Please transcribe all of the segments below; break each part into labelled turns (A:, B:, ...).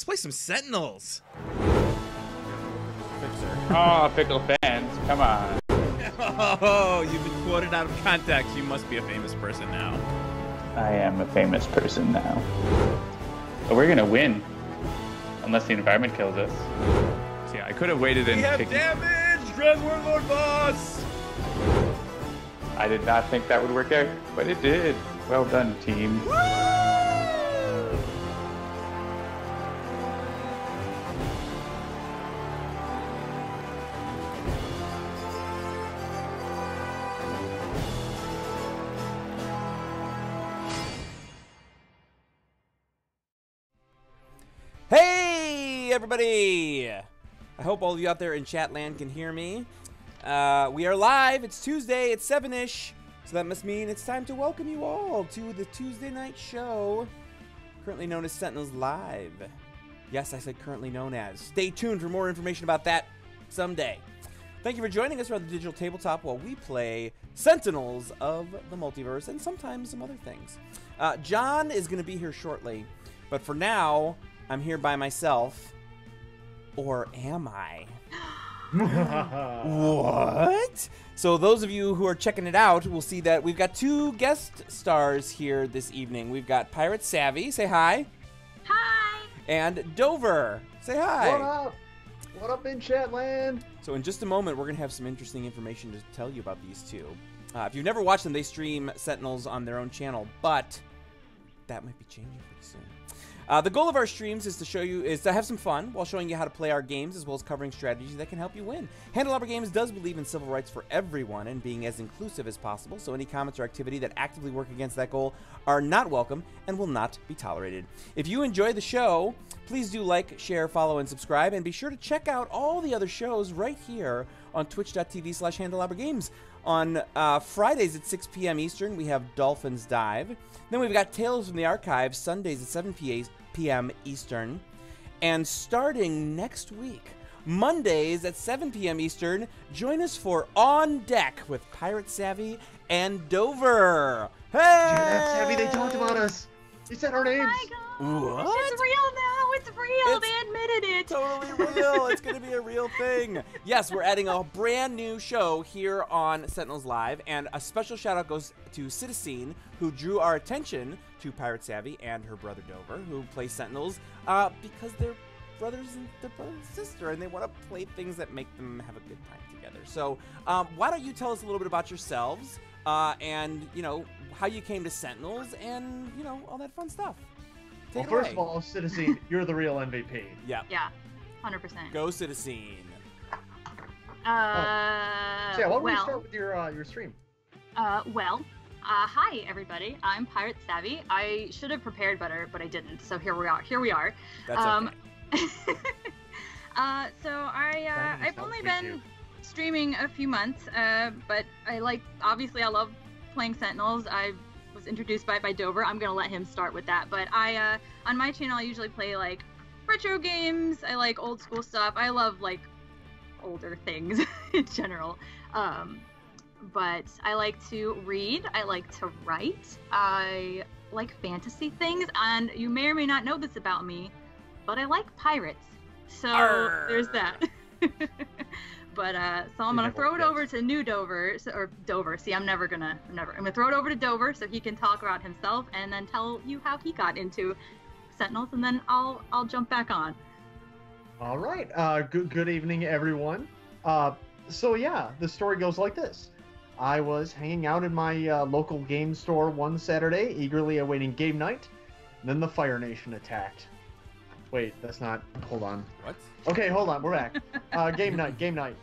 A: Let's play some Sentinels.
B: Oh, fickle fans, come on.
A: Oh, you've been quoted out of context. You must be a famous person now.
B: I am a famous person now. But we're gonna win. Unless the environment kills us. So yeah, I could have waited and
A: We have
B: picked...
A: damage! Dread Warlord boss!
B: I did not think that would work out, but it did. Well done, team.
A: Woo! Hey, everybody! I hope all of you out there in chat land can hear me. We are live. It's Tuesday. It's 7-ish. So that must mean it's time to welcome you all to the Tuesday night show, currently known as Sentinels Live. Yes, I said currently known as. Stay tuned for more information about that someday. Thank you for joining us around the digital tabletop while we play Sentinels of the Multiverse and sometimes some other things. John is going to be here shortly, but for now, I'm here by myself. Or am I? What? So those of you who are checking it out will see that we've got two guest stars here this evening. We've got PirateSavvy, say hi.
C: Hi.
A: And Dover, say hi.
D: What up? What up in chat land?
A: So in just a moment, we're going to have some interesting information to tell you about these two. If you've never watched them, they stream Sentinels on their own channel, but that might be changing pretty soon. The goal of our streams is to have some fun while showing you how to play our games, as well as covering strategies that can help you win. Handelabra Games does believe in civil rights for everyone and being as inclusive as possible, so any comments or activity that actively work against that goal are not welcome and will not be tolerated. If you enjoy the show, please do like, share, follow, and subscribe, and be sure to check out all the other shows right here on twitch.tv/HandelabraGames. On Fridays at 6 p.m. Eastern, we have Dolphins Dive. Then we've got Tales from the Archives, Sundays at 7 p.m. Eastern. And starting next week, Mondays at 7 p.m. Eastern, join us for On Deck with PirateSavvy and Dover. Hey!
D: Savvy, they talked about us. They said our names.
C: Oh my gosh,
A: What?
C: it's real now. It's real. They admitted it.
A: Totally real. It's going to be a real thing. Yes, we're adding a brand new show here on Sentinels Live, and a special shout out goes to Citizen, who drew our attention to PirateSavvy and her brother Dover, who play Sentinels, because they're brother and sister, and they want to play things that make them have a good time together. So why don't you tell us a little bit about yourselves, and, you know, how you came to Sentinels, and, you know, all that fun stuff.
D: Well, first of all, Citizen, you're the real MVP.
A: Yeah.
C: Yeah, 100%.
A: Go Citizen.
D: So yeah, why don't we start with your stream?
C: Hi everybody. I'm PirateSavvy. I should have prepared better, but I didn't. So here we are.
A: That's okay.
C: So I've only been streaming a few months, but I love playing Sentinels. I was introduced by Dover. I'm gonna let him start with that. But I on my channel I usually play like retro games. I like old school stuff. I love like older things in general. But I like to read. I like to write. I like fantasy things, and you may or may not know this about me, but I like pirates. So there's that. But so I'm gonna throw it over to new Dover, or Dover. See, I'm gonna throw it over to Dover so he can talk about himself and then tell you how he got into Sentinels, and then I'll jump back on.
D: All right. Good evening, everyone. So yeah, the story goes like this. I was hanging out in my local game store one Saturday, eagerly awaiting game night. And then the Fire Nation attacked. Wait, that's not... Hold on.
A: What?
D: Okay, hold on. We're back. Game night.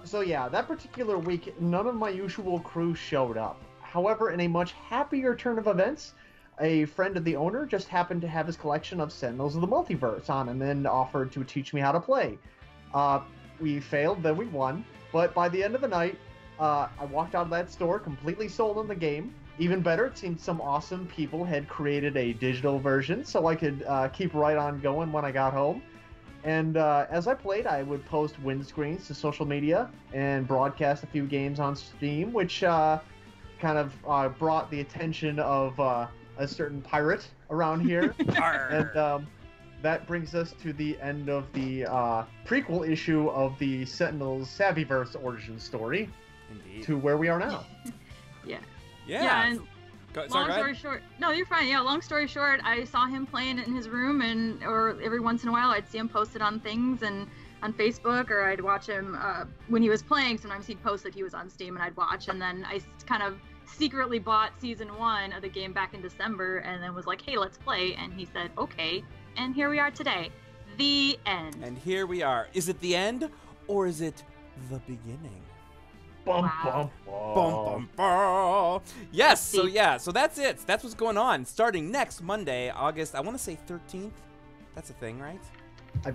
D: So yeah, that particular week, none of my usual crew showed up. However, in a much happier turn of events, a friend of the owner just happened to have his collection of Sentinels of the Multiverse on and then offered to teach me how to play. We failed, then we won. But by the end of the night, I walked out of that store completely sold on the game. Even better, it seemed some awesome people had created a digital version so I could keep right on going when I got home. And as I played, I would post win screens to social media and broadcast a few games on Steam, which kind of brought the attention of a certain pirate around here. And that brings us to the end of the prequel issue of the Sentinels Savvyverse origin story.
A: Indeed.
D: To where we are now.
C: Yeah.
A: Yeah.
C: And
A: sorry,
C: long story short, no, you're fine. Yeah, long story short, I saw him playing in his room, or every once in a while I'd see him posted on things and on Facebook, or I'd watch him when he was playing. Sometimes he'd post that he was on Steam, and I'd watch. And then I kind of secretly bought Season 1 of the game back in December, and then was like, "Hey, let's play." And he said, "Okay." And here we are today. The end.
A: And here we are. Is it the end, or is it the beginning?
D: Bum,
C: Wow.
D: bum,
A: Bum, bum, bum. Yes, so that's it. That's what's going on. Starting next Monday, August, I want to say 13th. That's a thing, right?
D: I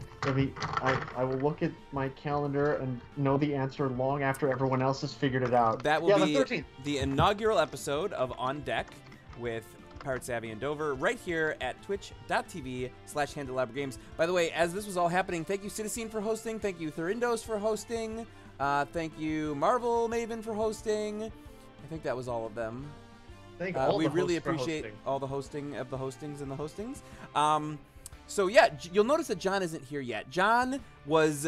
D: will look at my calendar and know the answer long after everyone else has figured it out.
A: That will be
D: the 13th.
A: the inaugural episode of On Deck with PirateSavvy and Dover right here at twitch.tv/Handelabra Games. By the way, as this was all happening, thank you Citizen for hosting. Thank you Thurindos for hosting. Thank you Marvel Maven for hosting. I think that was all of them.
D: Thank all
A: we
D: the
A: really
D: hosts for
A: appreciate
D: hosting.
A: all the hosting of the hostings and the hostings. So yeah, you'll notice that John isn't here yet. John was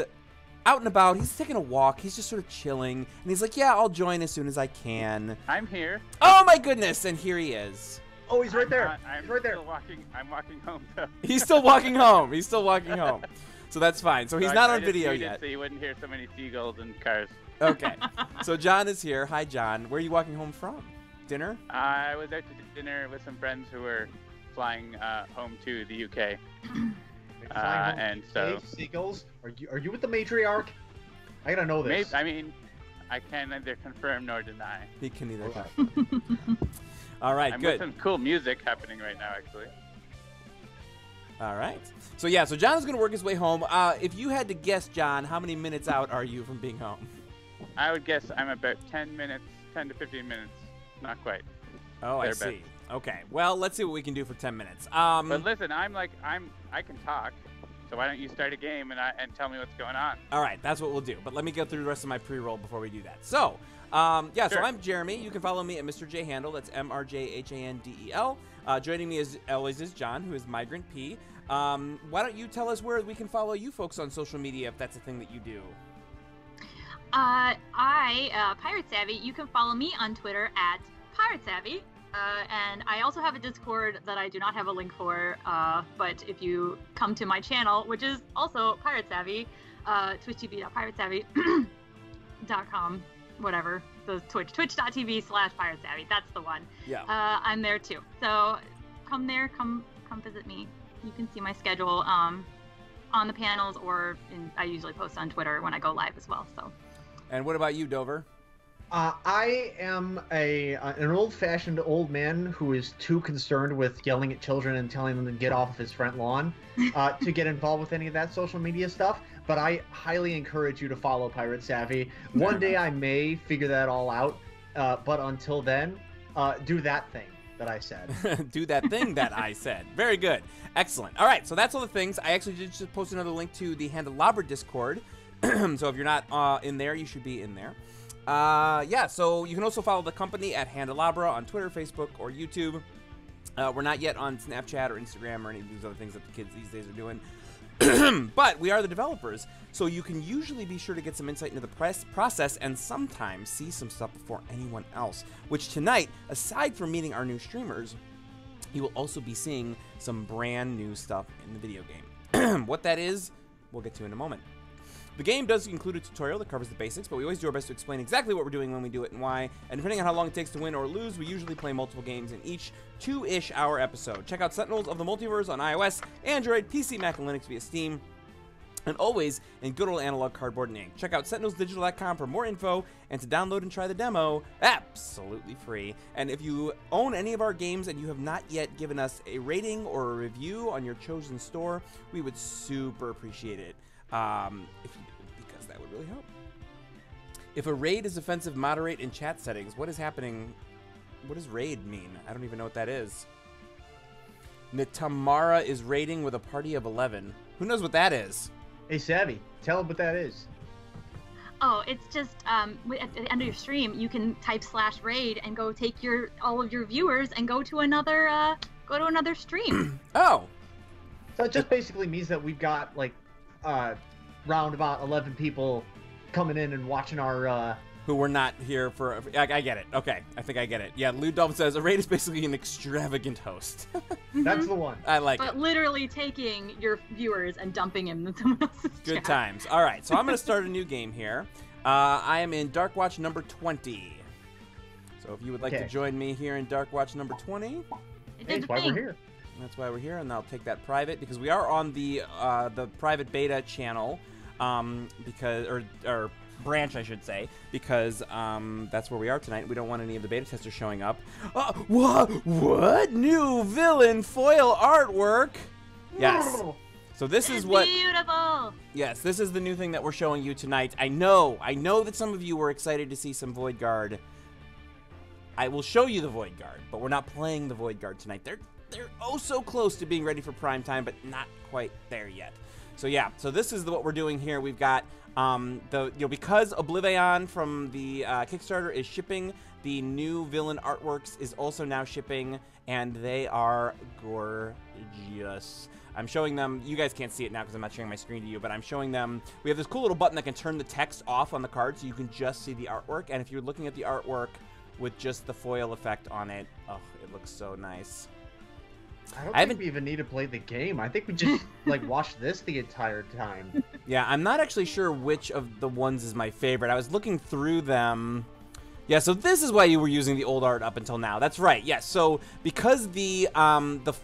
A: out and about. He's taking a walk. He's just sort of chilling. And he's like, yeah, I'll join as soon as I can.
B: I'm here.
A: Oh my goodness, and here he is.
D: Oh, he's right there.
B: I'm
D: He's right there.
B: Still walking. I'm walking home though.
A: He's still walking home. He's still walking home. So that's fine. So he's not on video yet.
B: So you wouldn't hear so many seagulls and cars.
A: Okay. So John is here. Hi, John. Where are you walking home from? Dinner?
B: I was out to dinner with some friends who were flying home to the UK. And so
D: seagulls. Are you with the matriarch? I gotta know this.
B: I mean, I can neither confirm nor deny.
A: He can either.
D: Okay.
A: All right,
B: I'm
A: good.
B: with some cool music happening right now, actually.
A: All right. So yeah, so John is going to work his way home. If you had to guess, John, how many minutes out are you from being home?
B: I would guess I'm about 10 to 15 minutes. Not quite.
A: Oh, I see. Okay. Well, let's see what we can do for 10 minutes.
B: But listen, I can talk. So why don't you start a game and tell me what's going on?
A: All right, that's what we'll do. But let me go through the rest of my pre-roll before we do that. So, so
B: Sure.
A: I'm Jeremy. You can follow me at Mr. J Handel. That's MRJHANDEL. Joining me as always is John, who is Migrant P. Why don't you tell us where we can follow you folks on social media if that's a thing that you do?
C: PirateSavvy, you can follow me on Twitter at PirateSavvy. And I also have a Discord that I do not have a link for, but if you come to my channel, which is also PirateSavvy, twitch.tv/PirateSavvy.com, whatever, the twitch.tv/PirateSavvy, that's the one.
A: Yeah.
C: I'm there too. So come there, come visit me. You can see my schedule on the panels, I usually post on Twitter when I go live as well. So.
A: And what about you, Dover?
D: I am an old-fashioned old man who is too concerned with yelling at children and telling them to get off of his front lawn to get involved with any of that social media stuff. But I highly encourage you to follow PirateSavvy. One day I may figure that all out, but until then, do that thing that I said.
A: Do that thing that I said. Very good. Excellent. All right, so that's all the things. I actually did just post another link to the Handelabra Discord. So if you're not in there, you should be in there. So you can also follow the company at Handelabra on Twitter, Facebook, or YouTube. We're not yet on Snapchat or Instagram or any of these other things that the kids these days are doing. But we are the developers, so you can usually be sure to get some insight into the process and sometimes see some stuff before anyone else. Which tonight, aside from meeting our new streamers, you will also be seeing some brand new stuff in the video game. What that is, we'll get to in a moment. The game does include a tutorial that covers the basics, but we always do our best to explain exactly what we're doing when we do it and why. And depending on how long it takes to win or lose, we usually play multiple games in each 2-ish hour episode. Check out Sentinels of the Multiverse on iOS, Android, PC, Mac, and Linux via Steam. And always in good old analog cardboard and ink. Check out sentinelsdigital.com for more info and to download and try the demo, absolutely free. And if you own any of our games and you have not yet given us a rating or a review on your chosen store, we would super appreciate it. If you do, because that would really help. If a raid is offensive, moderate in chat settings. What is happening? What does raid mean? I don't even know what that is. Nitamara is raiding with a party of 11. Who knows what that is?
D: Hey, Savvy, tell him what that is.
C: Oh, it's just at the end of your stream, you can type /raid and go take all of your viewers and go to another stream.
A: Oh.
D: So it just basically means that we've got like round about 11 people coming in and watching our
A: who were not here for. I get it. Okay, I think I get it. Yeah, Lou Dolphin says a raid is basically an extravagant host.
D: That's the one.
A: I like it.
C: But literally taking your viewers and dumping them in someone else's
A: Good
C: chat.
A: times. All right, so I'm going to start a new game here. I am in Dark Watch number 20. So if you would like to join me here in Dark Watch number 20,
D: That's why we're here.
A: that's why we're here, and I'll take that private because we are on the private beta channel, because or branch I should say, because that's where we are tonight. We don't want any of the beta testers showing up. What new villain foil artwork? Yes. So this is what.
C: Beautiful.
A: Yes, this is the new thing that we're showing you tonight. I know that some of you were excited to see some Void Guard. I will show you the Void Guard, but we're not playing the Void Guard tonight. They're oh so close to being ready for prime time, but not quite there yet. So yeah, so this is what we're doing here. We've got because Oblivion from the Kickstarter is shipping, the new villain artworks is also now shipping, and they are gorgeous. I'm showing them. You guys can't see it now because I'm not sharing my screen to you, but I'm showing them. We have this cool little button that can turn the text off on the card, so you can just see the artwork. And if you're looking at the artwork with just the foil effect on it, oh, it looks so nice.
D: I don't think we even need to play the game. I think we just like watch this the entire time.
A: Yeah, I'm not actually sure which of the ones is my favorite. I was looking through them. Yeah, so this is why you were using the old art up until now. That's right. Yes. So because the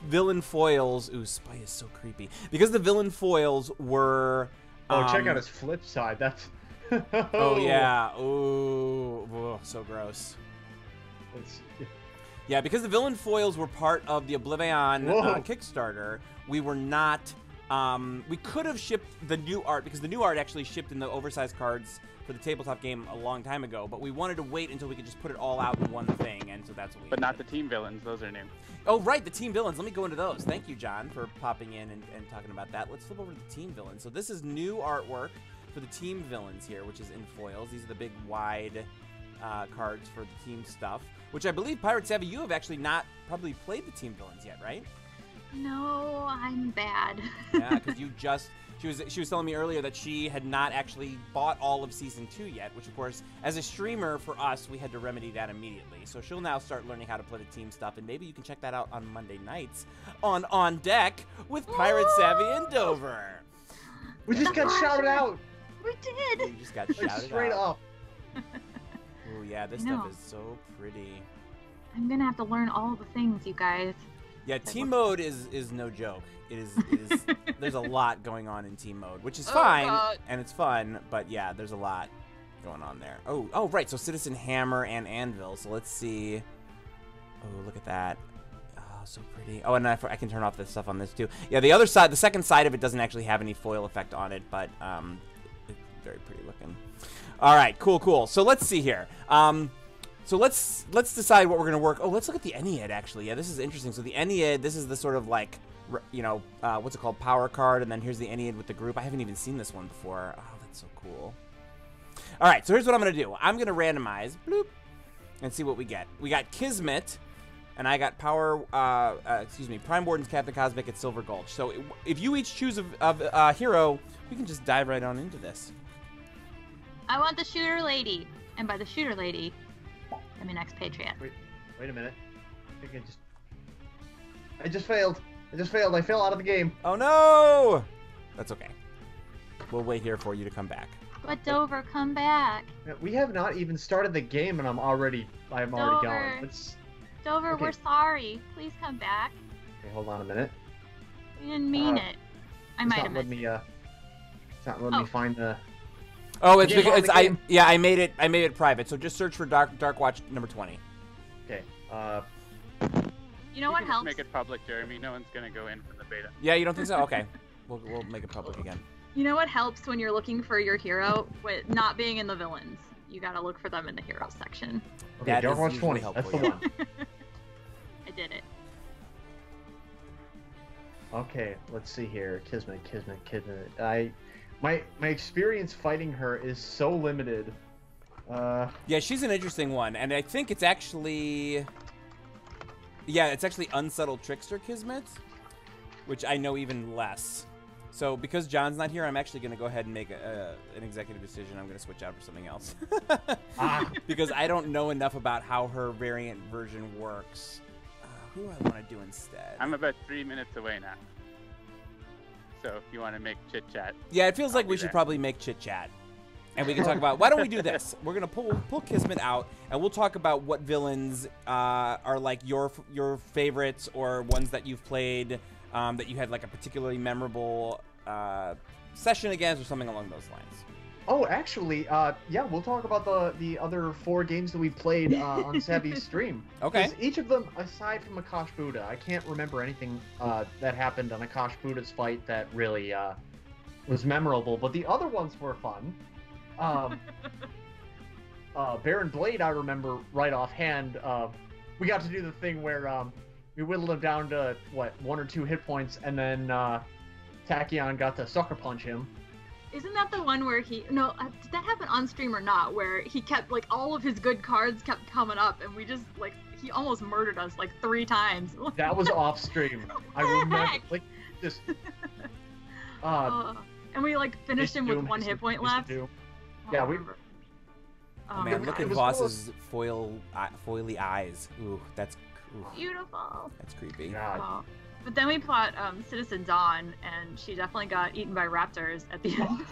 A: villain foils, ooh, Spy is so creepy. Because the villain foils were.
D: Oh, check out his flip side. That's.
A: Oh yeah. Ooh, so gross. Yeah, because the villain foils were part of the Oblivion Kickstarter, we were not. We could have shipped the new art because the new art actually shipped in the oversized cards for the tabletop game a long time ago. But we wanted to wait until we could just put it all out in one thing, and so that's what we.
B: But not the team villains; those are new.
A: Oh right, the team villains. Let me go into those. Thank you, John, for popping in and talking about that. Let's flip over to the team villains. So this is new artwork for the team villains here, which is in foils. These are the big wide cards for the team stuff. Which I believe, PirateSavvy, you have actually not probably played the team villains yet, right?
C: No, I'm bad.
A: Yeah, because she was telling me earlier that she had not actually bought all of Season 2 yet, which, of course, as a streamer for us, we had to remedy that immediately. So she'll now start learning how to play the team stuff, and maybe you can check that out on Monday nights on Deck with PirateSavvy and Dover.
D: We just got shouted out.
C: We did.
A: You just got shouted
D: straight
A: out.
D: up.
A: Oh yeah, this stuff is so pretty.
C: I'm gonna have to learn all the things, you guys.
A: Yeah, team mode is no joke. It is there's a lot going on in team mode, which is fine and it's fun, but yeah, there's a lot going on there. Oh right, so Citizen Hammer and Anvil. So let's see. Oh, look at that. Oh, so pretty. Oh, and I can turn off the stuff on this too. Yeah, the other side, the second side of it doesn't actually have any foil effect on it, but it's very pretty looking. All right, cool. So let's see here. So let's decide what we're gonna work. Oh, let's look at the Ennead actually. Yeah, this is interesting. So the Ennead, this is the sort of like, what's it called, power card, and then here's the Ennead with the group. I haven't even seen this one before. Oh, that's so cool. All right, so here's what I'm gonna do. I'm gonna randomize, bloop, and see what we get. We got Kismet, and I got Prime Warden's Captain Cosmic at Silver Gulch. So if you each choose a hero, we can just dive right on into this.
C: I want the shooter lady, and by the shooter lady, I mean Expatriette.
D: Wait a minute. I think I just failed. I fell out of the game.
A: Oh no! That's okay. We'll wait here for you to come back.
C: But Dover, come back.
D: We have not even started the game, and I'm already gone.
C: Dover,
D: okay.
C: We're sorry. Please come back.
D: Okay, hold on a minute.
C: We didn't mean it. I might have missed it.
D: It's not letting me find the.
A: Oh, it's because I made it private. So just search for Dark Watch number 20.
D: Okay.
C: You know what helps?
B: Make it public, Jeremy. No one's gonna go in for the beta.
A: Yeah, you don't think so? Okay. We'll make it public again.
C: You know what helps when you're looking for your hero with not being in the villains? You gotta look for them in the heroes section.
D: Okay, Dark Watch 20. That's the one.
C: I did it.
D: Okay, let's see here. Kismet. My experience fighting her is so limited.
A: Yeah, she's an interesting one, and I think it's actually... Yeah, it's actually Unsettled Trickster Kismet, which I know even less. So because John's not here, I'm actually going to go ahead and make an executive decision. I'm going to switch out for something else. Because I don't know enough about how her variant version works. Who do I want to do instead?
B: I'm about 3 minutes away now. So if you want to make chit chat.
A: Yeah, it feels like we should probably make chit chat. And we can talk about, why don't we do this? We're going to pull Kismet out, and we'll talk about what villains are like your favorites or ones that you've played that you had like a particularly memorable session against or something along those lines.
D: Oh, actually, yeah, we'll talk about the other 4 games that we played on Savvy's stream.
A: Okay.
D: 'Cause each of them, aside from Akash Buddha, I can't remember anything that happened on Akash Buddha's fight that really was memorable, but the other ones were fun. Baron Blade, I remember right offhand. We got to do the thing where we whittled him down to, 1 or 2 hit points, and then Tachyon got to sucker punch him.
C: Isn't that the one where did that happen on stream or not? Where he kept, like, all of his good cards kept coming up, and we just, like, he almost murdered us, like, 3 times.
D: That was off stream. I remember, like, just...
C: and we, like, finished him with 1 hit point left.
D: Yeah, we...
A: Oh man, look at Voss's foily eyes. Ooh, that's... Ooh,
C: beautiful.
A: That's creepy.
D: God.
C: But then we fought Citizen Dawn, and she definitely got eaten by raptors at the end.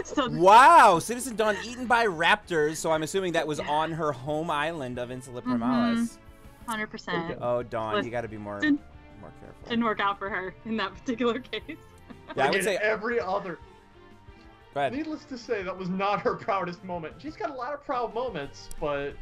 C: So,
A: wow! Citizen Dawn eaten by raptors, so I'm assuming that was on her home island of Insula Primalis.
C: 100%.
A: Oh, Dawn, you gotta be more careful.
C: Didn't work out for her in that particular case.
A: Yeah, I would say
D: every other...
A: Go ahead.
D: Needless to say, that was not her proudest moment. She's got a lot of proud moments, but...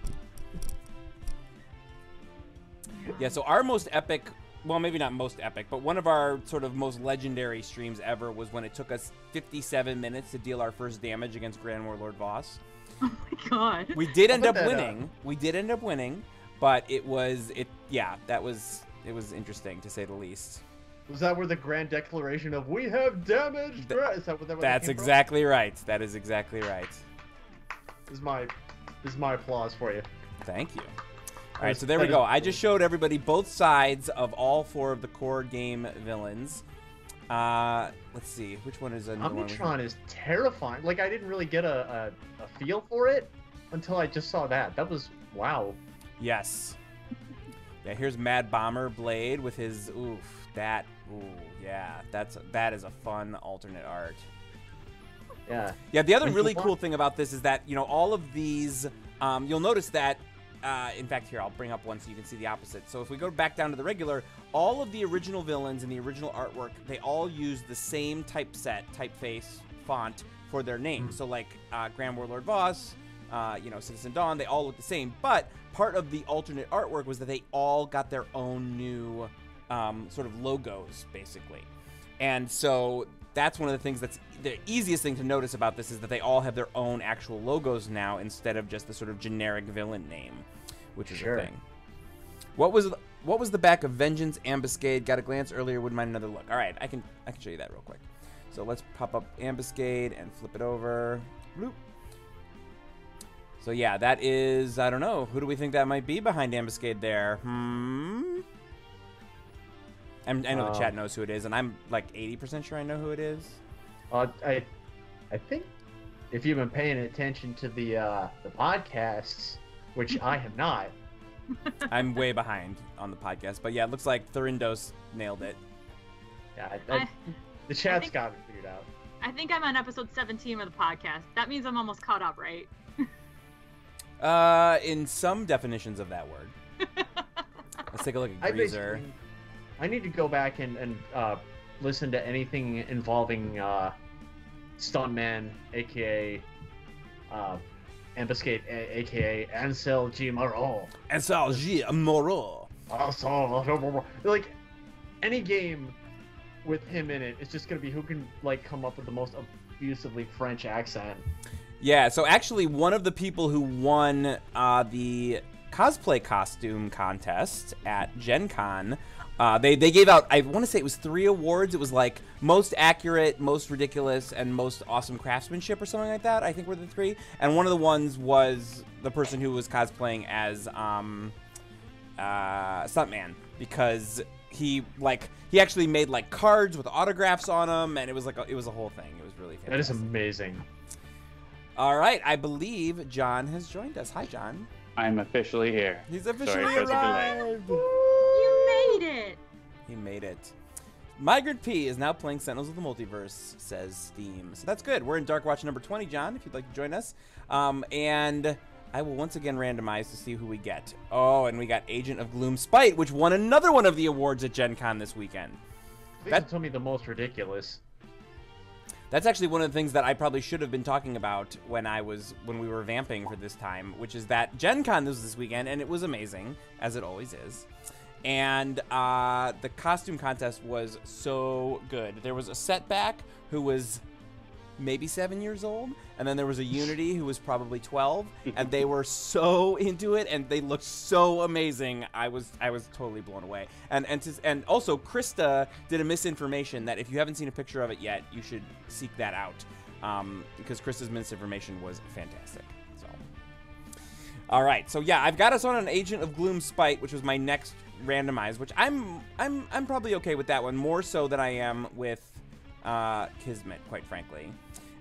A: Yeah, so our most epic... Well, maybe not most epic, but one of our sort of most legendary streams ever was when it took us 57 minutes to deal our first damage against Grand Warlord Voss.
C: Oh my god.
A: We did end up winning. We did end up winning, but it was interesting to say the least.
D: Was that where the grand declaration of "We have damaged"? Is that what that
A: That's exactly right. That is exactly right.
D: This is my applause for you.
A: Thank you. All right, so there we go. I just showed everybody both sides of all 4 of the core game villains. Let's see, which one is another one?
D: Omnitron is terrifying. Like, I didn't really get a feel for it until I just saw that. That was wow.
A: Yes. Yeah, here's Mad Bomber Blade with his that is a fun alternate art.
D: Yeah.
A: Yeah, the other really cool thing about this is that, all of these you'll notice that in fact, here, I'll bring up one so you can see the opposite. So if we go back down to the regular, all of the original villains in the original artwork, they all use the same typeface font for their names. So like Grand Warlord Voss, Citizen Dawn, they all look the same. But part of the alternate artwork was that they all got their own new sort of logos, basically. And so that's one of the things that's the easiest thing to notice about this is that they all have their own actual logos now instead of just the sort of generic villain name, which is a thing. What was the back of Vengeance Ambuscade? Got a glance earlier, wouldn't mind another look. All right, I can show you that real quick. So let's pop up Ambuscade and flip it over. Bloop. So yeah, that is, I don't know, who do we think that might be behind Ambuscade there? I know the chat knows who it is, and I'm like 80% sure I know who it is.
D: I think if you've been paying attention to the podcasts, which I have not.
A: I'm way behind on the podcast, but yeah, it looks like Thurindos nailed it.
D: Yeah, the chat's got it figured out.
C: I think I'm on episode 17 of the podcast. That means I'm almost caught up, right?
A: In some definitions of that word. Let's take a look at Greaser.
D: I need to go back and listen to anything involving Stuntman, aka Ambuscade, aka Ansel G. Moreau.
A: Ansel G. Moreau.
D: Like, any game with him in it, it's just gonna be who can like come up with the most abusively French accent.
A: Yeah, so actually one of the people who won the cosplay costume contest at Gen Con, they gave out, I want to say it was 3 awards. It was like most accurate, most ridiculous, and most awesome craftsmanship or something like that, I think were the 3. And one of the ones was the person who was cosplaying as Stuntman, because he actually made like cards with autographs on them, and it was a whole thing. It was really fantastic.
D: That is amazing.
A: All right, I believe John has joined us. Hi, John.
B: I'm officially here.
A: He's officially
B: Sorry for the delay.
A: arrived.
C: You made it.
A: He made it. Migrant P is now playing Sentinels of the Multiverse, says Steam. So that's good. We're in Dark Watch number 20, John, if you'd like to join us. And I will once again randomize to see who we get. Oh, and we got Agent of Gloom Spite, which won another one of the awards at Gen Con this weekend.
D: That told me the most ridiculous.
A: That's actually one of the things that I probably should have been talking about when we were vamping for this time, which is that Gen Con was this weekend, and it was amazing, as it always is. And the costume contest was so good. There was a Setback who was maybe 7 years old, and then there was a Unity who was probably 12, and they were so into it, and they looked so amazing. I was totally blown away. And also Krista did a misinformation that if you haven't seen a picture of it yet, you should seek that out, because Krista's misinformation was fantastic. So, all right, so yeah, I've got us on an Agent of Gloom Spite, which was my next randomize, which I'm probably okay with that one, more so than I am with Kismet, quite frankly.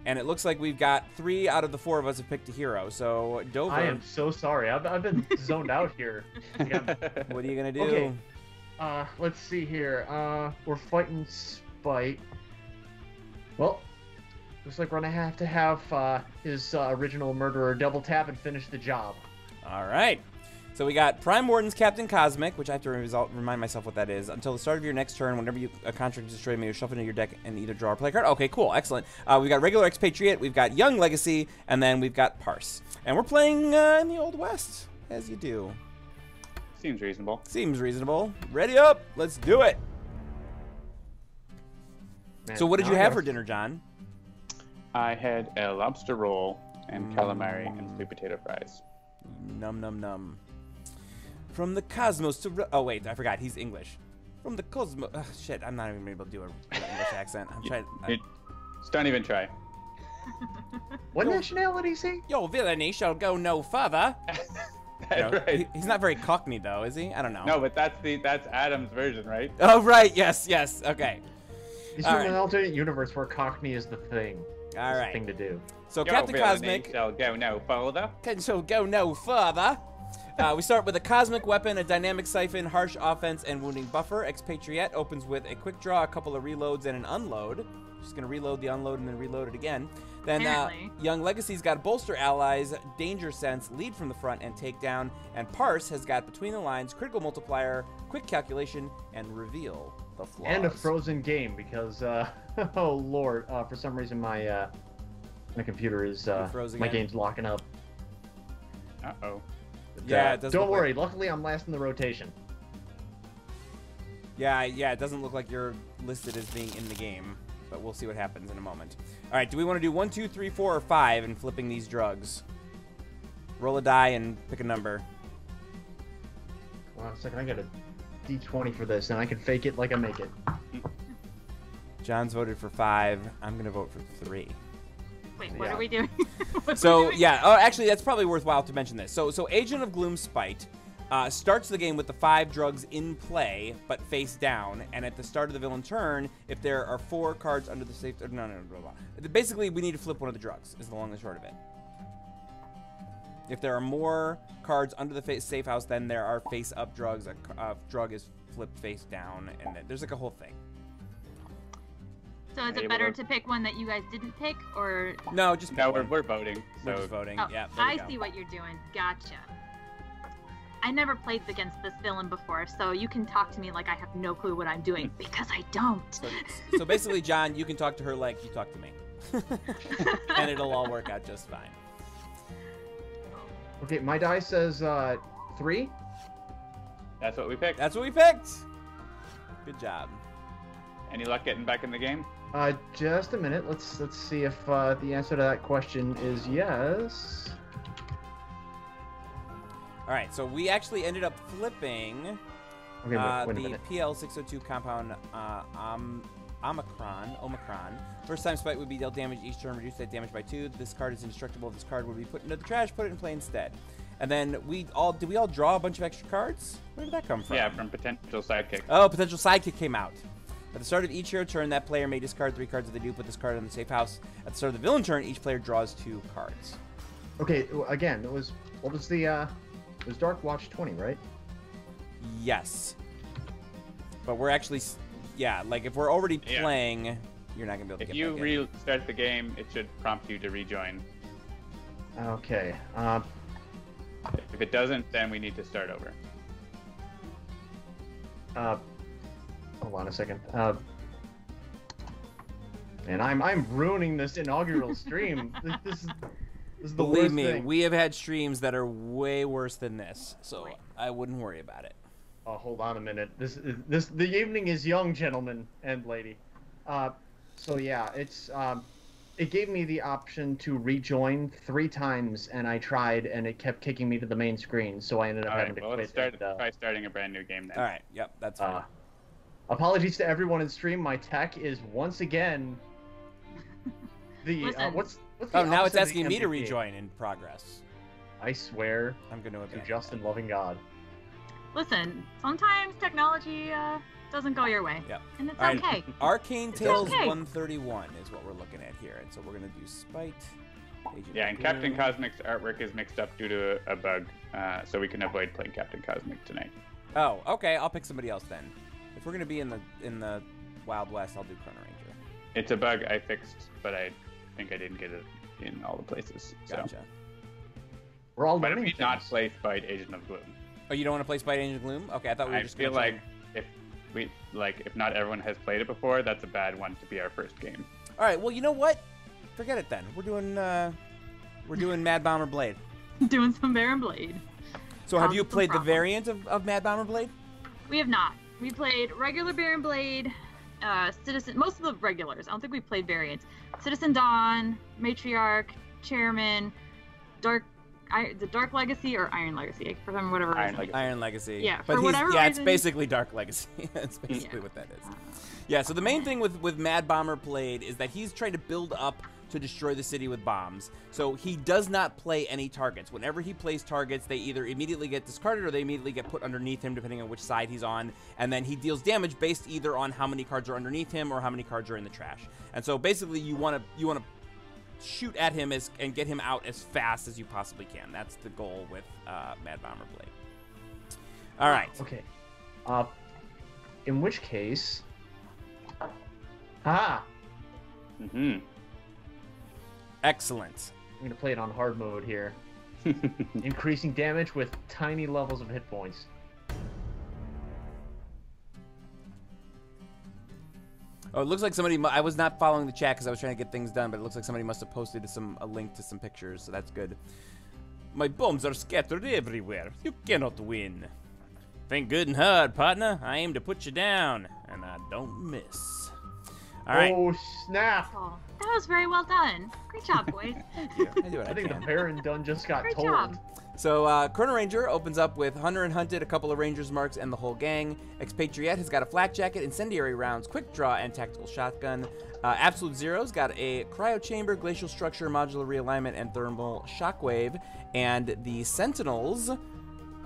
A: And it looks like we've got 3 out of the 4 of us have picked a hero. So Dover,
D: I am so sorry. I've been zoned out here. Yeah.
A: What are you gonna do?
D: Okay. Let's see here. We're fighting Spite. Well, looks like we're gonna have to have his original murderer double tap and finish the job.
A: All right. So we got Prime Warden's Captain Cosmic, which I have to remind myself what that is. Until the start of your next turn, whenever a contract is destroyed, may you shuffle into your deck and either draw or play a card. Okay, cool, excellent. We've got regular Expatriette, we've got Young Legacy, and then we've got Parse. And we're playing in the Old West, as you do.
B: Seems reasonable.
A: Seems reasonable. Ready up, let's do it.
D: Man,
A: So what did you have for dinner, John?
B: I had a lobster roll and calamari and sweet potato fries.
A: Num num num. From the cosmos to... Oh, wait, I forgot. He's English. From the cosmos... shit, I'm not even able to do an English accent. I'm trying...
B: Just don't even try.
D: What nationality is he?
A: Your villainy shall go no further.
B: That's right.
A: He's not very Cockney, though, is he? I don't know.
B: No, but that's Adam's version, right?
A: Oh, right. Yes, okay.
D: He's
A: All
D: from
A: right.
D: an alternate universe where Cockney is the thing.
A: All
D: It's
A: right.
D: the thing to do.
A: So
B: Your
A: Captain
B: villainy
A: Cosmic...
B: shall go no further.
A: Shall go no further. We start with a Cosmic Weapon, a Dynamic Siphon, Harsh Offense, and Wounding Buffer. Expatriette opens with a Quick Draw, a couple of reloads, and an unload. Just going to reload the unload and then reload it again. Then Young Legacy's got Bolster Allies, Danger Sense, Lead from the front, and Takedown. And Parse has got Between the Lines, Critical Multiplier, Quick Calculation, and Reveal the Flaws.
D: And a frozen game because, oh lord, for some reason my computer is,
A: froze
D: my
A: again?
D: game's locking up.
B: Uh-oh.
A: Yeah, it doesn't
D: Don't
A: look
D: worry, luckily I'm last in the rotation.
A: Yeah, it doesn't look like you're listed as being in the game, but we'll see what happens in a moment. All right, do we want to do 1, 2, 3, 4, or 5 and flipping these drugs? Roll a die and pick a number.
D: Well, a second, I got a D20 for this, and I can fake it like I make it.
A: John's voted for 5. I'm going to vote for 3.
C: Wait, what
D: Yeah.
C: are we doing?
A: So, yeah. Oh, actually, that's probably worthwhile to mention this. So Agent of Gloom Spite starts the game with the 5 drugs in play, but face down. And at the start of the villain turn, if there are 4 cards under the safe... No, blah, blah. Basically, we need to flip one of the drugs, is the long and short of it. If there are more cards under the safe house, then there are face-up drugs. A drug is flipped face down, and there's like a whole thing.
C: So is it better to pick one that you guys didn't pick, or...
A: No, just
B: No,
A: pick one.
B: we're voting.
A: We're
B: So
A: just voting.
C: Oh,
A: Yeah, there we
C: I
A: go.
C: see what you're doing. Gotcha. I never played against this villain before, so you can talk to me like I have no clue what I'm doing, because I don't.
A: So basically, John, you can talk to her like you talk to me. And it'll all work out just fine.
D: Okay, my die says 3.
B: that's what we picked.
A: That's what we picked. Good job.
B: Any luck getting back in the game?
D: Just a minute. Let's see if the answer to that question is yes.
A: All right, so we actually ended up flipping
D: Okay, wait a
A: the
D: minute.
A: PL602 compound Omicron. First time Spite would be dealt damage each turn, reduce that damage by 2. This card is indestructible. This card would be put into the trash, put it in play instead. And then did we all draw a bunch of extra cards? Where did that come from?
B: Yeah, from potential sidekick.
A: Oh, potential sidekick came out. At the start of each hero turn, that player may discard 3 cards. If they do, put this card in the safe house. At the start of the villain turn, each player draws 2 cards.
D: Okay, again, it was Dark Watch 20, right?
A: Yes. But we're actually, yeah, like if we're already playing, you're not gonna be able to
B: If
A: get
B: you
A: back in.
B: restart the game, it should prompt you to rejoin.
D: Okay.
B: If it doesn't, then we need to start over.
D: Hold on a second. And I'm ruining this inaugural stream. This is the
A: Believe
D: worst
A: me,
D: thing.
A: we have had streams that are way worse than this, so I wouldn't worry about it.
D: Oh, hold on a minute. The evening is young, gentlemen and lady. So yeah, it gave me the option to rejoin 3 times, and I tried, and it kept kicking me to the main screen, so I ended up having to quit.
B: Try starting a brand new game then.
A: All right, yep, that's fine.
D: Apologies to everyone in stream. My tech is once again the what's the
A: oh, now it's
D: opposite of
A: asking me to
D: MVP?
A: rejoin in progress.
D: I swear
A: I'm going to
D: to
A: abandon
D: just
A: it.
D: and loving God.
C: Listen, sometimes technology doesn't go your way.
A: Yep.
C: And it's
A: All right.
C: okay.
A: Arcane Tales
C: okay.
A: 131 is what we're looking at here, and so we're going to do Spite. Agent
B: Yeah, and
A: Doom.
B: Captain Cosmic's artwork is mixed up due to a bug, so we can avoid playing Captain Cosmic tonight.
A: Oh, okay. I'll pick somebody else then. If we're going to be in the Wild West, I'll do Chrono-Ranger.
B: It's a bug I fixed, but I think I didn't get it in all the places.
A: Gotcha.
B: So.
D: We're all
B: But
D: learning
B: if we not
D: things.
B: play Spite Agent of Gloom.
A: Oh, you don't want to play Spite Angel Gloom? Okay, I thought we were
B: I
A: just
B: feel
A: going to
B: like if not everyone has played it before, that's a bad one to be our first game.
A: All right, well, you know what? Forget it then. We're doing Mad Bomber Blade.
C: Doing some Baron Blade.
A: So have
C: Sounds
A: you
C: some
A: played the
C: problem.
A: variant of Mad Bomber Blade?
C: We have not. We played regular Baron Blade, Citizen, most of the regulars. I don't think we played variants. Citizen Dawn, Matriarch, Chairman, the Dark Legacy or Iron Legacy, for some whatever
B: Iron
C: reason.
B: Legacy.
A: Iron Legacy.
C: Yeah,
A: but
C: for whatever
A: it's
C: reason-
A: basically Dark Legacy. That's basically what that is. Yeah, so the main thing with Mad Bomber Blade is that he's trying to build up to destroy the city with bombs. So he does not play any targets. Whenever he plays targets, they either immediately get discarded or they immediately get put underneath him, depending on which side he's on. And then he deals damage based either on how many cards are underneath him or how many cards are in the trash. And so basically, you want to shoot at him and get him out as fast as you possibly can. That's the goal with Mad Bomber Blade. All right.
D: Okay. In which case, haha,
B: Mm-hmm.
A: Excellent.
D: I'm gonna play it on hard mode here, increasing damage with tiny levels of hit points.
A: Oh, it looks like somebody. I was not following the chat because I was trying to get things done, but it looks like somebody must have posted a link to some pictures, so that's good. My bombs are scattered everywhere. You cannot win. Think good and hard, partner. I aim to put you down, and I don't miss. All right.
D: Oh snap!
C: Oh, that was very well done. Great job, boys.
A: I do what
D: I think the
A: can.
D: Baron done just got
C: Great
D: told.
C: job.
A: So, Chrono-Ranger opens up with Hunter and Hunted, a couple of Rangers marks, and the whole gang. Expatriette has got a flak jacket, incendiary rounds, quick draw, and tactical shotgun. Absolute Zero's got a cryo chamber, glacial structure, modular realignment, and thermal shockwave. And the Sentinels,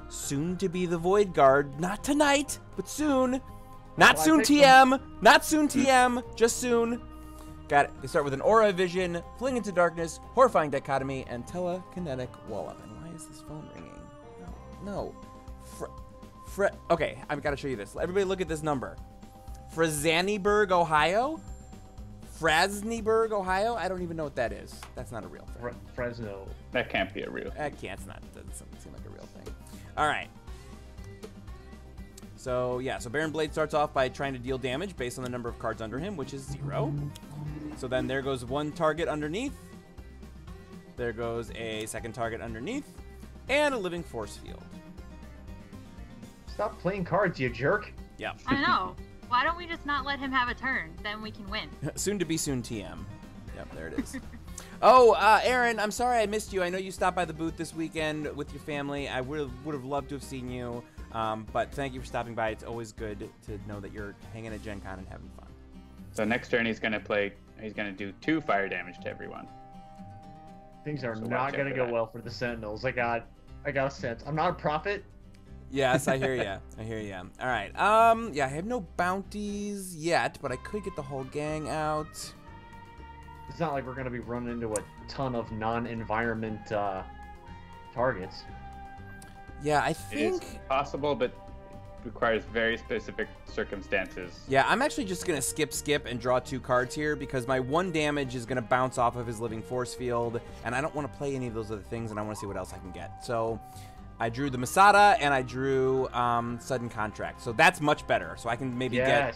A: soon to be the Void Guard, not tonight, but soon. Not
D: Well, I
A: soon,
D: picked
A: TM. Not soon, TM. Just soon. They start with an Aura of Vision, Fling into Darkness, Horrifying Dichotomy, and Telekinetic Wall Up. And why is this phone ringing? No. Okay, I've got to show you this. Everybody look at this number. Fresaniburg, Ohio? Frasniburg, Ohio? I don't even know what that is. That's not a real thing.
D: Fresno.
B: That can't be a real.
A: That can't. It's not. Doesn't seem like a real thing. All right. So yeah. So Baron Blade starts off by trying to deal damage based on the number of cards under him, which is 0. So then there goes one target underneath. There goes a second target underneath, and a living force field.
D: Stop playing cards, you jerk.
A: Yeah.
C: I know. Why don't we just not let him have a turn? Then we can win.
A: Soon to be soon TM. Yep, there it is. Oh, Aaron, I'm sorry I missed you. I know you stopped by the booth this weekend with your family. I would have loved to have seen you. But thank you for stopping by. It's always good to know that you're hanging at Gen Con and having fun.
B: So next turn he's gonna do 2 fire damage to everyone.
D: Things are
B: So
D: not
B: watch out
D: gonna
B: for
D: go
B: that.
D: well for the Sentinels. I got I got a sense. I'm not a prophet.
A: Yes, I hear ya. I hear ya. All right. Yeah, I have no bounties yet, but I could get the whole gang out.
D: It's not like we're gonna be running into a ton of non-environment targets.
A: Yeah, I
B: It
A: think.
B: is possible, but requires very specific circumstances.
A: Yeah, I'm actually just gonna skip and draw 2 cards here because my 1 damage is gonna bounce off of his living force field, and I don't want to play any of those other things, and I want to see what else I can get. So I drew the Masada and I drew Sudden Contract. So that's much better. So I can maybe get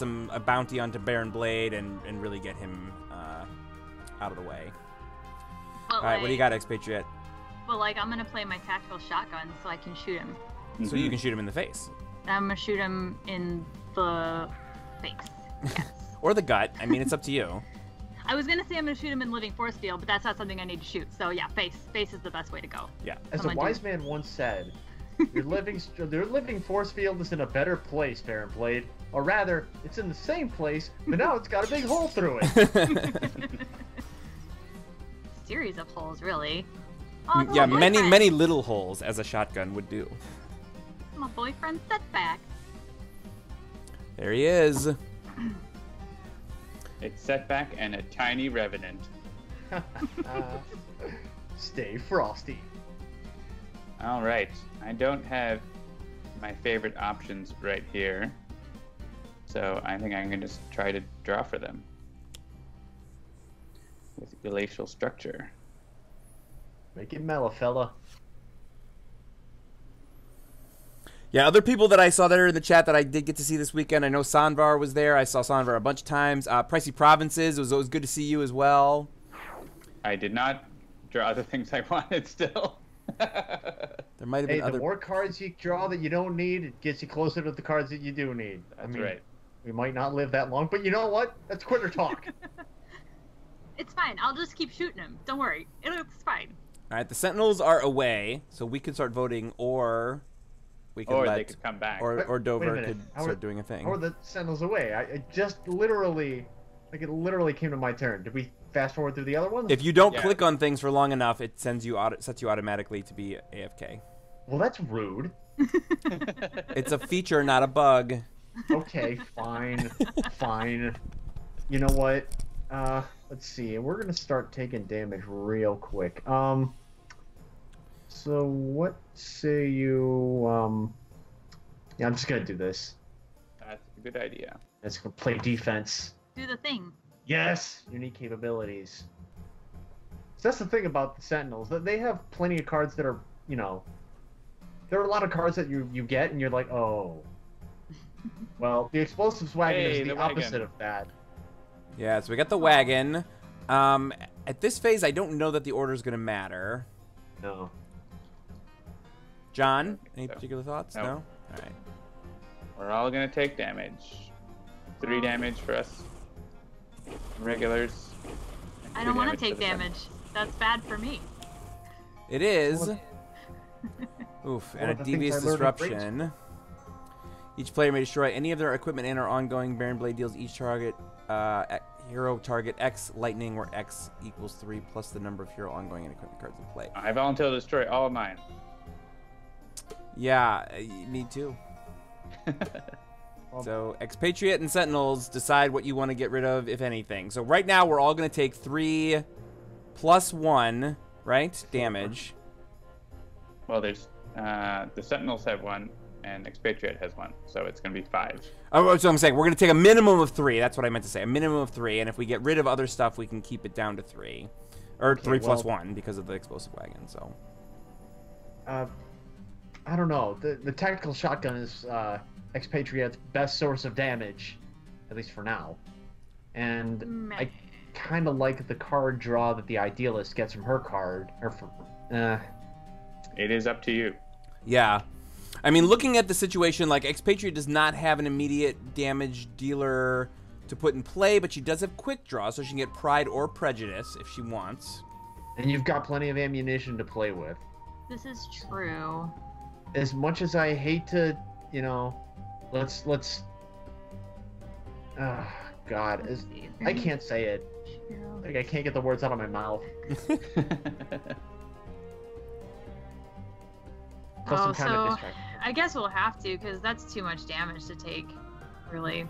A: a bounty onto Baron Blade and really get him out of the way.
C: Well,
A: All right, what do you got, Expatriette?
C: Well, like, I'm gonna play my tactical shotgun so I can shoot him.
A: So you can shoot him in the face.
C: I'm gonna shoot him in the face. Yes.
A: Or the gut. I mean, it's up to you.
C: I was gonna say I'm gonna shoot him in living force field, but that's not something I need to shoot. So yeah, face. Face is the best way to go.
A: Yeah.
D: As a wise man once said, your living force field is in a better place, Baron Blade. Or rather, it's in the same place, but now it's got a big hole through it.
C: Series of holes, really. Oh,
A: Yeah,
C: my
A: many
C: boyfriend.
A: little holes as a shotgun would do.
C: My boyfriend setback.
A: There he is.
B: It's Setback and a tiny Revenant.
D: Stay frosty.
B: All right. I don't have my favorite options right here. So I think I'm going to just try to draw for them. With Glacial Structure.
D: Make it mellow, fella.
A: Yeah, other people that I saw there in the chat that I did get to see this weekend. I know Sanvar was there. I saw Sanvar a bunch of times. Pricey Provinces. It was always good to see you as well.
B: I did not draw the things I wanted still.
A: There might have been
D: Hey,
A: other.
D: the more cards you draw that you don't need, it gets you closer to the cards that you do need.
B: That's right.
D: We might not live that long, but you know what? That's quitter talk.
C: It's fine. I'll just keep shooting him. Don't worry. It's fine.
A: All right, the Sentinels are away, so we could start voting, or we could
B: Or
A: let,
B: they could come back.
A: or
D: Wait a
A: Dover
D: minute.
A: could
D: How
A: start
D: are-
A: doing a thing.
D: Or the Sentinels away. I just literally, like it literally came to my turn. Did we fast forward through the other ones?
A: If you don't
B: Yeah.
A: click on things for long enough, it sets you automatically to be AFK.
D: Well, that's rude.
A: It's a feature, not a bug.
D: Okay, fine, fine. You know what? Let's see. We're gonna start taking damage real quick. So what say you? Yeah, I'm just gonna do this.
B: That's a good idea.
D: It's gonna play defense.
C: Do the thing.
D: Yes, unique capabilities. So that's the thing about the Sentinels. That they have plenty of cards that are, you know, there are a lot of cards that you get and you're like, oh. Well, the Explosives Wagon
B: Hey,
D: is the
B: the wagon.
D: opposite of that.
A: Yeah, so we got the wagon. At this phase, I don't know that the order is going to matter.
D: No.
A: John, any
B: so.
A: particular thoughts?
B: No.
A: No? All right.
B: We're all going to take damage. 3 damage for us regulars.
C: I don't want to
B: damage for
C: take
B: the
C: damage. That's bad for me.
A: It is.
D: Well,
A: Oof,
D: one
A: and a
D: of the things
A: devious
D: I learned in grade
A: disruption. Each player may destroy any of their equipment and or ongoing. Baron Blade deals each target, hero target X lightning, where X equals 3 plus the number of hero ongoing and equipment cards in play.
B: I volunteer to destroy all of mine.
A: Yeah, me too. So Expatriette and Sentinels decide what you want to get rid of, if anything. So right now we're all going to take 3 plus 1, right? Damage.
B: Well, there's the Sentinels have 1, and Expatriate has 1, so it's going to be 5.
A: Oh, so I'm saying we're going to take a minimum of 3. That's what I meant to say. A minimum of 3, and if we get rid of other stuff, we can keep it down to 3, or
D: Okay,
A: 3 plus
D: well-
A: 1 because of the explosive wagon. So
D: I don't know. The tactical shotgun is Expatriate's best source of damage, at least for now. And
C: Meh.
D: I kind of like the card draw that the Idealist gets from her card. Or from,
B: It is up to you.
A: yeah, I mean, looking at the situation, like Expatriate does not have an immediate damage dealer to put in play, but she does have quick draw, so she can get Pride or Prejudice if she wants.
D: and you've got plenty of ammunition to play with.
C: This is true.
D: As much as I hate to, you know, let's. God, I can't say it. Like I can't get the words out of my mouth. Plus some kind of distraction.
C: I guess we'll have to, because that's too much damage to take, really.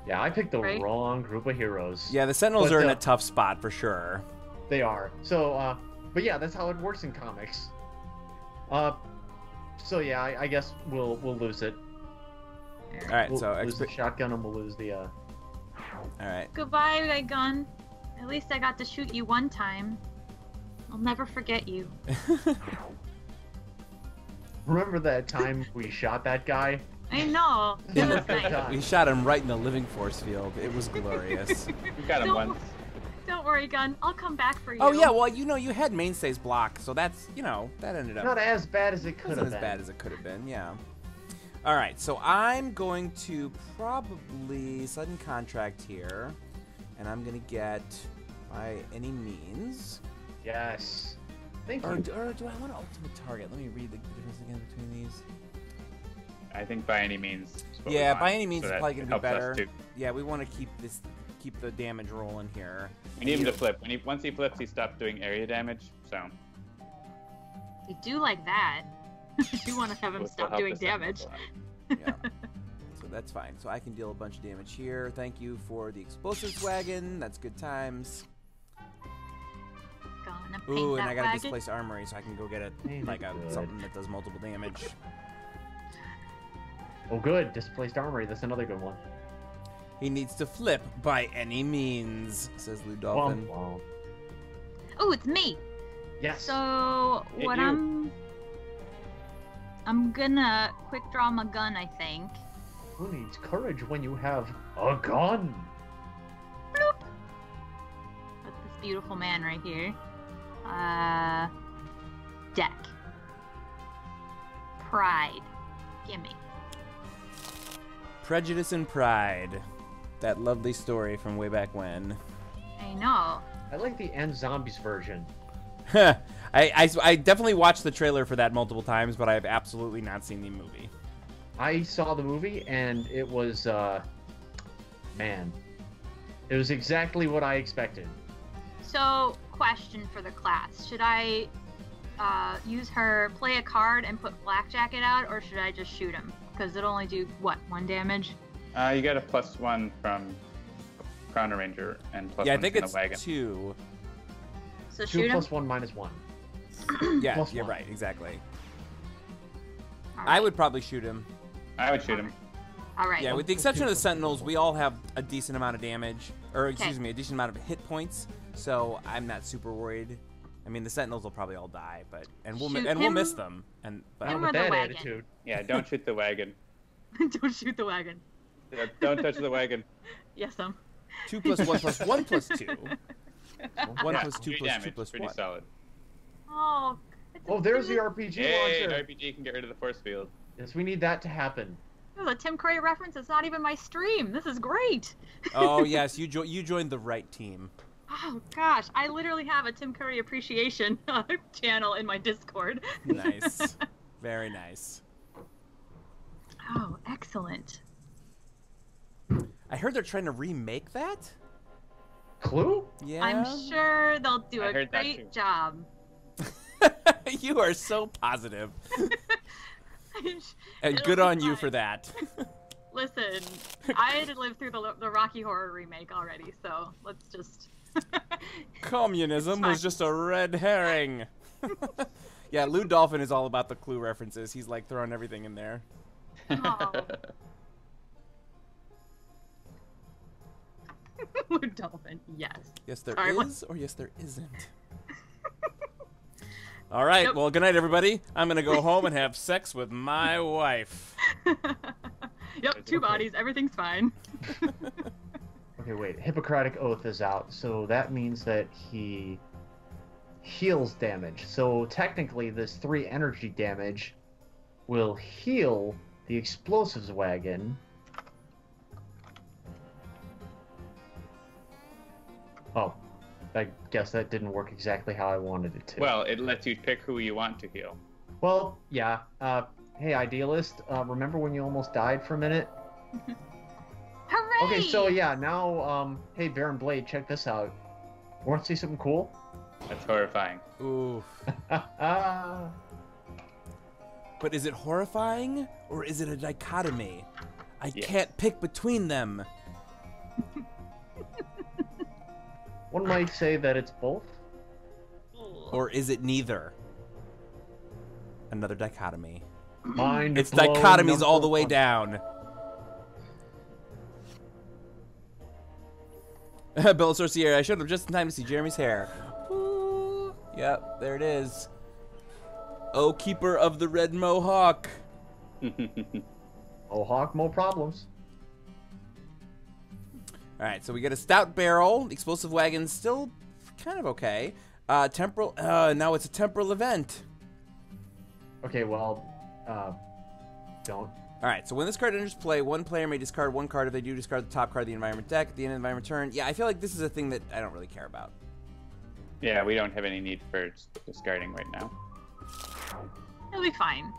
D: Yeah, I picked the wrong group of heroes.
A: Yeah, the Sentinels are in a tough spot for sure.
D: They are. So, but yeah, that's how it works in comics. So yeah, I guess we'll lose it.
A: All right,
D: We'll
A: so
D: lose the shotgun and we'll lose the.
A: All right.
C: Goodbye, my gun. At least I got to shoot you one time. I'll never forget you.
D: Remember that time we shot that guy?
C: I know. It was nice.
A: We shot him right in the living force field. It was glorious.
B: We got him once.
C: Don't worry, gun. I'll come back for you.
A: Oh yeah, well you had mainstays block, so that's that ended up
D: not as bad as it could have been.
A: As bad as it could have been, yeah. All right, so I'm going to probably sudden contract here, and I'm gonna get by any means.
D: Yes. Thank you.
A: Or do I want an ultimate target? Let me read the difference again between these.
B: I think by any means.
A: Yeah, by any means is probably gonna be
B: helps us
A: better.
B: too.
A: Yeah, we want to keep the damage rolling here.
B: We need him to flip. Once he flips, he stops doing area damage. So.
C: You do like that. You want to have him stop doing damage.
A: Yeah. So that's fine. So I can deal a bunch of damage here. Thank you for the explosives wagon. That's good times.
C: Gonna paint
A: Ooh, and
C: that
A: I gotta
C: wagon.
A: displace armory, so I can go get something that does multiple damage.
D: Oh, good. Displaced armory. That's another good one.
A: He needs to flip by any means, says Lou Dolphin.
C: Oh, it's me.
D: Yes.
C: So what I'm gonna quick draw my gun, I think.
D: Who needs courage when you have a gun?
C: Bloop. That's this beautiful man right here. Deck. Pride. Gimme.
A: Prejudice and Pride. That lovely story from way back when.
C: I know.
D: I like the End Zombies version.
A: I definitely watched the trailer for that multiple times, but I have absolutely not seen the movie.
D: I saw the movie, and it was, man. It was exactly what I expected.
C: So, question for the class. Should I use her play a card and put Flak Jacket out, or should I just shoot him? Because it'll only do, what, 1 damage?
B: You got a +1 from Chrono-Ranger and +1
A: I think
B: from
A: it's
B: the wagon.
A: 2.
C: So
D: 2
C: shoot him?
D: + 1 - 1.
A: Yeah,
D: Plus
A: you're
D: one.
A: right, exactly.
C: Right.
A: I would probably shoot him.
B: I would shoot him.
C: All right.
A: Yeah, with the exception of the Sentinels, we all have a decent amount of damage, or excuse me, a decent amount of hit points. So I'm not super worried. I mean, the Sentinels will probably all die, but we'll miss them. But
C: Him
D: With
C: or the
D: that
C: wagon?
D: attitude.
B: Yeah, don't shoot the wagon.
C: Don't shoot the wagon.
B: Don't touch the wagon.
C: Yes,
A: 2 + 1 + 1 + 2. 1
B: Yeah,
A: + 2
B: 3
A: + 2
B: damage,
A: +
B: pretty
A: 1.
B: solid.
C: Oh. it's a
D: Oh, there's the
C: Tim-
D: RPG
B: Hey,
D: launcher.
B: RPG can get rid of the force field.
D: Yes, we need that to happen.
C: This is a Tim Curry reference. It's not even my stream. This is great.
A: Oh yes, you joined the right team.
C: Oh gosh, I literally have a Tim Curry appreciation channel in my Discord.
A: Nice, very nice.
C: Oh, excellent.
A: I heard they're trying to remake that.
D: Clue?
A: Yeah.
C: I'm sure they'll do
B: I
C: a
B: heard that
C: great
B: too.
C: job.
A: You are so positive, and
C: It'll
A: good
C: be
A: on you
C: fine.
A: for that.
C: Listen, I had to live through the Rocky Horror remake already, so let's just.
A: Communism
C: It's
A: was just a red herring. Yeah, Lou Dolphin is all about the Clue references. He's like throwing everything in there.
C: Oh. Blue Dolphin, yes.
A: Yes, there
C: Sorry, what?
A: is, or yes, there isn't. All right.
C: Yep.
A: Well, good night, everybody. I'm gonna go home and have sex with my wife.
C: Yep, 2 bodies, everything's fine.
D: Okay, wait. Hippocratic Oath is out, so that means that he heals damage. So technically, this 3 energy damage will heal the explosives wagon. Oh, I guess that didn't work exactly how I wanted it to.
B: Well, it lets you pick who you want to heal.
D: Well, yeah. Hey, Idealist, remember when you almost died for a minute?
C: Hooray!
D: Okay, so yeah, now, hey, Baron Blade, check this out. Want to see something cool?
B: That's horrifying.
A: Ooh. But is it horrifying or is it a dichotomy? I
B: Yes.
A: can't pick between them.
D: One might say that it's both.
A: Or is it neither? Another dichotomy.
D: Mind
A: It's
D: blown,
A: dichotomies all the
D: number
A: way
D: one.
A: down. Bella Sorcier, I showed up just in time to see Jeremy's hair. Ooh. Yep, there it is. Oh, keeper of the red mohawk.
D: Oh, Hawk, more problems.
A: All right, so we get a stout barrel. Explosive wagon's still kind of okay. Temporal. Now it's a temporal event.
D: Okay, well, don't.
A: All right, so when this card enters play, one player may discard one card. If they do, discard the top card of the environment deck at the end of the environment turn. Yeah, I feel like this is a thing that I don't really care about.
B: Yeah, we don't have any need for discarding right now.
C: It'll be fine.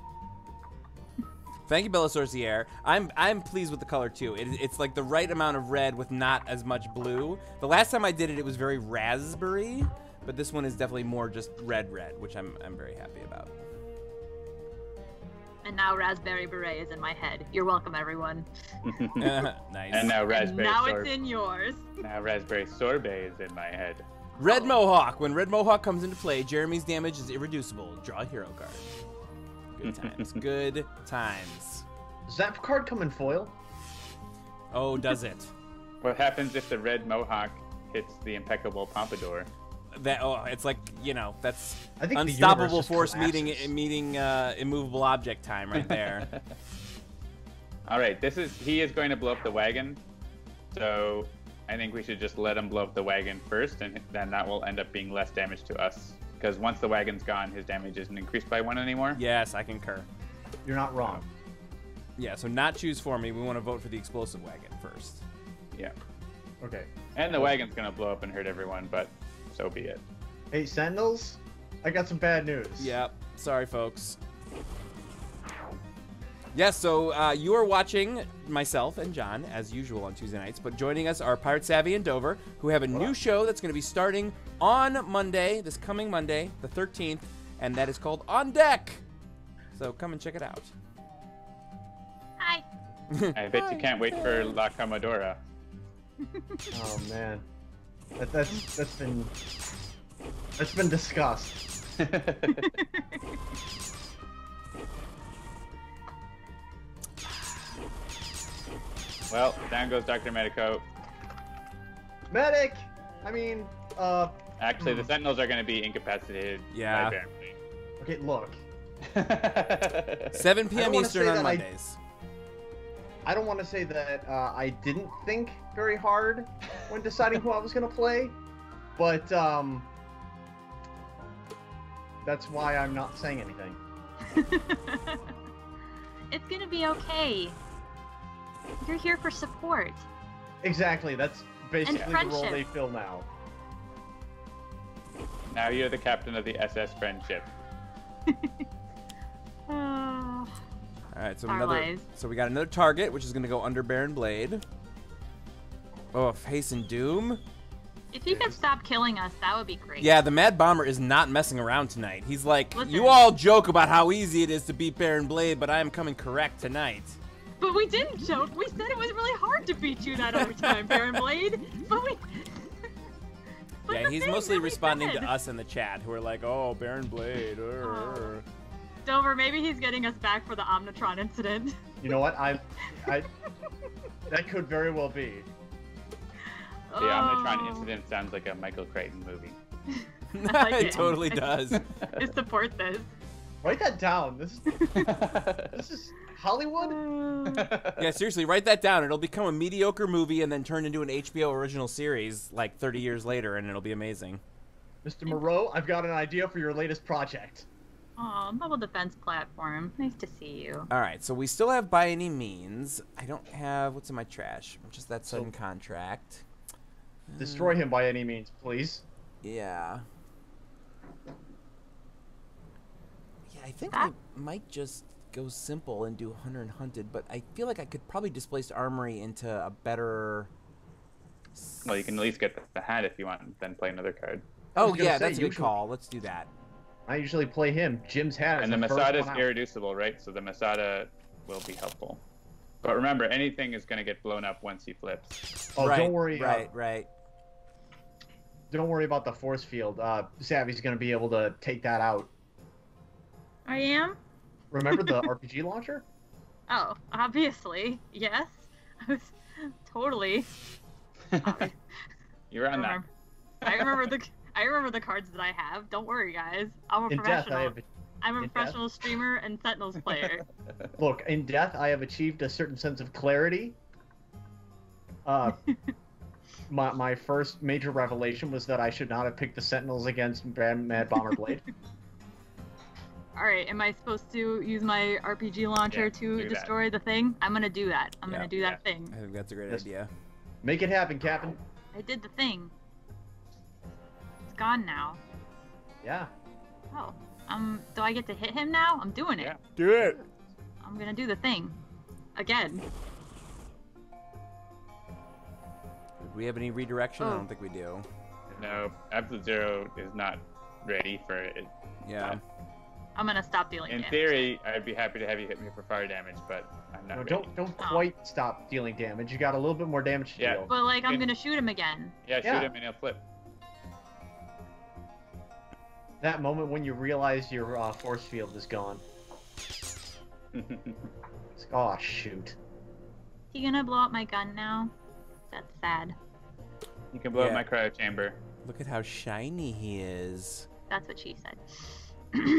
A: Thank you, Bella Sorcier. I'm pleased with the color too. It's like the right amount of red with not as much blue. The last time I did it, it was very raspberry, but this one is definitely more just red, which I'm very happy about.
C: And now Raspberry Beret is in my head. You're welcome, everyone.
A: Nice.
B: And now raspberry.
C: Now it's in yours.
B: Now raspberry sorbet is in my head.
A: Red Mohawk. When Red Mohawk comes into play, Jeremy's damage is irreducible. Draw a hero card. Good times. Good times.
D: Does that card come in foil?
A: Oh, does it?
B: What happens if the red mohawk hits the impeccable pompadour?
A: It's like, you know, that's
D: I think the
A: unstoppable
D: universe just
A: force
D: collapses.
A: meeting immovable object time right there.
B: All right, he is going to blow up the wagon, so I think we should just let him blow up the wagon first, and then that will end up being less damage to us. Because once the wagon's gone, his damage isn't increased by 1 anymore.
A: Yes, I concur.
D: You're not wrong.
A: Yeah, so not choose for me. We want to vote for the explosive wagon first.
B: Yeah.
D: Okay.
B: And the wagon's going to blow up and hurt everyone, but so be it.
D: Hey, Sentinels, I got some bad news.
A: Yep. Sorry, folks. Yes, so you are watching myself and John, as usual, on Tuesday nights, but joining us are PirateSavvy and Dover, who have a new show that's going to be starting on Monday, this coming Monday, the 13th, and that is called On Deck. So come and check it out.
C: Hi.
B: I bet you can't wait for La Commodora.
D: Oh man, that's been discussed.
B: Well, down goes Dr. Medico.
D: Medic. I mean,
B: Actually, the Sentinels are going to be incapacitated.
A: Yeah.
B: By Barely.
D: okay, look.
A: 7
D: I
A: p.m.
D: don't wanna
A: Eastern
D: say
A: on
D: that
A: Mondays.
D: I don't want to say that I didn't think very hard when deciding who I was gonna play, but that's why I'm not saying anything.
C: It's gonna be okay. You're here for support.
D: Exactly. That's basically the role
C: friendship.
D: they fill now.
B: Now you're the captain of the SS Friendship.
C: Oh,
A: All right, so
C: Our lives.
A: we got another target, which is going to go under Baron Blade. Oh, Hasten Doom.
C: if you could stop killing us, that would be great.
A: Yeah, the Mad Bomber is not messing around tonight. He's like,
C: Listen.
A: you all joke about how easy it is to beat Baron Blade, but I am coming correct tonight.
C: But we didn't joke. We said it was really hard to beat you that overtime, Baron Blade. But we. But
A: Yeah,
C: the
A: he's
C: thing
A: mostly
C: that we
A: responding
C: said-
A: to us in the chat, who are like, oh, Baron Blade.
C: Oh. Dover, maybe he's getting us back for the Omnitron incident.
D: You know what? I that could very well be.
B: The Omnitron incident sounds like a Michael Crichton movie.
C: I like
A: It
C: it.
A: totally does.
C: I support this.
D: Write that down. This is Hollywood.
A: Yeah, seriously, write that down. It'll become a mediocre movie and then turn into an HBO original series like 30 years later, and it'll be amazing.
D: Mr. Moreau, I've got an idea for your latest project.
C: Oh, Mobile Defense Platform. Nice to see you.
A: All right, so we still have By Any Means. I don't have, what's in my trash? Just that sudden contract.
D: Destroy him by any means, please.
A: Yeah. Yeah, I think I might just go simple and do Hunter and Hunted, but I feel like I could probably displace Armory into a better...
B: Well, you can at least get the hat if you want, then play another card.
A: Oh,
D: gonna
A: yeah,
D: say,
A: that's a good
D: usually-
A: call. Let's do that.
D: I usually play him. Jim's hat.
B: And the Masada is irreducible, right? So the Masada will be helpful. But remember, anything is going to get blown up once he flips.
D: Oh,
A: right,
D: don't worry.
A: Right.
D: Don't worry about the force field. Savvy's going to be able to take that out.
C: I am?
D: Remember the RPG launcher?
C: Oh, obviously. Yes. I was totally.
B: You're on that.
C: I remember the cards that I have. Don't worry, guys. I'm a professional. I'm a professional streamer and Sentinels player.
D: Look, in death, I have achieved a certain sense of clarity. My first major revelation was that I should not have picked the Sentinels against Mad Bomber Blade.
C: Alright, am I supposed to use my RPG launcher to destroy the thing? I'm gonna do that. I'm gonna do that thing.
A: I think that's a great idea.
D: Make it happen, Captain.
C: I did the thing. It's gone now.
D: Yeah.
C: Oh. Do I get to hit him now? I'm doing it.
B: Yeah.
A: Do it.
C: I'm gonna do the thing. Again.
A: Do we have any redirection? I don't think we do.
B: No, Absolute Zero is not ready for it.
A: Yeah.
C: I'm gonna stop dealing damage.
B: In theory, I'd be happy to have you hit me for fire damage, but I'm not ready.
D: Don't quite stop dealing damage. You got a little bit more damage to deal.
C: But like, I'm gonna shoot him again.
B: Yeah, shoot him and he'll flip.
D: That moment when you realize your force field is gone. Oh, shoot.
C: He gonna blow up my gun now? That's sad.
B: You can blow up my cryo chamber.
A: Look at how shiny he is.
C: That's what she said.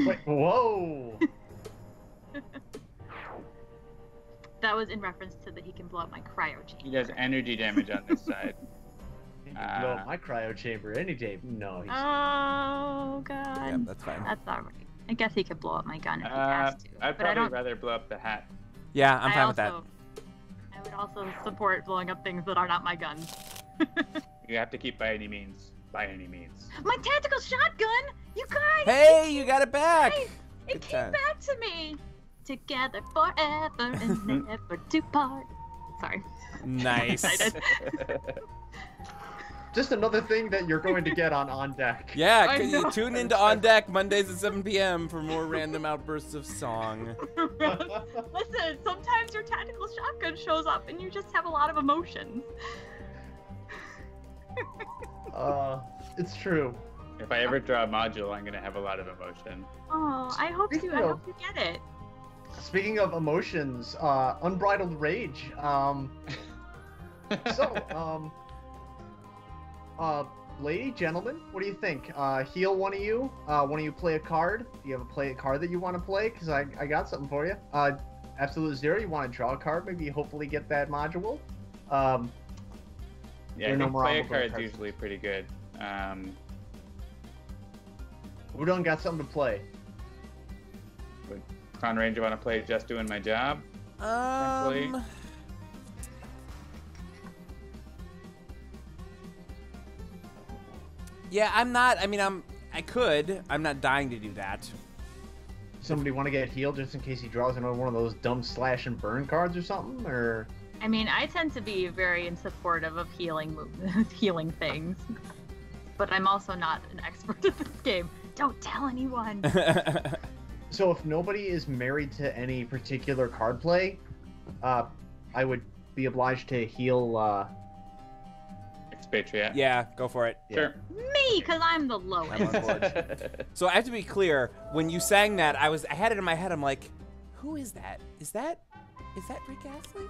D: Wait, whoa!
C: That was in reference to that he can blow up my cryo chamber.
B: He does energy damage on this side.
D: He can blow up my cryo chamber any day. No, he's...
C: Oh, God.
A: Yeah, that's fine.
C: That's not right. I guess he could blow up my gun if he has to.
B: I'd probably rather blow up the hat.
A: Yeah, I'm fine with that.
C: I would also support blowing up things that are not my guns.
B: You have to keep by any means. By any means.
C: My tactical shotgun! You guys!
A: Hey, you got it back!
C: It came back to me! Together forever and never to part. Sorry.
A: Nice.
D: Just another thing that you're going to get on Deck.
A: Yeah, can you tune into On Deck Mondays at 7 p.m. for more random outbursts of song.
C: Listen, sometimes your tactical shotgun shows up and you just have a lot of emotions.
D: It's true.
B: If I ever draw a module, I'm gonna have a lot of emotion.
C: Oh, I hope you. I hope you get it.
D: Speaking of emotions, unbridled rage. Lady, gentlemen, what do you think? Heal one of you. One of you play a card. Do you have a card that you want to play? Because I got something for you. Absolute Zero, you want to draw a card? Maybe hopefully get that module.
B: Yeah, I think play a card's usually pretty good.
D: Who done got something to play?
B: Would Chrono-Ranger want to play Just Doing My Job?
A: Yeah, I'm not. I mean, I could. I'm not dying to do that.
D: Somebody want to get healed just in case he draws another one of those dumb slash and burn cards or something, or?
C: I mean, I tend to be very in support of healing healing things, but I'm also not an expert at this game. Don't tell anyone.
D: So if nobody is married to any particular card play, I would be obliged to heal.
B: Expatriette.
A: Yeah, go for it.
B: Sure.
C: Me, because I'm the lowest.
A: So I have to be clear. When you sang that, I had it in my head. I'm like, who is that? Is that Rick Astley?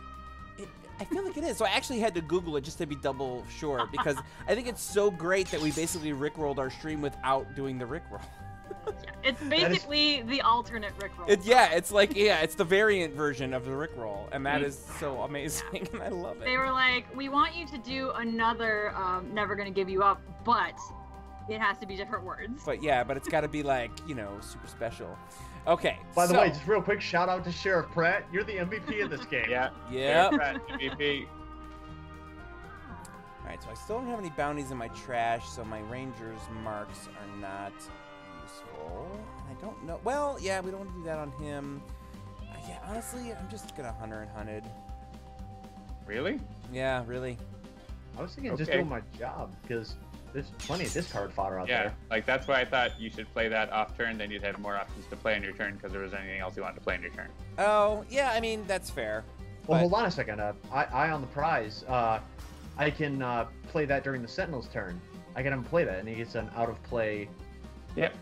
A: I feel like it is. So I actually had to Google it just to be double sure because I think it's so great that we basically rickrolled our stream without doing the rickroll.
C: It's basically the alternate rickroll.
A: It's the variant version of the rickroll, and that is so amazing, and I love it.
C: They were like, we want you to do another Never Gonna Give You Up, but it has to be different words.
A: But it's got to be like, super special. Okay.
D: By the way, just real quick, shout out to Sheriff Pratt. You're the MVP of this game.
B: Yeah.
A: Yep.
B: Pratt, MVP.
A: All right, so I still don't have any bounties in my trash, so my Ranger's marks are not useful. I don't know. Well, yeah, we don't want to do that on him. Yeah, honestly, I'm just gonna Hunter and Hunted.
B: Really?
A: Yeah, really.
D: I was thinking just doing my job because There's plenty of discard fodder out
B: Yeah,
D: there.
B: like that's why I thought you should play that off turn. Then you'd have more options to play on your turn because there was anything else you wanted to play on your turn.
A: Oh, yeah, I mean, that's fair.
D: Well,
A: But-
D: hold on a second. I on the prize. I can play that during the Sentinel's turn. I get him to play that, and he gets an out of play.
B: Yep.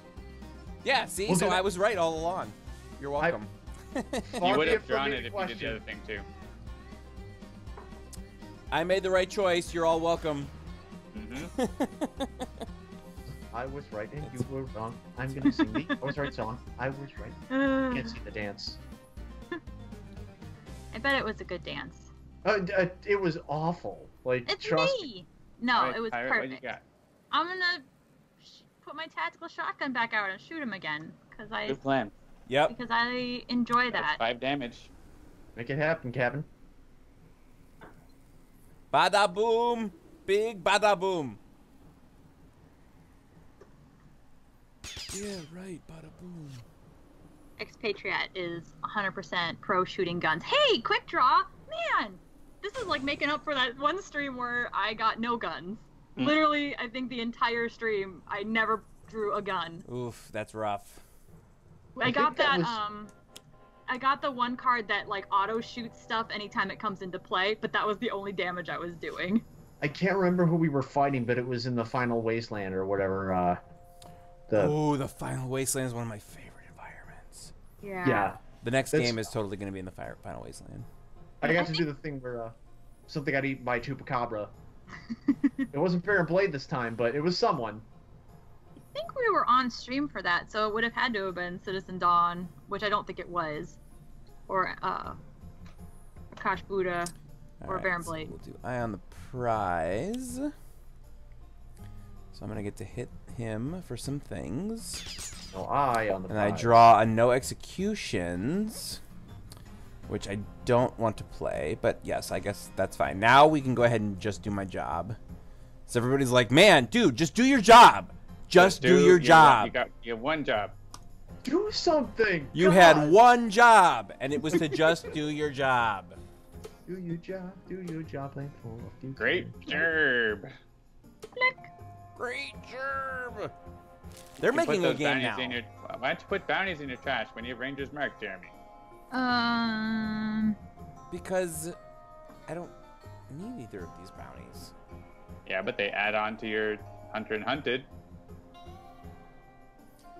A: Yeah, see,
D: We'll
A: so
D: do that.
A: I was right all along. You're welcome.
B: You would have drawn it if you did the other thing too.
A: I made the right choice. You're all welcome.
D: I was right and you were wrong. I'm gonna sing the I was right song. I was right. Can't see the dance.
C: I bet it was a good dance.
D: It was awful. Like
C: It's
D: trust
C: me. No,
B: Alright,
C: it was
B: Pirate,
C: perfect.
B: What you got?
C: I'm gonna put my tactical shotgun back out and shoot him again because
B: Good plan.
A: Yep.
C: I enjoy
B: That's
C: that.
B: 5 damage.
D: Make it happen, Captain.
A: Bada boom. Big bada boom. Yeah, right. Bada boom.
C: Expatriette is 100% pro shooting guns. Hey, quick draw! Man! This is like making up for that one stream where I got no guns. Literally, I think the entire stream, I never drew a gun.
A: Oof, that's rough.
C: I got
D: think that
C: that,
D: was-
C: I got the one card that like auto shoots stuff anytime it comes into play, but that was the only damage I was doing.
D: I can't remember who we were fighting, but it was in the final Wasteland or whatever.
A: Oh, the final Wasteland is one of my favorite environments.
D: Yeah.
A: The next
D: That's-
A: game is totally going to be in the final Wasteland.
D: I got to do the thing where something got eaten by a chupacabra. It wasn't Fair and Blade this time, but it was someone.
C: I think we were on stream for that, so it would have had to have been Citizen Dawn, which I don't think it was, or Akash Buddha, or
A: Alright,
C: Baron
A: so
C: Blade.
A: we'll do Eye on the Prize. So I'm going to get to hit him for some things.
D: No eye on the
A: And I
D: prize.
A: draw a no executions, which I don't want to play, but yes, I guess that's fine. Now we can go ahead and just do my job. So everybody's like, man, dude, just do your job. Just do your job.
B: You have one job.
D: Do something!
A: You
D: God!
A: had one job, and it was to just do your job.
D: Do your job, playing full of duty.
B: Great job.
A: Great job. They're
B: You put
A: making a
B: those
A: game
B: bounties
A: now.
B: in your- why don't you put bounties in your trash when you have Rangers marked, Jeremy?
A: Because I don't need either of these bounties.
B: Yeah, but they add on to your Hunter and Hunted.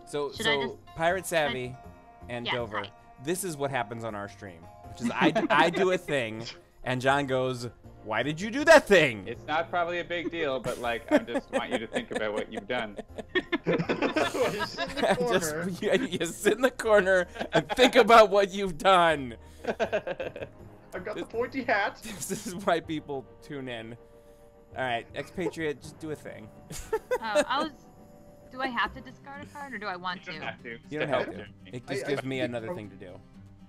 A: So,
C: Should I just-
A: Pirate Savvy and
C: Yes,
A: Dover,
C: hi.
A: this is what happens on our stream. Which is I do a thing, and John goes, why did you do that thing?
B: It's not probably a big deal, but like I just want you to think about what you've done.
D: He's in the corner.
A: You sit in the corner and think about what you've done.
D: I've got the pointy hat.
A: This is why people tune in. All right, Expatriate, just do a thing.
C: Do I have to discard a card, or do I want
B: You
C: to?
B: don't have to.
A: You don't
B: Step
A: have
B: out,
A: to.
B: Jeremy.
A: It just
D: I
A: gives me
D: think
A: another
D: prob-
A: thing to do.
C: Oh,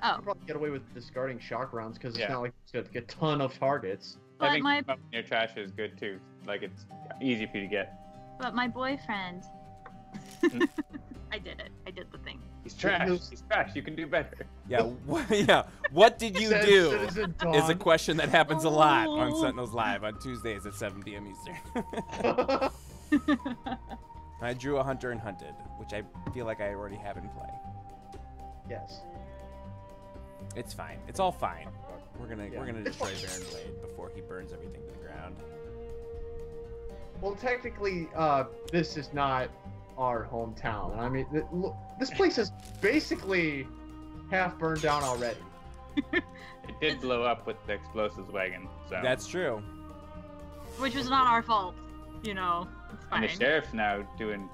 D: I'll probably get away with discarding shock rounds because
B: Yeah.
D: it's not like it's got a ton of targets.
B: I
C: but
B: think
C: my
B: keeping up in your trash is good too. Like it's easy for you to get.
C: boyfriend. I did it. I did the thing.
B: He's trash. He's trash. You can do better.
A: Yeah, yeah. What did you
D: Says
A: do?
D: Citizen
A: Is a
D: Dawn.
A: question that happens a lot on
C: Oh.
A: Sentinels Live on Tuesdays at 7 p.m. Eastern. I drew a Hunter and Hunted, which I feel like I already have in play.
D: Yes.
A: It's fine. It's all fine. We're gonna
D: Yeah.
A: destroy Baron Blade before he burns everything to the ground.
D: Well, technically, this is not our hometown. I mean, look, this place is basically half burned down already.
B: It did blow up with the explosives wagon. So
A: That's true.
C: Which was not our fault. You know, it's
B: and
C: fine.
B: the sheriff's now doing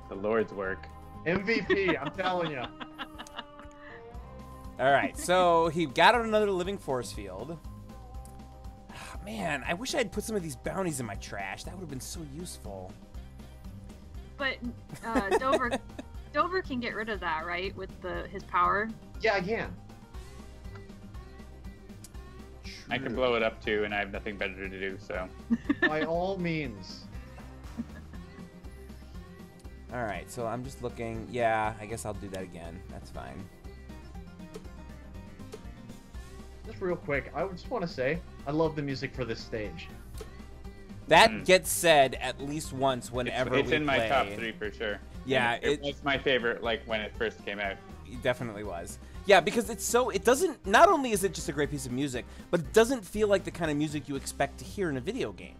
B: the Lord's work.
D: MVP, I'm telling you.
A: All right, so he got on another living force field. Ah, man, I wish I had put some of these bounties in my trash. That would have been so useful.
C: But Dover can get rid of that, right? With his power.
D: Yeah, I can.
B: I can blow it up too, and I have nothing better to do. So
D: By all means.
A: All right, so I'm just looking. Yeah, I guess I'll do that again. That's fine.
D: Just real quick, I just want to say, I love the music for this stage.
A: That gets said at least once whenever
B: it's
A: we
B: in
A: play.
B: my top 3 for sure.
A: Yeah,
B: it's my favorite. Like when it first came out.
A: It definitely was. Yeah, because it's so, it doesn't, not only is it just a great piece of music, but it doesn't feel like the kind of music you expect to hear in a video game.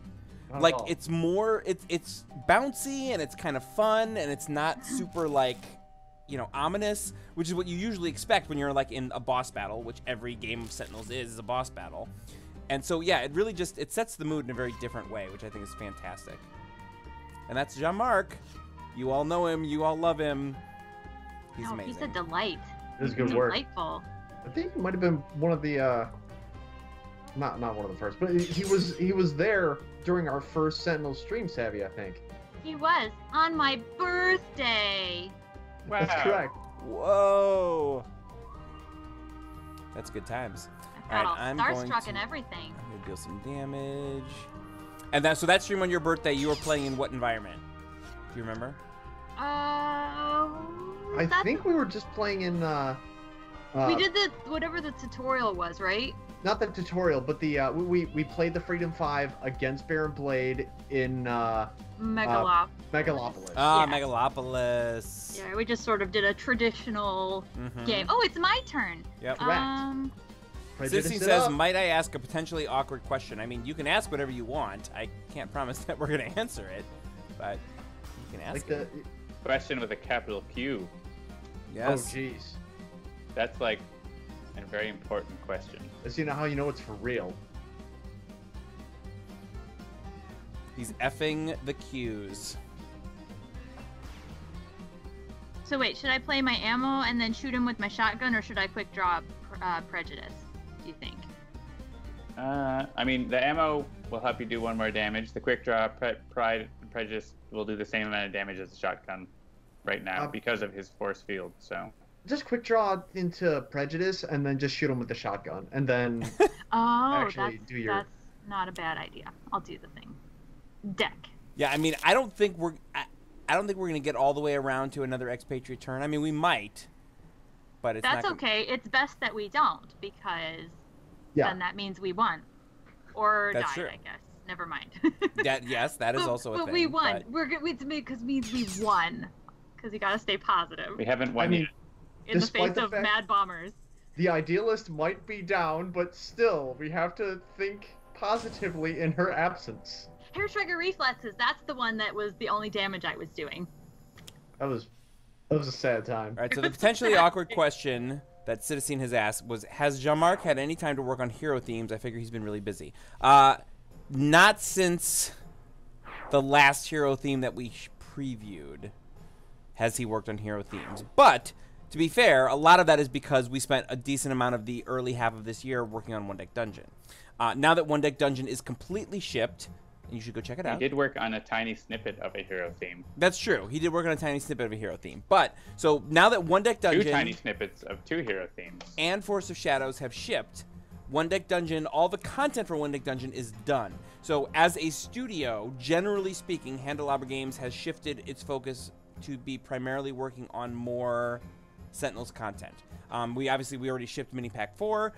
D: Not
A: Like,
D: at all.
A: it's more, it's bouncy, and it's kind of fun, and it's not super, like, you know, ominous, which is what you usually expect when you're, like, in a boss battle, which every game of Sentinels is a boss battle. And so, yeah, it really just, it sets the mood in a very different way, which I think is fantastic. And that's Jean-Marc. You all know him, you all love him. He's amazing.
C: He's a delight.
D: This is good work.
C: Delightful.
D: I think he might have been one of the not one of the first, but he was there during our first Sentinel stream, Savvy, I think.
C: He was on my birthday.
B: Wow.
D: That's correct.
A: Whoa. That's good times.
C: I got all
A: I'm
C: starstruck
A: going
C: and
A: to-
C: everything.
A: I'm gonna deal some damage. And so that stream on your birthday, you were playing in what environment? Do you remember?
D: I
C: That's-
D: think we were just playing in
C: we did the whatever the tutorial was, right?
D: not the tutorial, but the we played the Freedom 5 against Baron Blade in
C: Megalopolis.
D: Megalopolis.
A: Ah,
C: Yeah.
A: Megalopolis.
C: Yeah, we just sort of did a traditional
A: Mhm.
C: game. Oh, it's my turn.
A: Yep.
D: Correct. Prejudice
A: Sissy
D: it
A: says,
D: up.
A: might I ask a potentially awkward question? I mean, you can ask whatever you want. I can't promise that we're going to answer it, but you can ask
D: Like
A: it.
B: Question with a capital Q.
A: Yes.
D: Oh, jeez.
B: That's like a very important question.
D: As you know how you know it's for real.
A: He's effing the Qs.
C: So wait, should I play my ammo and then shoot him with my shotgun, or should I quick draw Prejudice? Do you think?
B: I mean, the ammo will help you do 1 more damage. The quick draw, Pride, and Prejudice will do the same amount of damage as the shotgun right now because of his force field. So
D: Just quick draw into Prejudice and then just shoot him with the shotgun, and then
C: Oh,
D: Actually,
C: that's not a bad idea. I'll do the thing. Deck.
A: Yeah, I mean, I don't think we're going to get all the way around to another Expatriette turn. I mean, we might, but it's
C: That's
A: not
C: okay. It's best that we don't, because
D: yeah.
C: then that means we won. Or
A: That's
C: died,
A: true.
C: I guess. Never mind.
A: Yes, that is also a thing.
C: But we won.
A: but-
C: We're good. It's because means we won. Because you gotta stay positive
B: we haven't won
D: I mean,
B: yet.
C: in the
D: despite
C: face
D: the
C: of
D: fact-
C: mad bombers.
D: The idealist might be down, but still, we have to think positively in her absence.
C: Hair trigger reflexes. That's the one that was the only damage I was doing.
D: That was a sad time.
A: All right, so the potentially awkward question that Citizen has asked was, has Jean-Marc had any time to work on hero themes? I figure he's been really busy. Not since the last hero theme that we previewed has he worked on hero themes. But, to be fair, a lot of that is because we spent a decent amount of the early half of this year working on One Deck Dungeon. Now that One Deck Dungeon is completely shipped, and you should go check it
B: He
A: out.
B: did work on a tiny snippet of a hero theme.
A: That's true. He did work on a tiny snippet of a hero theme. But, so now that One Deck Dungeon...
B: 2 tiny snippets of 2 hero themes.
A: and Force of Shadows have shipped, One Deck Dungeon, all the content for One Deck Dungeon is done. So as a studio, generally speaking, Handelabra Games has shifted its focus to be primarily working on more Sentinels content. We already shipped Mini Pack 4.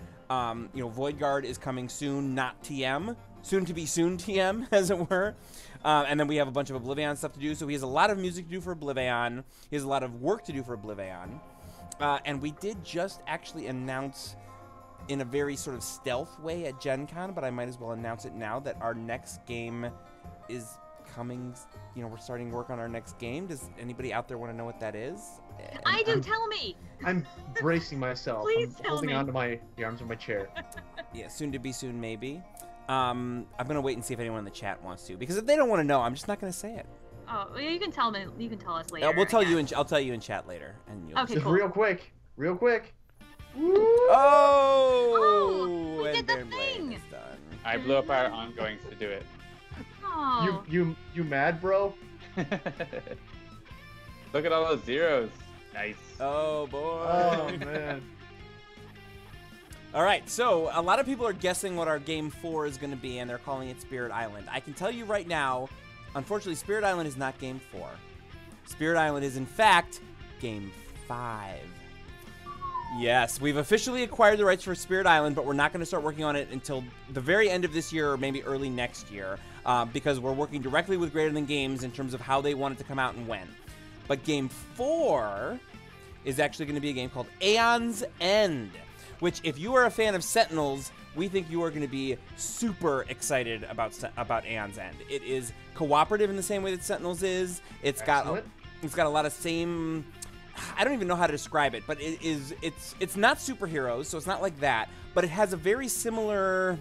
A: Void Guard is coming soon, not TM. Soon to be soon TM, as it were. And then we have a bunch of Oblivion stuff to do. So he has a lot of music to do for Oblivion. He has a lot of work to do for Oblivion. And we did just actually announce in a very sort of stealth way at Gen Con, but I might as well announce it now that our next game is coming. We're starting work on our next game. Does anybody out there want to know what that is?
C: I do. Tell me.
D: I'm bracing myself.
C: Please
D: I'm
C: tell
D: holding
C: me.
D: onto the arms of my chair.
A: Yeah, soon to be soon, maybe. I'm gonna wait and see if anyone in the chat wants to, because if they don't want to know, I'm just not gonna say it.
C: Oh, well, you can tell me. You can tell us later.
A: We'll tell
C: I
A: you.
C: guess.
A: I'll tell you in chat later, and you'll.
C: Okay,
D: Just
C: cool.
D: real quick.
A: Oh!
C: we
A: and
C: did the
A: Baron Blade
C: thing!
A: is done.
B: I blew up our ongoings to do it.
C: Oh.
D: You mad, bro?
B: Look at all those zeros. Nice.
A: Oh boy.
D: Oh man.
A: All right, so a lot of people are guessing what our game 4 is going to be, and they're calling it Spirit Island. I can tell you right now, unfortunately, Spirit Island is not game 4. Spirit Island is, in fact, game 5. Yes, we've officially acquired the rights for Spirit Island, but we're not going to start working on it until the very end of this year or maybe early next year, because we're working directly with Greater Than Games in terms of how they want it to come out and when. But Game 4 is actually going to be a game called Aeon's End, which, if you are a fan of Sentinels, we think you are going to be super excited about Aeon's End. It is cooperative in the same way that Sentinels is. It's got a lot of same... I don't even know how to describe it, but it's not superheroes, so it's not like that, but it has a very similar...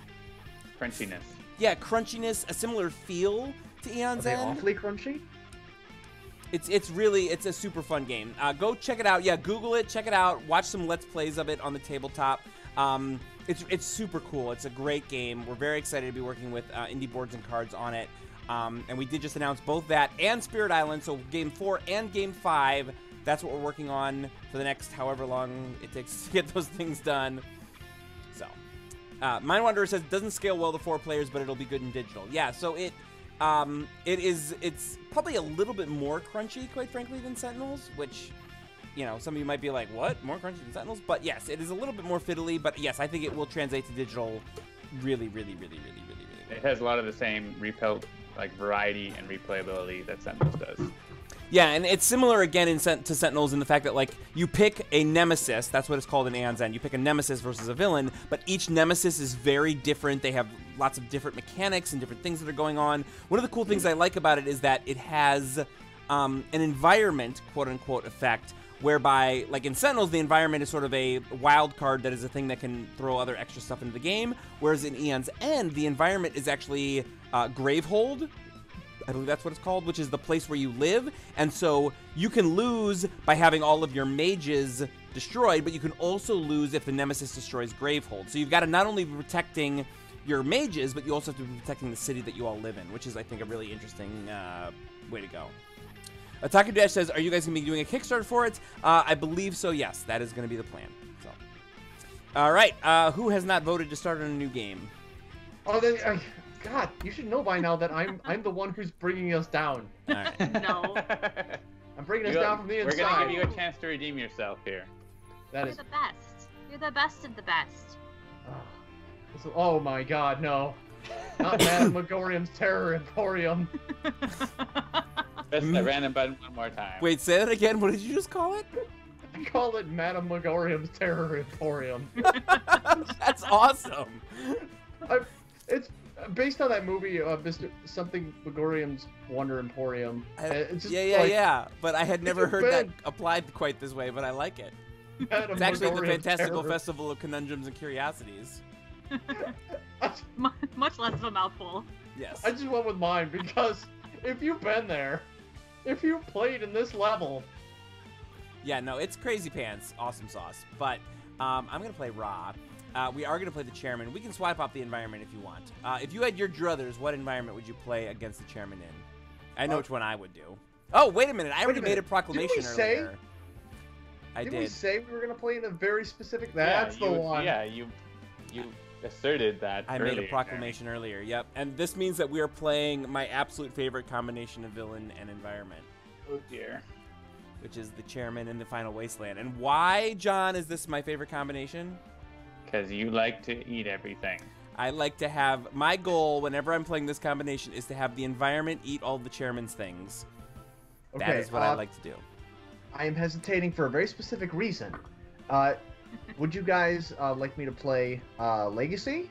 B: Crunchiness.
A: Yeah, crunchiness, a similar feel to Aeon's End.
D: Are they awfully crunchy?
A: It's a super fun game. Go check it out. Yeah, Google it, check it out, watch some Let's Plays of it on the tabletop. It's super cool. It's a great game. We're very excited to be working with Indie Boards and Cards on it. And we did just announce both that and Spirit Island, so Game 4 and Game 5, that's what we're working on for the next however long it takes to get those things done. So, Mind Wanderer says it doesn't scale well to 4 players, but it'll be good in digital. Yeah, so it's probably a little bit more crunchy, quite frankly, than Sentinels, which, you know, some of you might be like, what? More crunchy than Sentinels? But yes, it is a little bit more fiddly, but yes, I think it will translate to digital really well.
B: It has a lot of the same variety and replayability that Sentinels does.
A: Yeah, and it's similar again to Sentinels in the fact that, like, you pick a nemesis. That's what it's called in Aeon's End. You pick a nemesis versus a villain, but each nemesis is very different. They have lots of different mechanics and different things that are going on. One of the cool things I like about it is that it has an environment, quote-unquote, effect, whereby, like in Sentinels, the environment is sort of a wild card that is a thing that can throw other extra stuff into the game, whereas in Aeon's End, the environment is actually Gravehold, I believe that's what it's called, which is the place where you live. And so you can lose by having all of your mages destroyed, but you can also lose if the nemesis destroys Gravehold. So you've got to not only be protecting your mages, but you also have to be protecting the city that you all live in, which is, I think, a really interesting way to go. Attacker Dash says, are you guys going to be doing a Kickstarter for it? I believe so, yes. That is going to be the plan. So, all right. Who has not voted to start on a new game?
D: Oh, God, you should know by now that I'm the one who's bringing us down.
A: All right.
C: No.
D: I'm bringing us down from the inside.
B: We're going to give you a chance to redeem yourself here.
C: You're the best. You're the best of the best.
D: Oh my God, no. Not Madame Megorium's Terror Emporium.
B: Press the random button one more time.
A: Wait, say that again. What did you just call it?
D: I call it Madame Megorium's Terror Emporium.
A: That's awesome.
D: It's based on that movie, Mr. Something Megorium's Wonder Emporium. It's just
A: yeah. But I had never heard that applied quite this way, but I like it.
D: Madame
A: It's actually the
D: Megorium's
A: Fantastical
D: Terror.
A: Festival of Conundrums and Curiosities.
C: Much less of a mouthful.
A: Yes.
D: I just went with mine because if you've been there, if you've played in this level...
A: Yeah, no, it's crazy pants, awesome sauce. But I'm going to play Ra. We are going to play the Chairman. We can swap out the environment if you want. If you had your druthers, what environment would you play against the Chairman in? I know which one I would do. Oh, wait a minute. I already made a proclamation earlier.
D: Didn't we say we were going to play in a very specific... That's the one.
B: Yeah, you asserted that
A: I made a proclamation earlier, yep. And this means that we are playing my absolute favorite combination of villain and environment.
B: Oh, dear.
A: Which is the Chairman and the Final Wasteland. And why, John, is this my favorite combination?
B: Because you like to eat everything.
A: I like to have... My goal, whenever I'm playing this combination, is to have the environment eat all the Chairman's things.
D: Okay,
A: that is what I like to do.
D: I am hesitating for a very specific reason. Would you guys like me to play Legacy?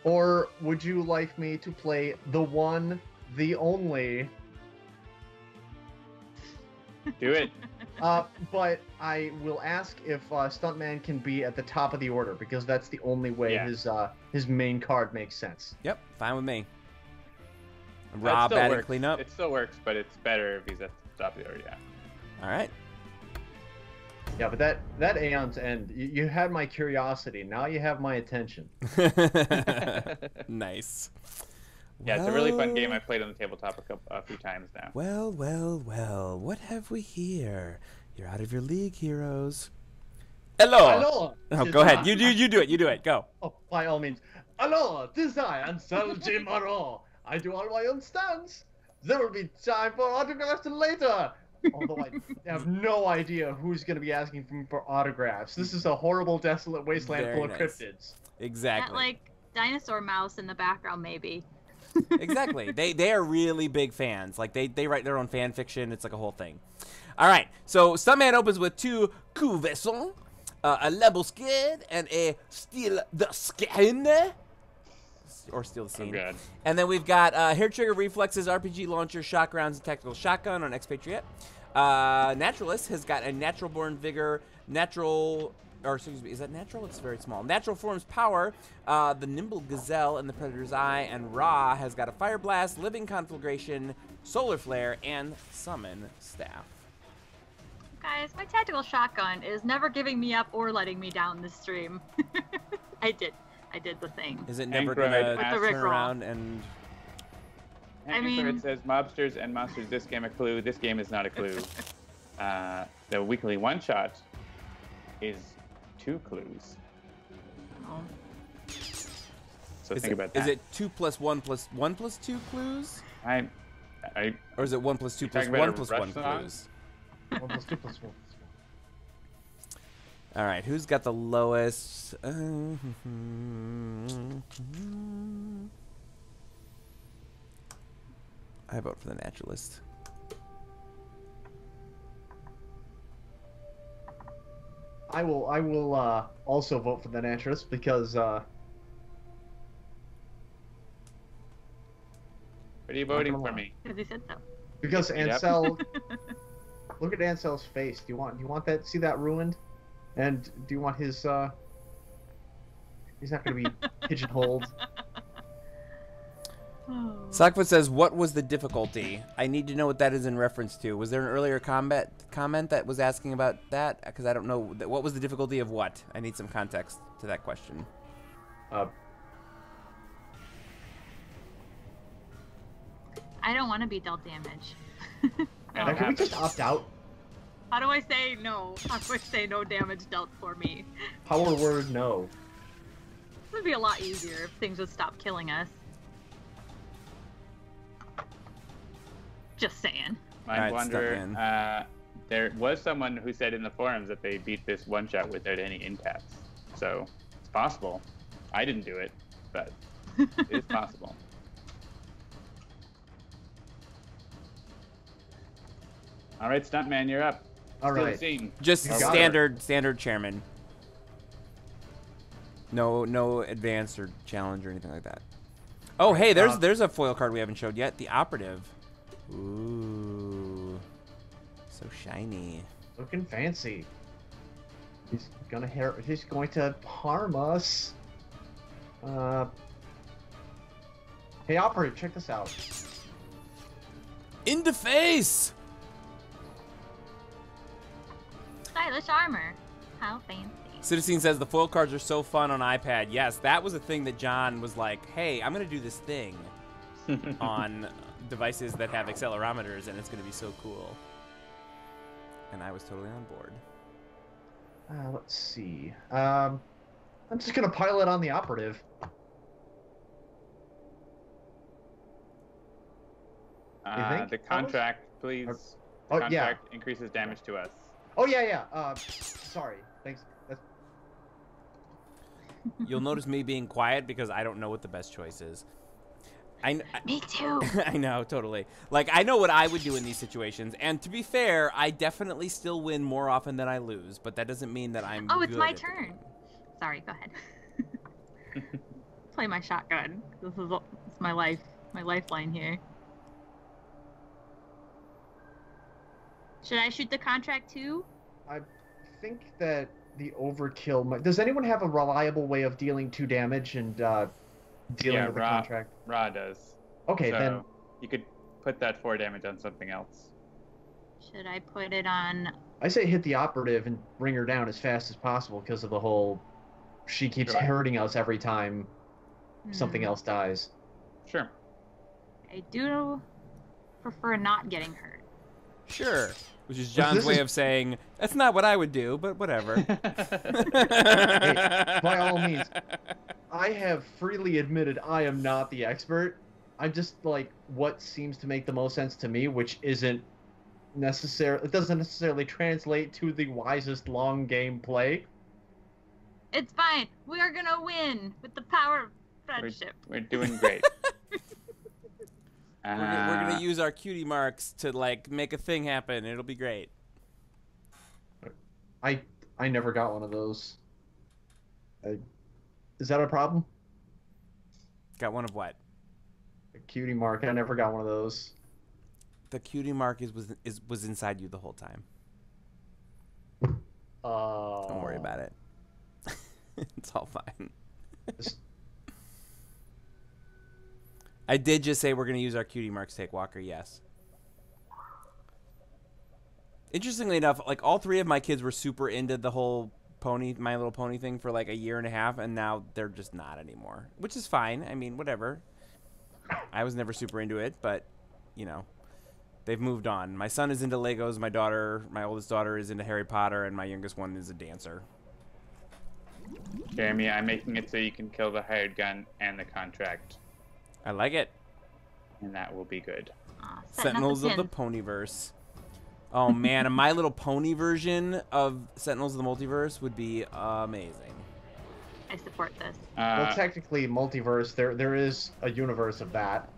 D: Or would you like me to play the one, the only...
B: Do it.
D: But I will ask if Stuntman can be at the top of the order, because that's the only way his main card makes sense.
A: Yep, fine with me. Rob, batting, clean up.
B: It still works, but it's better if he's at the top of the order, yeah.
A: All right.
D: Yeah, but that Aeon's End, you had my curiosity. Now you have my attention.
A: Nice.
B: Yeah, it's a really fun game. I played on the tabletop a few times now.
A: Well. What have we here? You're out of your league, heroes. Hello. Oh, go ahead. You do it. You do it. Go.
D: Oh, by all means. Hello, this I am Sergi Moreau. I do all my own stunts. There will be time for autographs later. Although I have no idea who's going to be asking for autographs. This is a horrible, desolate wasteland
A: Very
D: full of
A: nice.
D: cryptids.
A: Exactly.
C: That, like, dinosaur mouse in the background, maybe.
A: Exactly. They are really big fans. Like, they write their own fan fiction. It's like a whole thing. All right. So Stuntman opens with 2 coups vaissons, a level skid, and a steal the skin. Or steal the scene.
B: Oh, God.
A: And then we've got hair trigger reflexes, RPG launcher, shock rounds, and tactical shotgun on Expatriette. Naturalist has got a natural born vigor, excuse me, is that natural? It's very small. Natural forms power, the nimble gazelle and the predator's eye, and Ra has got a fire blast, living conflagration, solar flare, and summon staff.
C: Guys, my tactical shotgun is never giving me up or letting me down this stream. I did the thing.
A: Is it never
B: Android
A: gonna
B: with
C: the
A: turn
C: Rickroll.
A: around and...
C: I mean-
B: It says mobsters and monsters. This game a clue. This game is not a clue. The weekly one-shot is 2 clues.
C: Oh.
B: So think about that.
A: Is it 2 plus 1 plus 1 plus 2 clues?
B: I
A: Or is it 1 plus 2 plus
B: talking about
A: 1
B: a
A: plus
B: Rush
A: 1
B: song?
A: clues?
D: 1 plus 2 plus 1.
A: All right, who's got the lowest? I vote for the Naturalist.
D: I will also vote for the Naturalist because
B: What are you voting for me?
C: Because he said so.
D: because
B: Yep.
D: Ansel. Look at Ansel's face. Do you want that? See that ruined? And do you want his? He's not going to be pigeonholed.
A: Sockfoot says, "What was the difficulty? I need to know what that is in reference to. Was there an earlier comment that was asking about that? Because I don't know. What was the difficulty of what? I need some context to that question."
C: I don't want to be dealt damage.
D: Can we just opt out?
C: How do I say no? How do I say no damage dealt for me?
D: Power word no.
C: It would be a lot easier if things would stop killing us. Just saying.
B: Mind
A: Alright,
B: Wanderer. There was someone who said in the forums that they beat this one shot without any intaps. So it's possible. I didn't do it, but it is possible. All right, Stuntman, you're up.
D: All
B: Still
D: right.
B: scene.
A: Just
D: You got
A: standard chairman. No advance or challenge or anything like that. Oh, hey, there's a foil card we haven't showed yet. The Operative. Ooh, so shiny.
D: Looking fancy. He's going to harm us. Hey, operative, check this out.
A: In the face.
C: Stylish armor. How fancy.
A: Citizen says the foil cards are so fun on iPad. Yes, that was a thing that John was like, hey, I'm going to do this thing on devices that have accelerometers, and it's going to be so cool. And I was totally on board.
D: Let's see. I'm just going to pile it on the operative. You think?
B: The contract, please.
D: Oh,
B: Contract
D: yeah.
B: increases damage to us.
D: Oh, yeah. Sorry. Thanks.
A: You'll notice me being quiet because I don't know what the best choice is.
C: Me too.
A: I know, totally. Like, I know what I would do in these situations, and to be fair, I definitely still win more often than I lose, but that doesn't mean that I'm
C: Oh, it's
A: good
C: my
A: at the
C: turn.
A: game.
C: Sorry, go ahead. Play my shotgun. It's my lifeline here. Should I shoot the contract too?
D: I think that the overkill might... Does anyone have a reliable way of dealing 2 damage and dealing with the contract?
B: Ra does.
D: Okay,
B: So
D: then...
B: you could put that 4 damage on something else.
C: Should I put it on...
D: I say hit the operative and bring her down as fast as possible because of the whole... She keeps
B: Sure.
D: hurting us every time something
C: Hmm.
D: else dies.
B: Sure.
C: I do prefer not getting hurt.
A: Sure. Which is John's way of saying, that's not what I would do, but whatever.
D: Hey, by all means, I have freely admitted I am not the expert. I'm just like what seems to make the most sense to me, which isn't It doesn't necessarily translate to the wisest long game play.
C: It's fine. We are gonna win with the power of friendship.
B: We're doing great.
A: We're gonna use our cutie marks to like make a thing happen. It'll be great.
D: I never got one of those. Is that a problem?
A: Got one of what?
D: A cutie mark. I never got one of those.
A: The cutie mark was inside you the whole time. Don't worry about it. It's all fine. I did just say we're going to use our cutie marks, Take Walker, yes. Interestingly enough, like all three of my kids were super into the whole My Little Pony thing for like a year and a half, and now they're just not anymore, which is fine. I mean, whatever. I was never super into it, but, you know, they've moved on. My son is into Legos. My oldest daughter is into Harry Potter, and my youngest one is a dancer.
B: Jeremy, I'm making it so you can kill the hired gun and the contract.
A: I like it.
B: And that will be good.
A: Sentinels of the Ponyverse. Oh man, a My Little Pony version of Sentinels of the Multiverse would be amazing.
C: I support this.
D: Well, technically, Multiverse, there is a universe of that.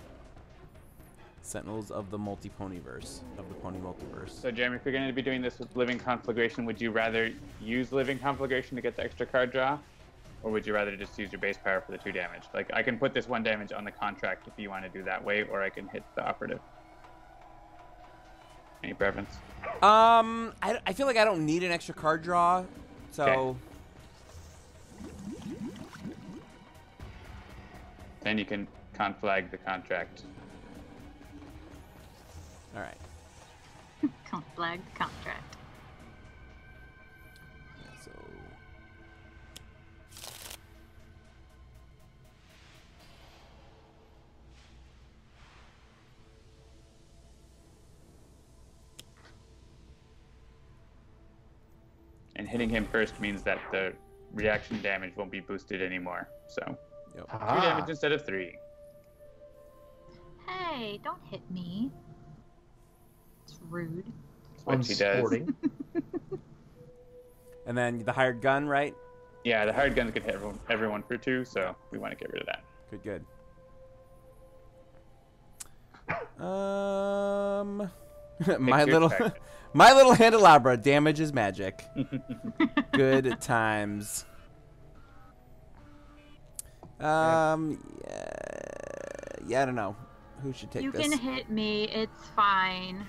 A: Sentinels of the Ponyverse, of the Pony Multiverse.
B: So, Jeremy, if you're going to be doing this with Living Conflagration, would you rather use Living Conflagration to get the extra card draw? Or would you rather just use your base power for the 2 damage? Like, I can put this 1 damage on the contract if you want to do that way, or I can hit the operative. Any preference?
A: I feel like I don't need an extra card draw, so...
B: Okay. Then you can conflag the contract.
A: All right.
C: Conflag the contract.
A: So...
B: And hitting him first means that the reaction damage won't be boosted anymore. So,
A: Yep.
B: 2 damage instead of 3.
C: Hey, don't hit me. It's rude.
B: That's what she does.
A: And then the hired gun, right?
B: Yeah, the hired guns can hit everyone for 2, so we want to get rid of that.
A: Good. My little Handelabra, damage is magic. Good times. Yeah, I don't know. Who should take this?
C: You can hit me. It's fine.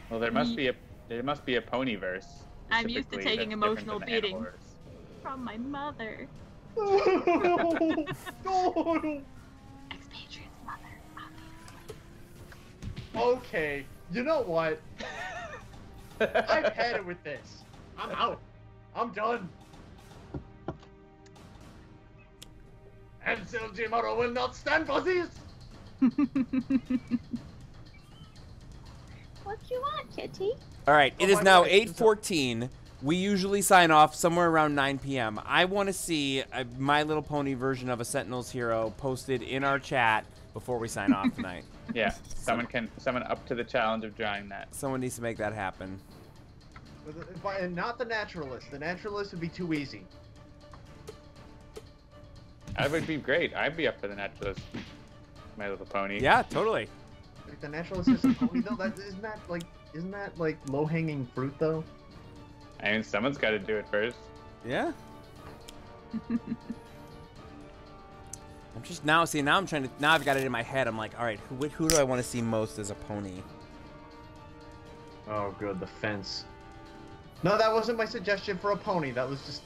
B: Well, there must be a Ponyverse.
C: I'm used to
B: specifically,
C: taking
B: that's
C: emotional
B: different than
C: beatings
B: Animorphs.
C: from my mother.
D: No.
C: Expatriate's mother, obviously.
D: Okay, you know what? I've had it with this. I'm out. I'm done. And Jimaro will not stand for this.
C: What you want, kitty?
A: All right, it
D: Oh,
A: is
D: by
A: now
D: the way,
A: 8:14. We usually sign off somewhere around 9 p.m. I want to see a My Little Pony version of a Sentinels hero posted in our chat before we sign off tonight.
B: Yeah, someone up to the challenge of drawing that.
A: Someone needs to make that happen.
D: And not the Naturalist. The Naturalist would be too easy.
B: That would be great. I'd be up for the Naturalist, My Little Pony.
A: Yeah, totally.
D: Like, the Naturalist is a pony though. Isn't that like low-hanging fruit though?
B: I mean, someone's got to do it first.
A: Yeah. I'm just now I'm trying to, now I've got it in my head. I'm like, all right, who do I want to see most as a pony?
D: Oh, good, the fence. No, that wasn't my suggestion for a pony. That was just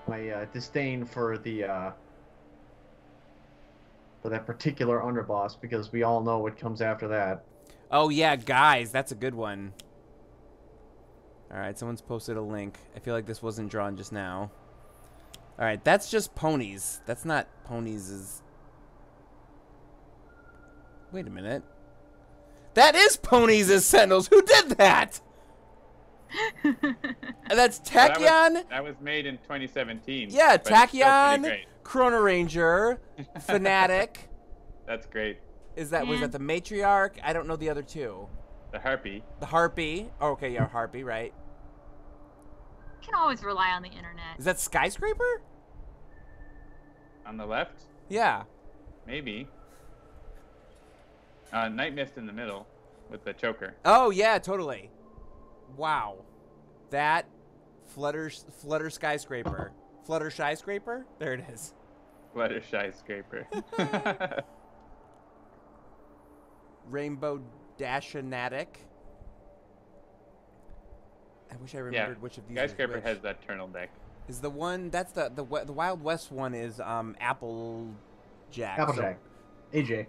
D: my disdain for the for that particular underboss, because we all know what comes after that.
A: Oh yeah, guys, that's a good one. All right, someone's posted a link. I feel like this wasn't drawn just now. All right, that's just ponies. That's not ponies. Wait a minute. That is ponies as Sentinels. Who did that? That's Tachyon.
B: That was made in 2017.
A: Yeah,
B: but it's still pretty
A: Tachyon,
B: great.
A: Chrono-Ranger, Fanatic.
B: That's great.
A: Was that the matriarch? I don't know the other two.
B: The harpy.
A: The harpy. Oh, okay, yeah, harpy, right.
C: Can always rely on the internet.
A: Is that skyscraper?
B: On the left?
A: Yeah.
B: Maybe. Night Mist in the middle with the choker.
A: Oh, yeah, totally. Wow. That Flutter skyscraper. Flutter skyscraper? There it is.
B: Fluttershy scraper.
A: Rainbow Dashanatic. I wish I remembered which of these.
B: Skyscraper has that turtleneck.
A: Is the one that's the Wild West one is Applejack.
D: Applejack. AJ.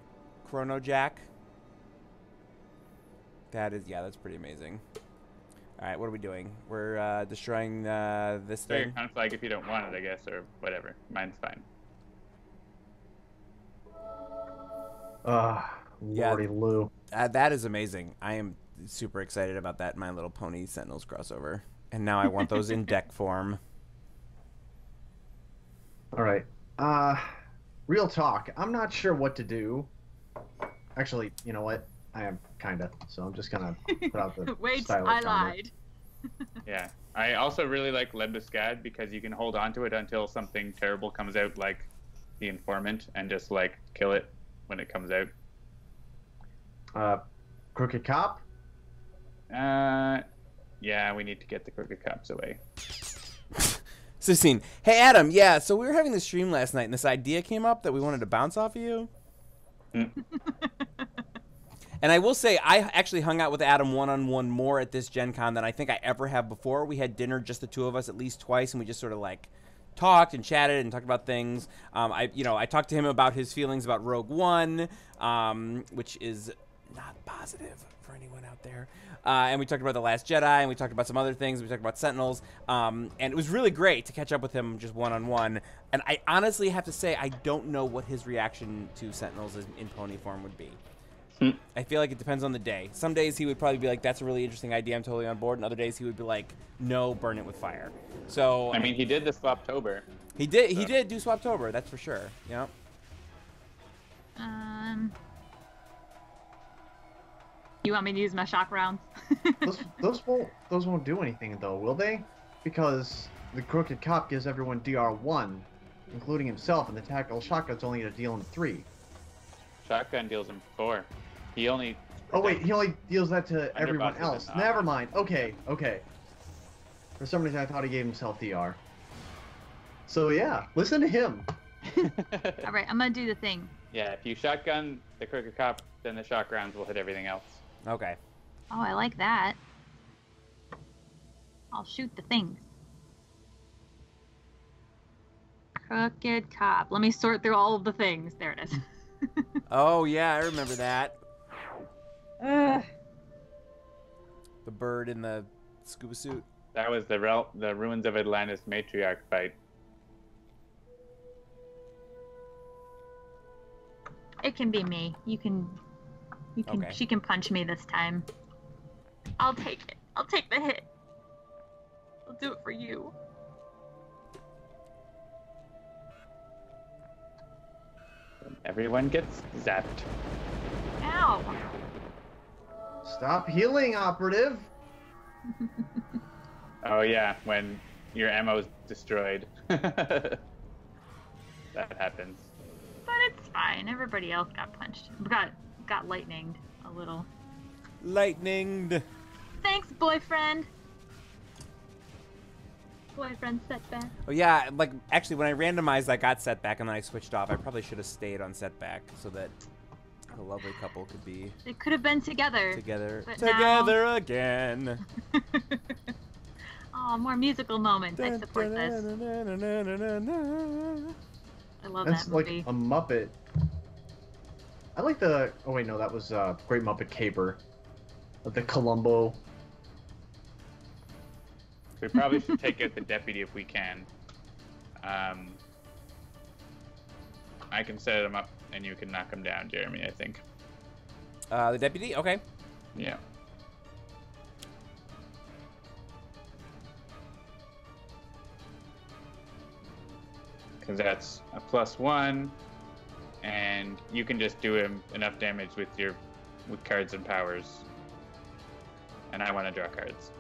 A: Chrono Jack. That is that's pretty amazing. All right, what are we doing? We're destroying this
B: So your
A: thing.
B: conflag if you don't want it, I guess, or whatever. Mine's fine.
D: Lordy Lou.
A: That is amazing. I am super excited about that My Little Pony Sentinels crossover. And now I want those in deck form.
D: All right. Real talk. I'm not sure what to do. Actually, you know what? I am kinda. So I'm just gonna put out the
C: Wait,
D: stylo
C: I
D: counter.
C: lied.
B: Yeah. I also really like Lebuscad because you can hold on to it until something terrible comes out, like the Informant, and just like kill it when it comes out.
D: Crooked Cop.
B: Yeah, we need to get the Crooked Cops away.
A: Hey Adam, yeah, so we were having this stream last night and this idea came up that we wanted to bounce off of you. And I will say, I actually hung out with Adam one-on-one more at this Gen Con than I think I ever have before. We had dinner, just the two of us, at least twice, and we just sort of like talked and chatted and talked about things. I talked to him about his feelings about Rogue One, which is not positive for anyone out there. And we talked about The Last Jedi, and we talked about some other things. We talked about Sentinels, and it was really great to catch up with him just one-on-one. And I honestly have to say, I don't know what his reaction to Sentinels in pony form would be. I feel like it depends on the day. Some days he would probably be like, that's a really interesting idea, I'm totally on board. And other days he would be like, no, burn it with fire. So
B: I mean, he did the Swaptober.
A: He did do Swaptober, that's for sure. Yeah.
C: You want me to use my shock rounds?
D: those won't do anything though, will they? Because the Crooked Cop gives everyone DR1, including himself, and the Tactical Shotgun's only going to deal him 3.
B: Shotgun deals him 4. He only...
D: Oh wait, he only deals that to everyone
B: Underbosses
D: else.
B: and
D: Never mind. Okay. For some reason I thought he gave himself DR. So yeah, listen to him.
C: Alright, I'm gonna do the thing.
B: Yeah, if you shotgun the Crooked Cop, then the shock rounds will hit everything else.
A: Okay.
C: Oh, I like that. I'll shoot the things. Crooked Cop. Let me sort through all of the things. There it is.
A: Oh, yeah, I remember that.
C: Ugh.
A: The bird in the scuba suit.
B: That was the Ruins of Atlantis matriarch fight.
C: It can be me. You can.
A: Okay.
C: She can punch me this time. I'll take it. I'll take the hit. I'll do it for you.
B: Everyone gets zapped.
C: Ow!
D: Stop healing, operative.
B: Oh yeah, when your ammo's destroyed. That happens.
C: But it's fine. Everybody else got punched. Got lightninged a little.
A: Lightninged.
C: Thanks, boyfriend. Boyfriend setback.
A: Oh yeah, like actually when I randomized I got setback and then I switched off. I probably should have stayed on setback so that the lovely couple could be
C: They could have been together.
A: together
C: Now...
A: again.
C: Oh, more musical moments. I support this. I love
D: That's
C: that
D: like
C: movie.
D: a Muppet. I like the... Oh wait, no, that was Great Muppet Caper. The Columbo.
B: We probably should take out the deputy if we can. I can set him up and you can knock him down, Jeremy, I think.
A: The deputy? Okay.
B: Yeah. Because that's a +1, and you can just do him enough damage with cards and powers. And I want to draw cards.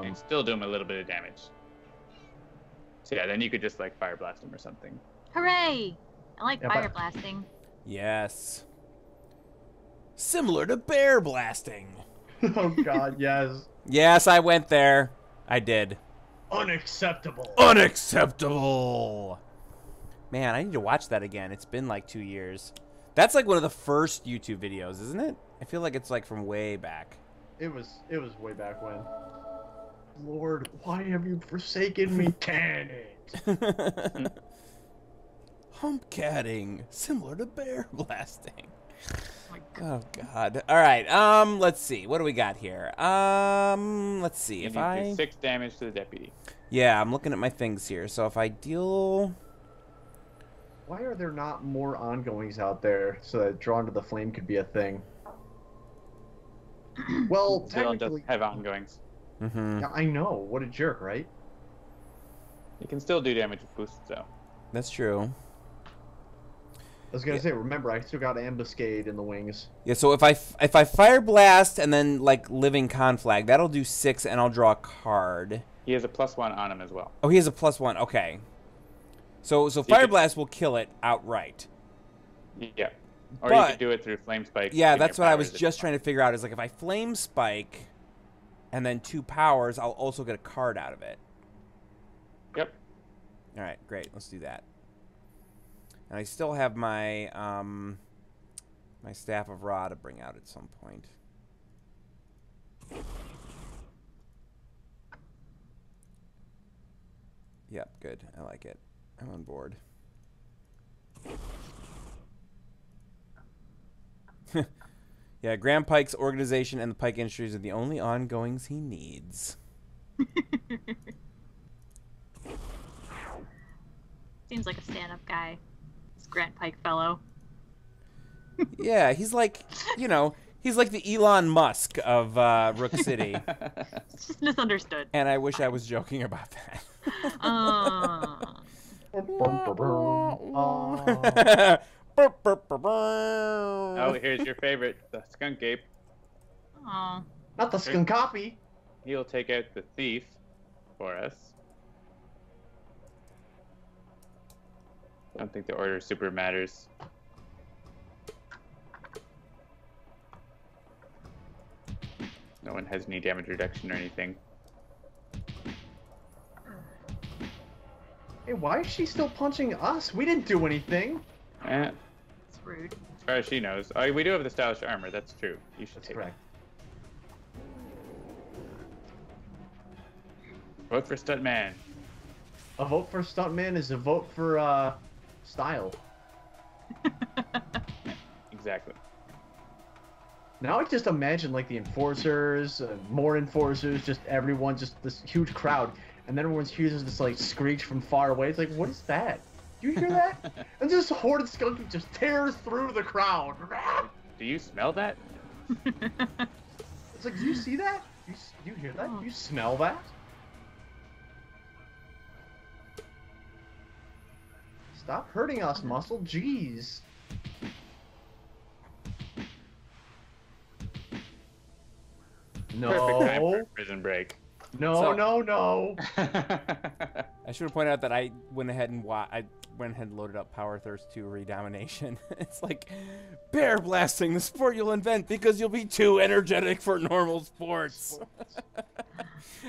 B: You still do him a little bit of damage. So yeah, then you could just like fire blast him or something.
C: Hooray! I like fire blasting.
A: Yes. Similar to bear blasting.
D: Oh God, yes.
A: Yes, I went there. I did.
D: Unacceptable.
A: Unacceptable. Man, I need to watch that again. It's been like 2 years. That's like one of the first YouTube videos, isn't it? I feel like it's like from way back.
D: It was way back when. Lord, why have you forsaken me? Can it?
A: Humpcatting, similar to bear blasting. Oh God. All right. Let's see. What do we got here? Let's see.
B: You
A: If
B: need to
A: I
B: do 6 damage to the deputy.
A: Yeah, I'm looking at my things here. So if I deal,
D: Why are there not more ongoings out there so that drawn to the flame could be a thing? Well,
B: Dylan does
D: technically,
B: have ongoings.
D: yeah, I know. What a jerk, right?
B: You can still do damage with boosts though.
A: That's true.
D: I was gonna say, remember, I still got ambuscade in the wings.
A: Yeah. So if I fire blast and then like living conflag, that'll do 6, and I'll draw a card.
B: He has a +1 on him as well.
A: Oh, he has a +1. Okay. So fire blast will kill it outright.
B: Yeah. Or you
A: But-
B: could do it through flame spike.
A: Yeah,
B: in
A: that's
B: your
A: what I was
B: powers if
A: just
B: you
A: trying to figure out. Is like if I flame spike, and then 2 powers, I'll also get a card out of it.
B: want. Yep.
A: All right, great. Let's do that. And I still have my my staff of Ra to bring out at some point. Yep, good. I like it. I'm on board. Yeah, Graham Pike's organization and the Pike Industries are the only ongoings he needs.
C: Seems like a stand-up guy. This Grant Pike fellow.
A: Yeah, he's like, you know, he's like the Elon Musk of Rook City.
C: It's just misunderstood.
A: And I wish I was joking about that.
B: Oh, here's your favorite, the skunk ape.
C: Oh.
D: Not the skunk copy.
B: He'll take out the thief for us. I don't think the order super matters. No one has any damage reduction or anything.
D: Hey, why is she still punching us? We didn't do anything.
B: Eh,
C: It's rude.
B: as far as she knows. Oh, we do have the stylish armor, that's true. You should
D: That's
B: take
D: correct.
B: it. Vote for Stuntman.
D: A vote for Stuntman is a vote for style.
B: Exactly.
D: Now I just imagine like the enforcers, more enforcers, just everyone, just this huge crowd, and then everyone's hears this like screech from far away. It's like, what is that? Do you hear that? And this horned skunk just tears through the crowd.
B: Do you smell that?
D: It's like, do you see that? Do you hear that? Do you smell that? Stop hurting us, Muscle. Jeez.
B: Perfect time for
D: No.
B: a prison break.
D: No,
A: So-
D: no.
A: I should have pointed out that I went ahead and loaded up Power Thirst 2 Redomination. It's like bear blasting, the sport you'll invent because you'll be too energetic for normal sports.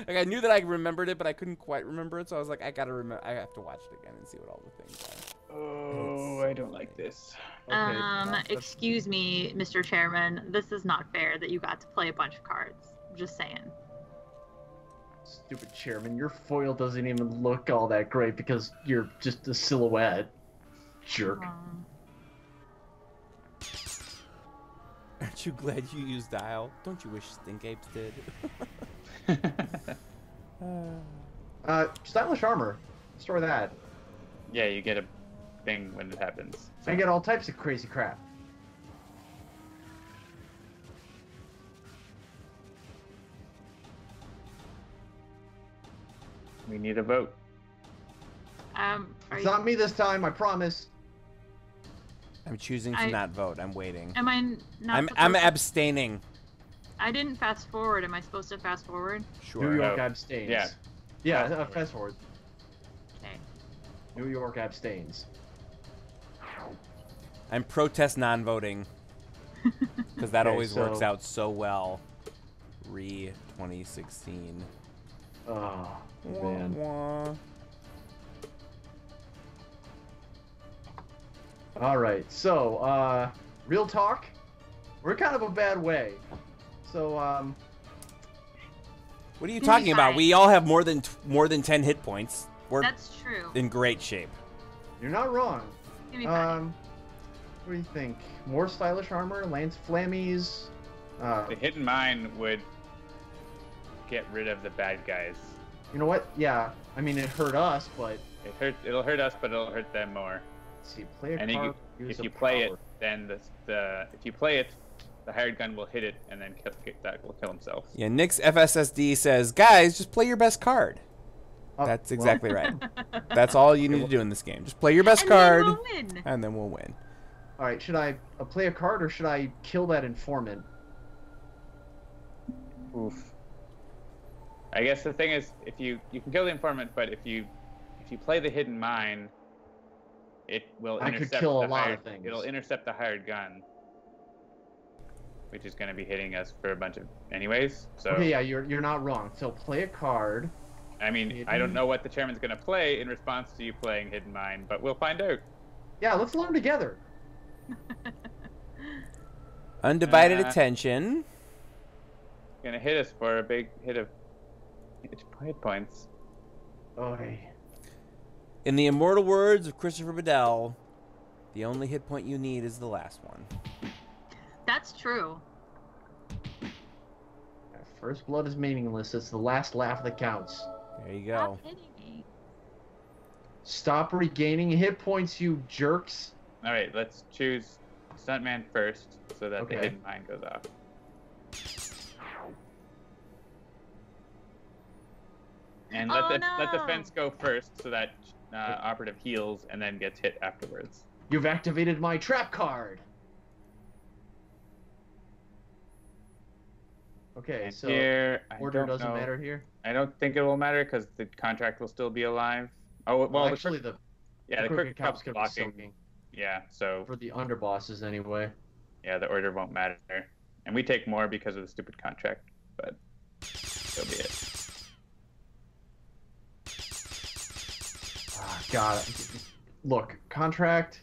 A: Like I knew that I remembered it, but I couldn't quite remember it, so I was like, I have to watch it again and see what all the things are.
B: Oh, I don't like this.
C: Excuse me, Mr. Chairman. This is not fair that you got to play a bunch of cards. I'm just saying.
D: Stupid chairman, your foil doesn't even look all that great because you're just a silhouette. Jerk.
A: Aren't you glad you used Dial? Don't you wish Stink Apes did?
D: Stylish armor. Store that.
B: Yeah, you get a thing when it happens.
D: I get all types of crazy crap.
B: We need a vote.
D: It's not me this time, I promise.
A: I'm choosing to not vote. I'm waiting.
C: Am I not?
A: I'm abstaining.
C: I didn't fast forward. Am I supposed to fast forward?
A: Sure.
D: New York abstains.
B: Yeah.
D: Yeah, fast forward.
C: Okay.
D: New York abstains.
A: I'm protest non-voting. Because that always works out so well. 2016.
D: Oh, man. All right, so real talk, we're kind of a bad way. So
A: what are you talking about? We all have more than 10 hit points.
C: That's true.
A: In great shape.
D: You're not wrong.
C: Give me 5.
D: What do you think? More stylish armor, lance flammies.
B: The hidden mine would get rid of the bad guys.
D: You know what? Yeah, I mean it hurt us, but
B: It'll hurt us, but it'll hurt them more.
D: let's see, play a
B: And
D: card,
B: if you play it, then the hired gun will hit it, and then that will kill himself.
A: Yeah, Nick's FSSD says, guys, just play your best card. That's exactly right. That's all you need to do in this game. Just play your best card, and then we'll win.
D: All right, should I play a card or should I kill that informant?
B: Oof. I guess the thing is, if you can kill the informant, but if you play the hidden mine, it will intercept
D: could kill a lot of things.
B: It'll intercept the hired gun, which is going to be hitting us for a bunch of anyways. So
D: okay, yeah, you're not wrong. So play a card.
B: I mean, I don't know what the chairman's going to play in response to you playing hidden mine, but we'll find out.
D: Yeah, let's learn together.
A: Undivided attention.
B: Gonna hit us for a big hit of hit points.
D: Okay.
A: In the immortal words of Christopher Bedell, the only hit point you need is the last one.
C: That's true.
D: First blood is meaningless. It's the last laugh that counts.
A: There you go.
C: Stop hitting me.
D: Stop regaining hit points, you jerks.
B: All right, let's choose Stuntman first, so that the hidden mine goes off. And let the fence go first, so that operative heals and then gets hit afterwards.
D: You've activated my trap card. Okay, so
B: here,
D: order doesn't matter here?
B: I don't think it will matter because the contract will still be alive. Oh, well,
D: actually, the
B: Crooked Cup's
D: gonna
B: blocking.
D: be soaking.
B: Yeah, so
D: for the underbosses anyway.
B: Yeah, the order won't matter, and we take more because of the stupid contract, but so be it.
D: God, look, contract.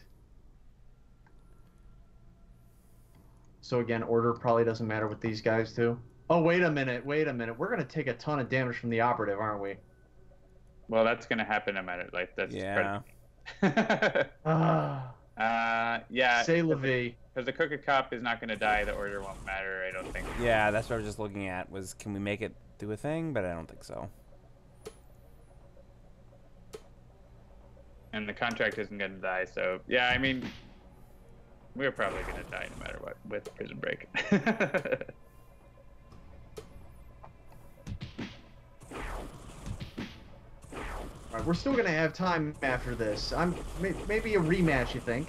D: So again, order probably doesn't matter with these guys too. Oh, wait a minute. We're gonna take a ton of damage from the operative, aren't we?
B: Well, that's gonna happen no matter. Like that's
A: yeah.
B: Yeah.
D: Say la vie.
B: Because the Crooked Cop is not gonna die. The order won't matter. I don't think.
A: Yeah, that's what I was just looking at. Was can we make it do a thing? But I don't think so.
B: And the contract isn't gonna die. So yeah, I mean, we're probably gonna die no matter what with Prison Break.
D: Alright, we're still gonna have time after this. Maybe a rematch, you think?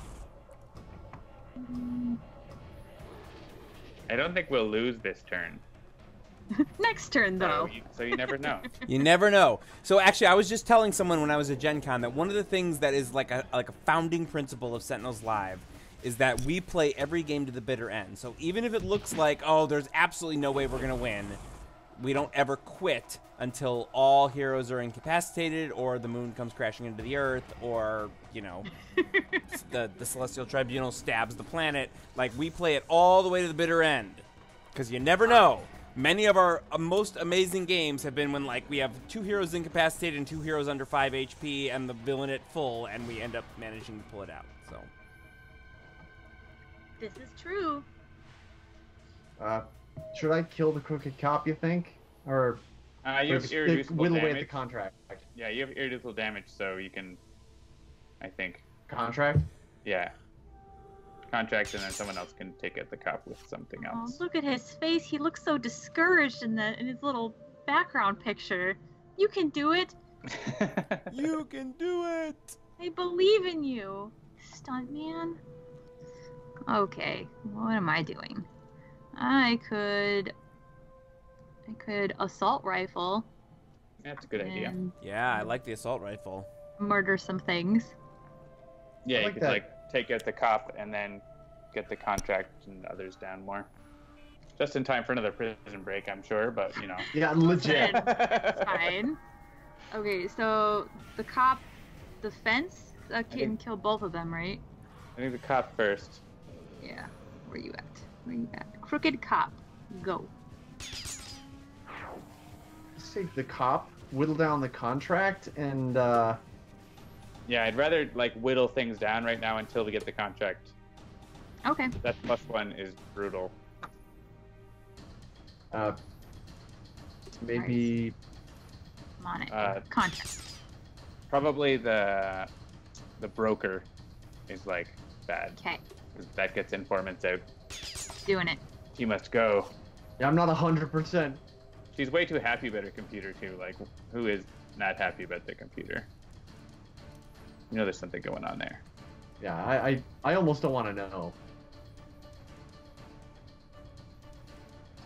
B: I don't think we'll lose this turn.
C: Next turn, though.
B: So you never know.
A: You never know. So actually, I was just telling someone when I was at Gen Con that one of the things that is like a founding principle of Sentinels Live is that we play every game to the bitter end. So even if it looks like, oh, there's absolutely no way we're gonna win, we don't ever quit until all heroes are incapacitated, or the moon comes crashing into the earth, or, you know, the Celestial Tribunal stabs the planet. Like, we play it all the way to the bitter end. Because you never know. Many of our most amazing games have been when, like, we have 2 heroes incapacitated and 2 heroes under 5 HP and the villain at full, and we end up managing to pull it out, so.
C: This is true.
D: Should I kill the Crooked Cop, you think? Or
B: you have irreducible
D: whittle away
B: damage.
D: at the contract?
B: Yeah, you have irreducible damage, so you can, I think.
D: Contract?
B: Yeah. Contract, and then someone else can take out the cop with something else.
C: Oh, look at his face. He looks so discouraged in his little background picture. You can do it.
A: You can do it.
C: I believe in you, Stuntman. Okay, what am I doing? I could assault rifle.
B: That's a good idea.
C: And
A: Yeah, I like the assault rifle.
C: murder some things.
B: Yeah,
D: I
B: you
D: like
B: could
D: that.
B: like take out the cop and then get the contract and others down more. Just in time for another prison break, I'm sure, but you know.
D: Yeah, legit.
C: Fine. Okay, so the cop, the fence, can kill both of them, right?
B: I think the cop first.
C: Yeah. Where you at? Where you at? Crooked cop, go.
D: Say the cop, whittle down the contract, and
B: Yeah, I'd rather like whittle things down right now until we get the contract.
C: Okay.
B: That +1 is brutal.
D: maybe
C: I'm on it. Contract.
B: Probably the broker is like bad.
C: Okay.
B: That gets informants out.
C: Doing it.
B: She must go.
D: yeah, I'm not 100%.
B: She's way too happy about her computer too. Like, who is not happy about their computer? You know, there's something going on there.
D: Yeah, I almost don't want to know.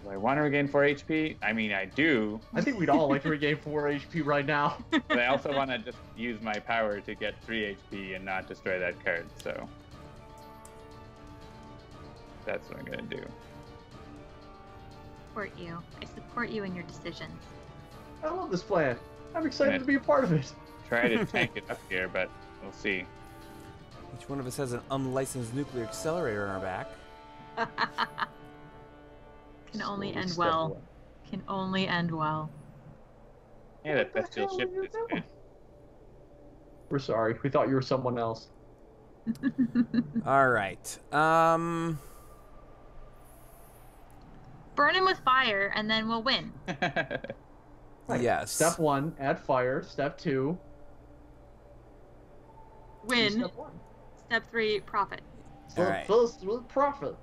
B: Do I want to regain 4 HP? I mean, I do,
D: I think we'd all like to regain 4 HP right now.
B: but I also want to just use my power to get 3 HP and not destroy that card. So that's what I'm gonna do.
C: Support you. I support you in your decisions.
D: I love this plan. I'm excited to be a part of it.
B: Try to tank it up here, but we'll see.
A: Each one of us has an unlicensed nuclear accelerator on our back.
C: Can only
D: Slowly
C: end
D: step
C: well.
D: away.
C: Can only end well.
B: Yeah, that
D: What the
B: bestial
D: hell
B: ship
D: are you
B: is good.
D: We're sorry. We thought you were someone else.
A: All right.
C: Burn him with fire, and then we'll win.
D: Right.
A: Yes.
D: Step 1, add fire. Step 2,
C: Win.
D: Step 1.
C: Step 3, profit.
D: So
A: All right.
D: first with profit.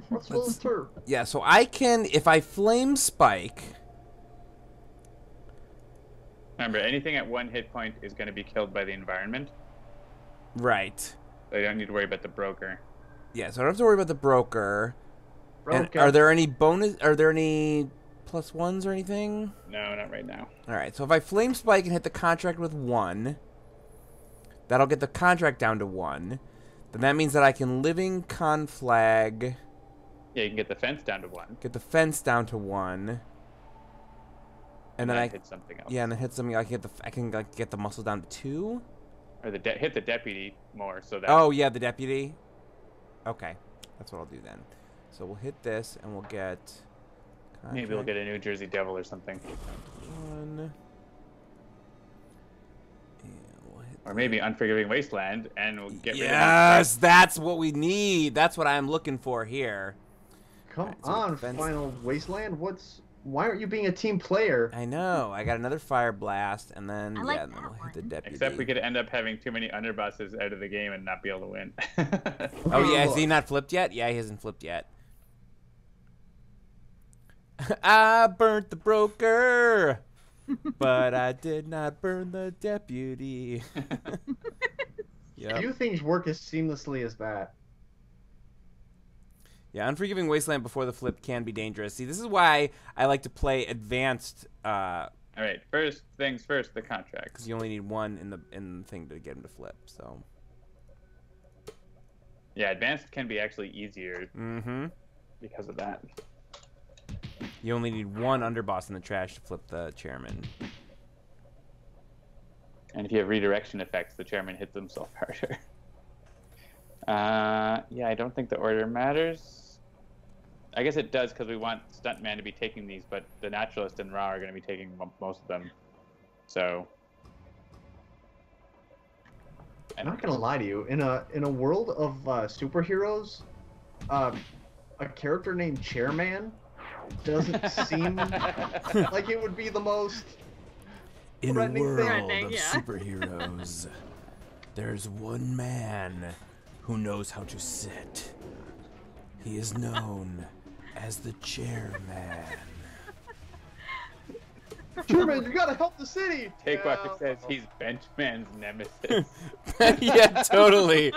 D: What's
A: Let's-
D: first turn?
A: Yeah, so I can, if I flame spike.
B: Remember, anything at 1 hit point is going to be killed by the environment,
A: Right.
B: so you don't need to worry about the broker.
A: Yeah, so I don't have to worry about the broker. And
D: Okay.
A: are there any +1s or anything?
B: No, not right now.
A: All right, so if I flame spike and hit the contract with 1, that'll get the contract down to 1. Then that means that I can living conflag,
B: Yeah, you can get the fence down to 1.
A: get the fence down to 1, and then I
B: hit something else.
A: and then hit something. I can like, get the muscle down to 2.
B: Or hit the deputy more, so that.
A: Oh yeah, the deputy. Okay, that's what I'll do then. So we'll hit this and we'll get.
B: Maybe we'll get a New Jersey Devil or something.
A: 1. And we'll hit
B: Or maybe Unforgiving Wasteland, and we'll get rid of
A: Yes, that's what we need. That's what I'm looking for here.
D: Come
A: Alright, so
D: on,
A: defense-
D: Final Wasteland. Why aren't you being a team player?
A: I know. I got another fire blast, and then
C: I like
A: and then
C: that
A: we'll hit the
C: one.
A: deputy.
B: Except we could end up having too many underbosses out of the game and not be able to win.
A: Oh yeah, has
D: Look.
A: he not flipped yet? Yeah, he hasn't flipped yet. I burnt the broker, but I did not burn the deputy. Yep.
D: Few things work as seamlessly as that.
A: Yeah, Unforgiving Wasteland before the flip can be dangerous. See, this is why I like to play advanced,
B: All right, first things first, the contract.
A: because you only need 1 in the thing to get him to flip. So.
B: Yeah, advanced can be actually easier
A: Mm-hmm.
B: because of that.
A: You only need 1 underboss in the trash to flip the chairman.
B: And if you have redirection effects, the chairman hits himself harder. Yeah, I don't think the order matters. I guess it does because we want Stuntman to be taking these, but the Naturalist and Ra are going to be taking most of them. So
D: I'm not gonna lie to you. In a world of superheroes, a character named Chairman doesn't seem like it would be the most.
A: In a
D: Threatening
A: world
D: thing.
C: Threatening,
A: of
C: yeah.
A: superheroes, there's one man who knows how to sit. He is known as the Chairman.
D: Chairman, you gotta help the city.
B: Takewalker says he's Benchman's nemesis.
A: Yeah, totally.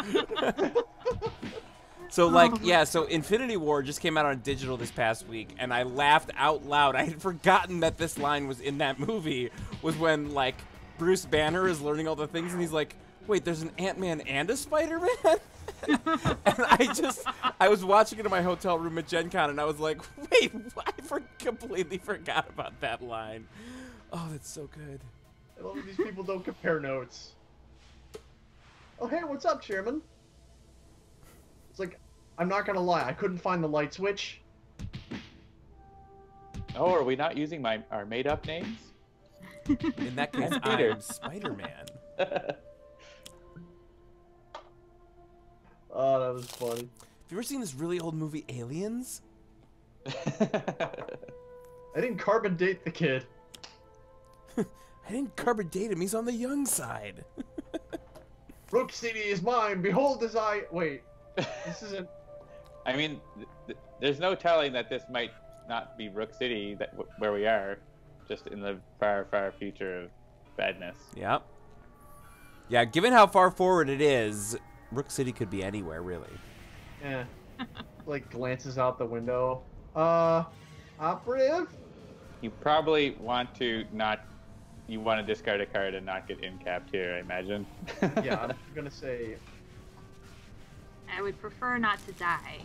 A: So, like, yeah, so Infinity War just came out on digital this past week, and I laughed out loud. I had forgotten that this line was in that movie, was when, like, Bruce Banner is learning all the things, and he's like, wait, there's an Ant-Man and a Spider-Man? And I was watching it in my hotel room at Gen Con, and I was like, wait, completely forgot about that line. Oh, that's so good.
D: I love that these people don't compare notes. Oh, hey, what's up, Chairman? It's like, I'm not gonna lie, I couldn't find the light switch.
B: Oh, are we not using our made-up names?
A: In that case, I'm Spider-Man.
D: Oh, that was funny.
A: Have you ever seen this really old movie, Aliens?
D: I didn't carbon date the kid.
A: I didn't carbon date him. He's on the young side.
D: Rook City is mine. Behold his eye. Wait, this isn't.
B: I mean, there's no telling that this might not be Rook City where we are, just in the far, far future of badness.
A: Yep. Yeah, given how far forward it is, Rook City could be anywhere, really.
D: Yeah. Like, glances out the window. Operative?
B: You probably want to discard a card and not get in-capped here, I imagine.
D: Yeah, I'm gonna say...
C: I would prefer not to die.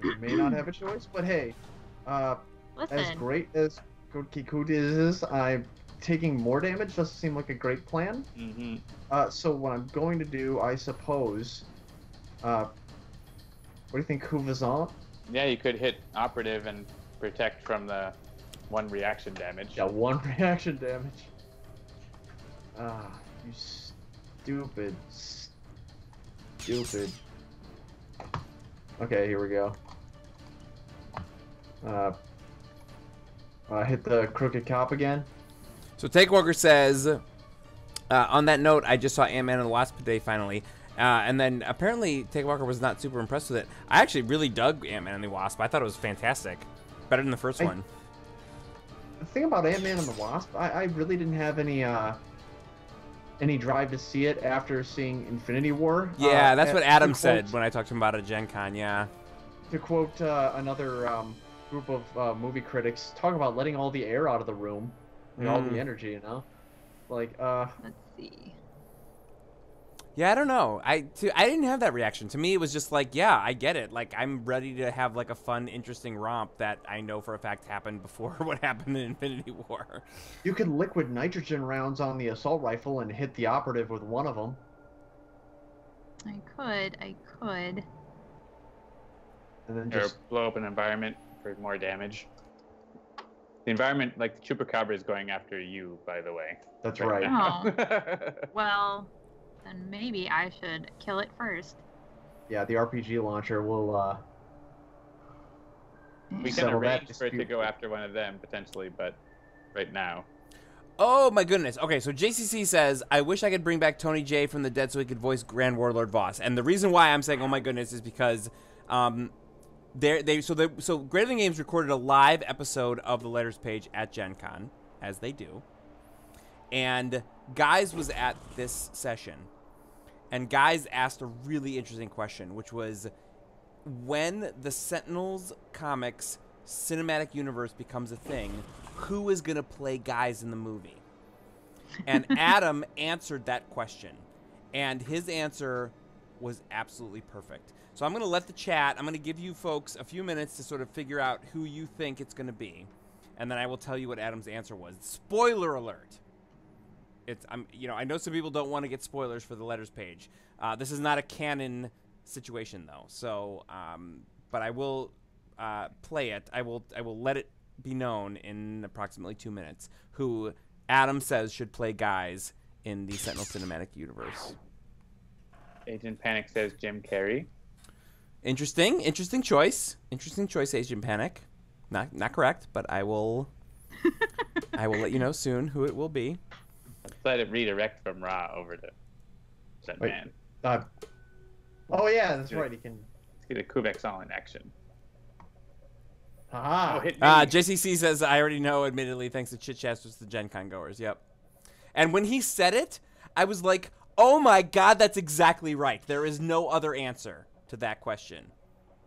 D: We may not have a choice, but hey,
C: Listen.
D: as great as Kikut is, I'm taking more damage doesn't seem like a great plan.
B: Mm-hmm.
D: So what I'm going to do, I suppose, what do you think, Couvazant?
B: Yeah, you could hit Operative and protect from the 1 reaction damage.
D: Yeah, 1 reaction damage. You stupid. Okay, here we go. Hit the Crooked Cop again.
A: So Takewalker says, on that note, I just saw Ant-Man and the Wasp today, finally. And then apparently Takewalker was not super impressed with it. I actually really dug Ant-Man and the Wasp. I thought it was fantastic. Better than the first one.
D: The thing about Ant-Man and the Wasp, I really didn't have any drive to see it after seeing Infinity War.
A: Yeah, that's what Adam said when I talked to him about it at Gen Con, yeah.
D: To quote another group of movie critics, talk about letting all the air out of the room. And all the energy, you know? Like,
C: Let's see.
A: Yeah, I don't know. I didn't have that reaction. To me, it was just like, yeah, I get it. Like, I'm ready to have, like, a fun, interesting romp that I know for a fact happened before what happened in Infinity War.
D: You could liquid nitrogen rounds on the assault rifle and hit the operative with one of them.
C: I could.
D: And then
B: Or
D: just...
B: blow up an environment for more damage. The environment, like the Chupacabra, is going after you, by the way.
D: That's right.
C: Oh. Well, then maybe I should kill it first.
D: Yeah, the RPG launcher will,
B: We can
D: settle that
B: arrange for it to
D: dispute.
B: go after one of them, potentially, but right now.
A: Oh, my goodness. Okay, so JCC says, I wish I could bring back Tony J from the dead so he could voice Grand Warlord Voss. And the reason why I'm saying, oh my goodness, is because... So Greater Than Games recorded a live episode of the Letters page at Gen Con, as they do. And Guys was at this session. And Guys asked a really interesting question, which was, when the Sentinels comics cinematic universe becomes a thing, who is going to play Guys in the movie? And Adam answered that question. And his answer was absolutely perfect. So I'm going to let the chat, I'm going to give you folks a few minutes to sort of figure out who you think it's going to be. And then I will tell you what Adam's answer was. Spoiler alert. I know some people don't want to get spoilers for the Letters page. This is not a canon situation though. So, but I will play it. I will let it be known in approximately 2 minutes who Adam says should play Guys in the Sentinel Cinematic Universe.
B: Agent Panic says Jim Carrey.
A: Interesting choice. Interesting choice, Agent Panic. Not correct, but I will let you know soon who it will be.
B: Let's let it redirect from Raw over to Stuntman.
D: oh yeah, that's right. He can.
B: Let's get a Kubek all in action.
D: Haha.
B: Oh, hit me.
A: JCC says, I already know, admittedly, thanks to Chit Chats with the Gen Con goers. Yep. And when he said it, I was like, oh my god, that's exactly right. There is no other answer to that question.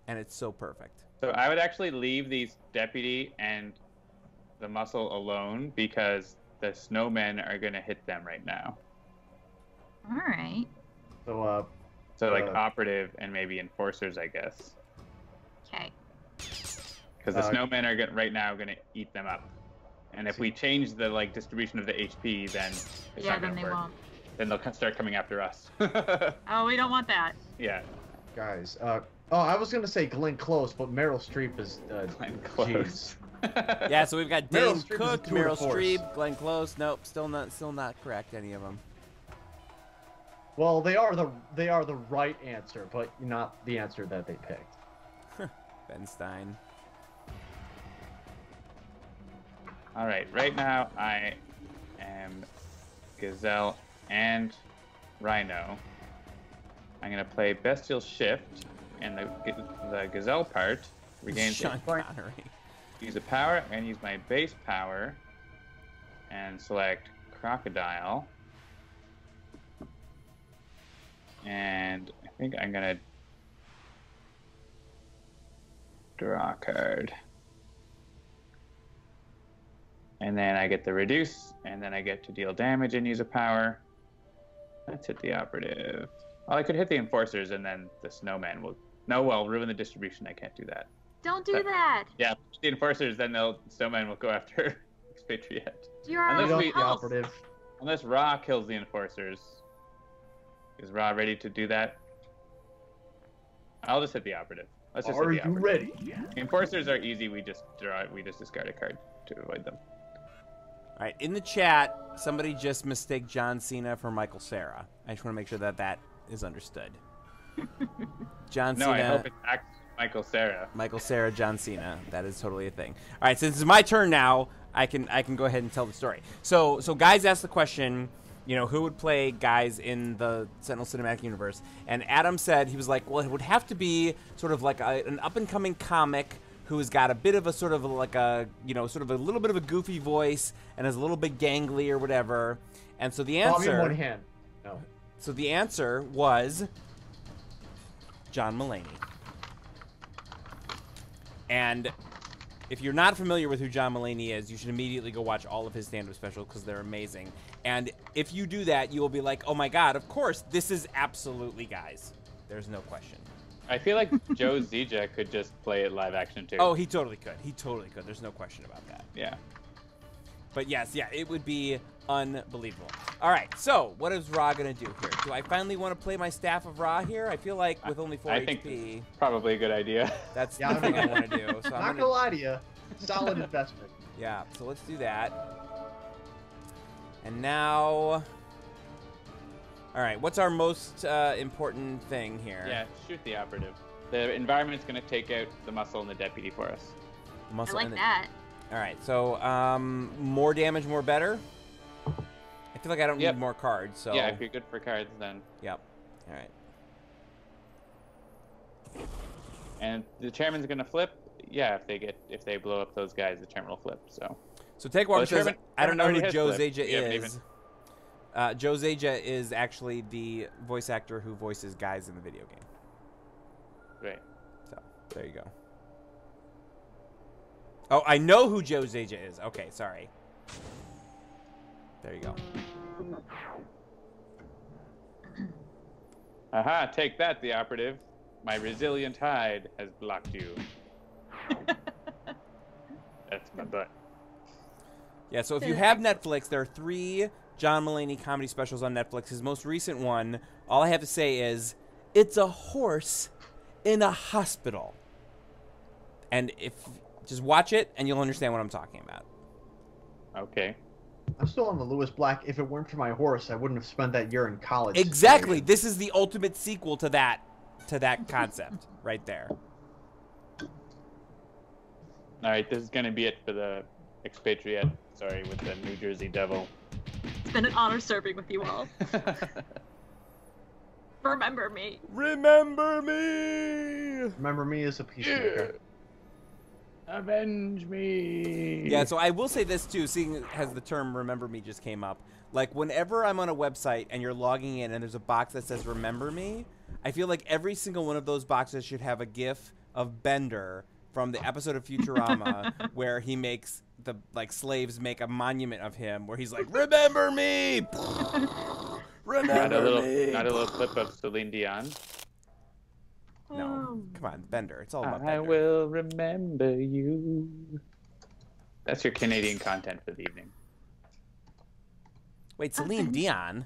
A: And it's so perfect.
B: So I would actually leave these deputy and the muscle alone because the snowmen are going to hit them right now.
C: All right.
D: So,
B: So like operative and maybe enforcers, I guess.
C: Okay.
B: Because the snowmen are right now going to eat them up. And if we change the distribution of the HP, then it's not going to work.
C: Won't.
B: Then they'll start coming after us.
C: Oh, we don't want that.
B: Yeah.
D: guys, I was gonna say Glenn Close, but Meryl Streep is
B: Glenn Close.
A: Yeah, so we've got
D: Meryl
A: Dane
D: Streep is
A: Cook,
D: a tour de
A: Meryl
D: force.
A: Streep, Glenn Close. Nope, still not correct. Any of them.
D: Well, they are the right answer, but not the answer that they picked.
A: Ben Stein.
B: All right, right now I am Gazelle and Rhino. I'm gonna play Bestial Shift, and the Gazelle part regains
A: Sean
B: hit point.
A: Connery.
B: Use a power and use my base power, and select Crocodile. And I think I'm gonna draw a card. And then I get the reduce, and then I get to deal damage and use a power. Let's hit the operative. Well, I could hit the enforcers, and then the snowman will... No, well, ruin the distribution. I can't do that.
C: Don't do that.
B: Yeah, the enforcers, then the snowman will go after Expatriette.
C: You're
B: Unless
C: our
B: we-
D: The
C: house.
D: operative.
B: Unless Ra kills the enforcers. Is Ra ready to do that? I'll just hit the operative. Let's just
D: Are
B: hit the
D: you
B: operative.
D: ready?
B: The enforcers are easy. We just discard a card to avoid them.
A: All right, in the chat, somebody just mistaked John Cena for Michael Cera. I just want to make sure that that is understood. John
B: No,
A: Cena.
B: I hope it's actually Michael Cera.
A: Michael Cera, John Cena. That is totally a thing. All right, since it's my turn now, I can go ahead and tell the story. So guys asked the question, who would play guys in the Sentinel cinematic universe? And Adam said, he was like, well, it would have to be sort of like an up-and-coming comic who has got a bit of a sort of like a, sort of a little bit of a goofy voice and is a little bit gangly or whatever. And so the
D: Bobby
A: answer...
D: Moynihan. No.
A: So the answer was John Mulaney. And if you're not familiar with who John Mulaney is, you should immediately go watch all of his stand-up specials because they're amazing. And if you do that, you will be like, oh my god, of course, this is absolutely guys. There's no question.
B: I feel like Joe Zija could just play it live action too.
A: Oh, he totally could. He totally could. There's no question about that.
B: Yeah.
A: But yes, yeah, it would be unbelievable. All right, so what is Ra going to do here? Do I finally want to play my Staff of Ra here? I feel like with only 4
B: I
A: HP,
B: think probably a good idea.
A: that's
D: Yeah,
A: the thing I want to do. So
D: Not
A: I'm
D: gonna lie to you. Solid investment.
A: Yeah, so let's do that. And now... All right, what's our most important thing here?
B: Yeah, shoot the operative. The environment's going to take out the muscle and the deputy for us.
C: I
A: Muscle
C: like
A: and the-
C: that.
A: All right, so more damage, more better. I feel like I don't
B: Yep.
A: need more cards, so...
B: Yeah, if you're good for cards, then.
A: Yep. All right.
B: And the chairman's going to flip. Yeah, if they blow up those guys, the chairman will flip. So.
A: So Take Walk
B: Well,
A: says,
B: Chairman-
A: I don't know
B: Chairman
A: who
B: already
A: Joe
B: has flipped.
A: Zija
B: We haven't
A: is. Joe Zija is actually the voice actor who voices guys in the video game.
B: Right.
A: So, there you go. Oh, I know who Joe Zija is. Okay, sorry. There you go.
B: Aha! Take that, the operative. My resilient hide has blocked you. That's my butt.
A: Yeah, so if you have Netflix, there are 3 John Mulaney comedy specials on Netflix. His most recent one, all I have to say is, it's a horse in a hospital. And just watch it, and you'll understand what I'm talking about.
B: Okay.
D: I'm still on the Lewis Black. If it weren't for my horse, I wouldn't have spent that year in college.
A: Exactly.
D: situation.
A: This is the ultimate sequel to that concept right there.
B: All right, this is going to be it for the Expatriette. Sorry, with the New Jersey Devil.
C: It's been an honor serving with you all. Remember me.
A: Remember me.
D: Remember me as a peacemaker.
B: Avenge me.
A: Yeah, so I will say this too, seeing as the term "remember me" just came up. Like whenever I'm on a website and you're logging in and there's a box that says "remember me," I feel like every single one of those boxes should have a GIF of Bender from the episode of Futurama where he makes the slaves make a monument of him where he's like, "Remember me." Remember me.
B: Not a little clip of Celine Dion.
A: No, come on, Bender. It's all about Bender.
B: I will remember you. That's your Canadian content for the evening.
A: Wait, Celine Dion?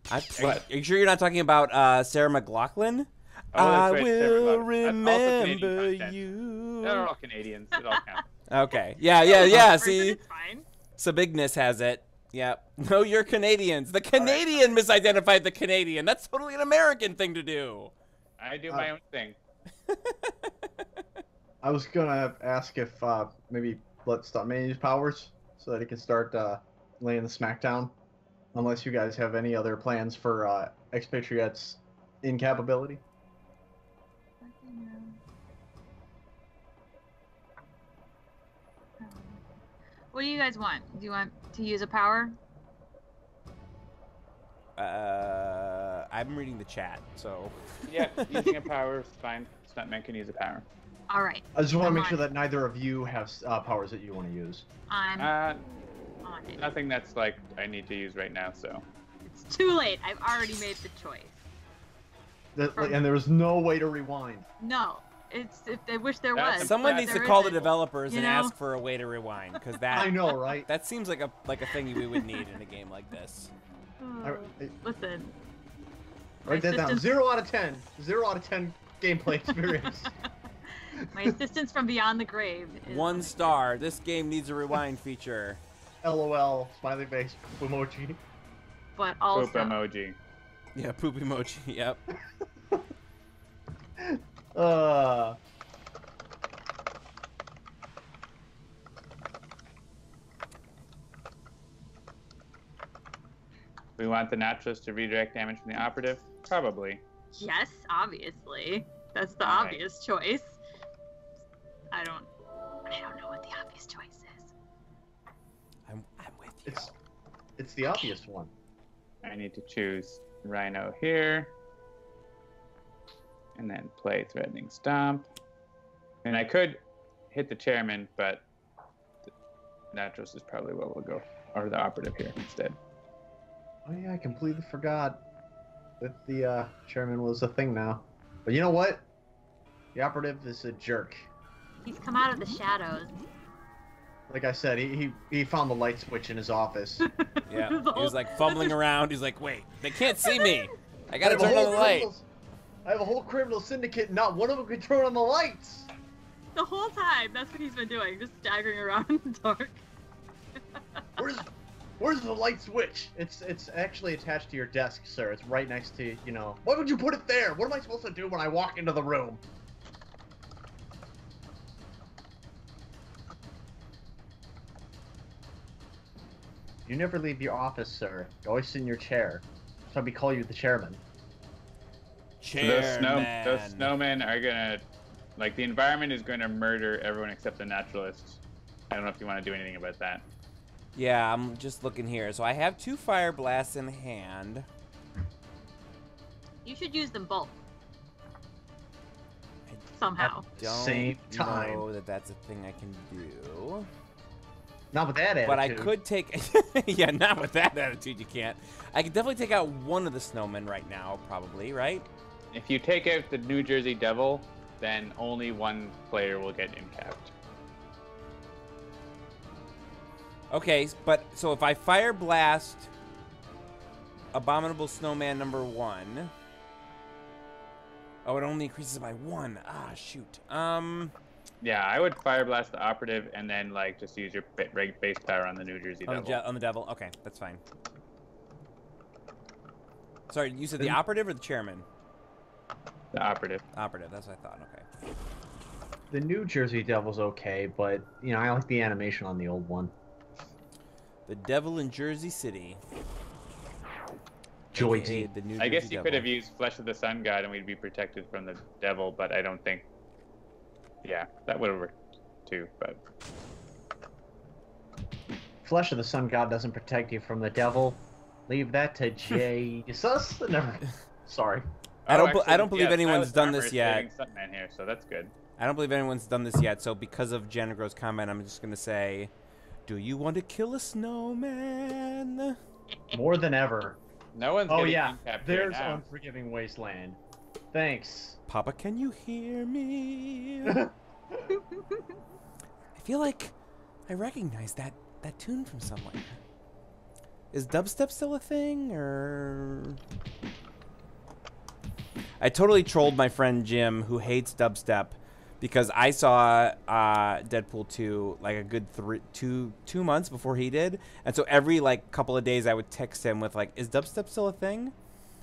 B: What?
A: Are you sure you're not talking about Sarah McLachlan?
B: Oh,
A: I
B: that's right,
A: will
B: Sarah McLachlan. That's also Canadian
A: remember
B: content.
A: you.
B: They're all Canadians. It all counts.
A: Okay. Yeah. See,
C: It's fine.
A: Sabignus has it. Yep. No, you're Canadians. The Canadian misidentified the Canadian. That's totally an American thing to do.
B: I do my own thing.
D: I was gonna ask if maybe let Stuntman use powers so that he can start laying the smackdown. Unless you guys have any other plans for Expatriette's incapability.
C: What do you guys want? Do you want to use a power?
A: I'm reading the chat, so.
B: Yeah, using a power is fine. Stuntman can use a power.
C: All right.
D: I just want to make sure that neither of you have powers that you want to use.
C: I'm on it.
B: Nothing that's like I need to use right now, so.
C: It's too late. I've already made the choice.
D: And there was no way to rewind.
C: No. It's if I wish there
B: That's
C: was.
A: Someone
C: but
A: needs to
C: there
A: call the
C: isn't.
A: developers
C: You
A: and
C: know?
A: ask for a way to rewind, because that
D: I know, right?
A: that seems like a thing we would need in a game like this.
C: Listen.
D: Write that down. 0 out of 10. 0 out of 10 gameplay experience.
C: My assistance from beyond the grave. Is
A: 1 star. This game needs a rewind feature.
D: LOL. Smiley face emoji.
C: But also.
B: Poop emoji.
A: Yeah, poop emoji. Yep.
B: We want the Naturalist to redirect damage from the operative? Probably.
C: Yes, obviously. That's the
B: All right.
C: obvious choice. I don't know what the obvious choice is.
A: I'm with you.
D: It's the obvious one.
B: I need to choose Rhino here. And then play Threatening Stomp. And I could hit the chairman, but the Naturalist is probably what we'll go. Or the operative here instead.
D: Oh yeah, I completely forgot that the chairman was a thing now. But you know what? The operative is a jerk.
C: He's come out of the shadows.
D: Like I said, he found the light switch in his office.
A: Yeah. He was like fumbling around. He's like, wait, they can't see me. I gotta turn on the light.
D: I have a whole criminal syndicate, not one of them can turn on the lights.
C: The whole time, that's what he's been doing, just staggering around in the dark.
D: Where's the light switch? It's actually attached to your desk, sir. It's right next to, you know. Why would you put it there? What am I supposed to do when I walk into the room? You never leave your office, sir. You always sit in your chair. That's why we call you the chairman.
B: Those snowmen are gonna, like, the environment is gonna murder everyone except the Naturalist. I don't know if you want to do anything about that.
A: Yeah, I'm just looking here. So I have 2 fire blasts in hand.
C: You should use them both. Somehow.
A: Don't
D: Same time.
A: know that that's a thing I can do.
D: Not with that attitude.
A: But I could take... yeah, not with that attitude, you can't. I could definitely take out one of the snowmen right now, probably, right?
B: If you take out the New Jersey Devil, then only one player will get incapped.
A: Okay, but so if I fire blast Abominable Snowman number 1... Oh, it only increases by 1. Ah, shoot.
B: Yeah, I would Fire Blast the operative and then, like, just use your base power on the New Jersey Devil.
A: On the devil? Okay, that's fine. Sorry, you said the operative or the chairman?
B: The operative.
A: Operative, that's what I thought, okay.
D: The New Jersey Devil's okay, but, you know, I like the animation on the old one.
A: The Devil in Jersey City.
D: Joy-T.
A: The New
B: I guess
A: Jersey
B: you
A: Devil.
B: could have used Flesh of the Sun God and we'd be protected from the Devil, but I don't think Yeah, that would have worked too, but
D: Flesh of the Sun God doesn't protect you from the devil. Leave that to Jesus. Never. Sorry.
A: I don't
B: actually,
A: believe anyone's
B: Stylus
A: done
B: Armor
A: this
B: is
A: yet.
B: saving Stuntman here, so that's good.
A: I don't believe anyone's done this yet, so because of Janagro's comment, I'm just going to say, do you want to kill a snowman?
D: More than ever.
B: No one's
D: Oh
B: getting
D: yeah,
B: in-cap here
D: there's
B: now.
D: Unforgiving Wasteland. Thanks.
A: Papa, can you hear me? I feel like I recognize that tune from somewhere. Is dubstep still a thing, or... I totally trolled my friend Jim, who hates dubstep, because I saw Deadpool 2 like a good two months before he did, and so every like couple of days I would text him with like, "Is dubstep still a thing?"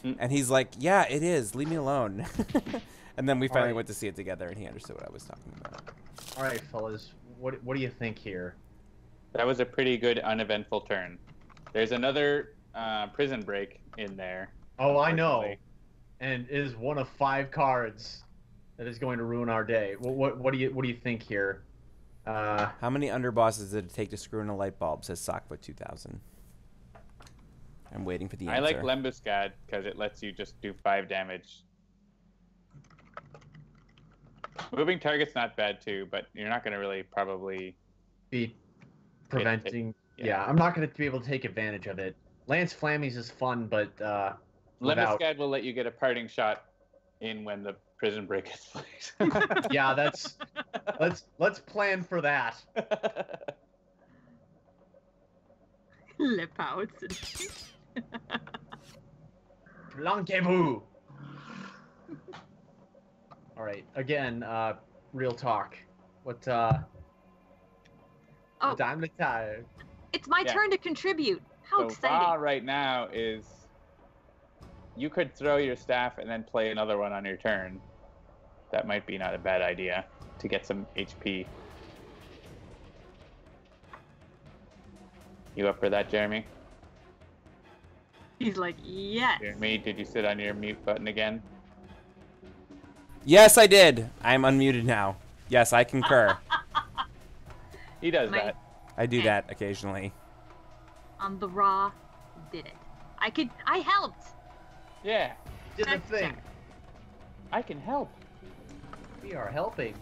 A: And he's like, "Yeah, it is. Leave me alone." And then we finally went to see it together, and he understood what I was talking about.
D: All right, fellas, what do you think here?
B: That was a pretty good uneventful turn. There's another prison break in there.
D: Oh, I know. And it is one of 5 cards that is going to ruin our day. What do you think here?
A: How many underbosses did it take to screw in a light bulb? Says Sockfoot 2000. I'm waiting for the answer.
B: I like Lembuscad because it lets you just do 5 damage. Moving target's not bad too, but you're not going to really probably
D: be preventing. Yeah, I'm not going to be able to take advantage of it. Lance Flammies is fun, but
B: Lembuscad will let you get a parting shot in when the prison break is played.
D: Yeah, that's let's plan for that.
C: Le pouts.
D: Planquez-vous. All right, again, real talk. What time to time?
C: It's my turn to contribute. How
B: so
C: exciting!
B: Right now is you could throw your staff and then play another one on your turn. That might be not a bad idea to get some HP. You up for that, Jeremy?
C: He's like, yes.
B: Jeremy, did you sit on your mute button again?
A: Yes, I did. I'm unmuted now. Yes, I concur.
B: He does that.
A: I do that occasionally.
C: On the raw, did it. I helped.
B: Yeah.
D: Did the thing.
B: I can help.
D: We are helping.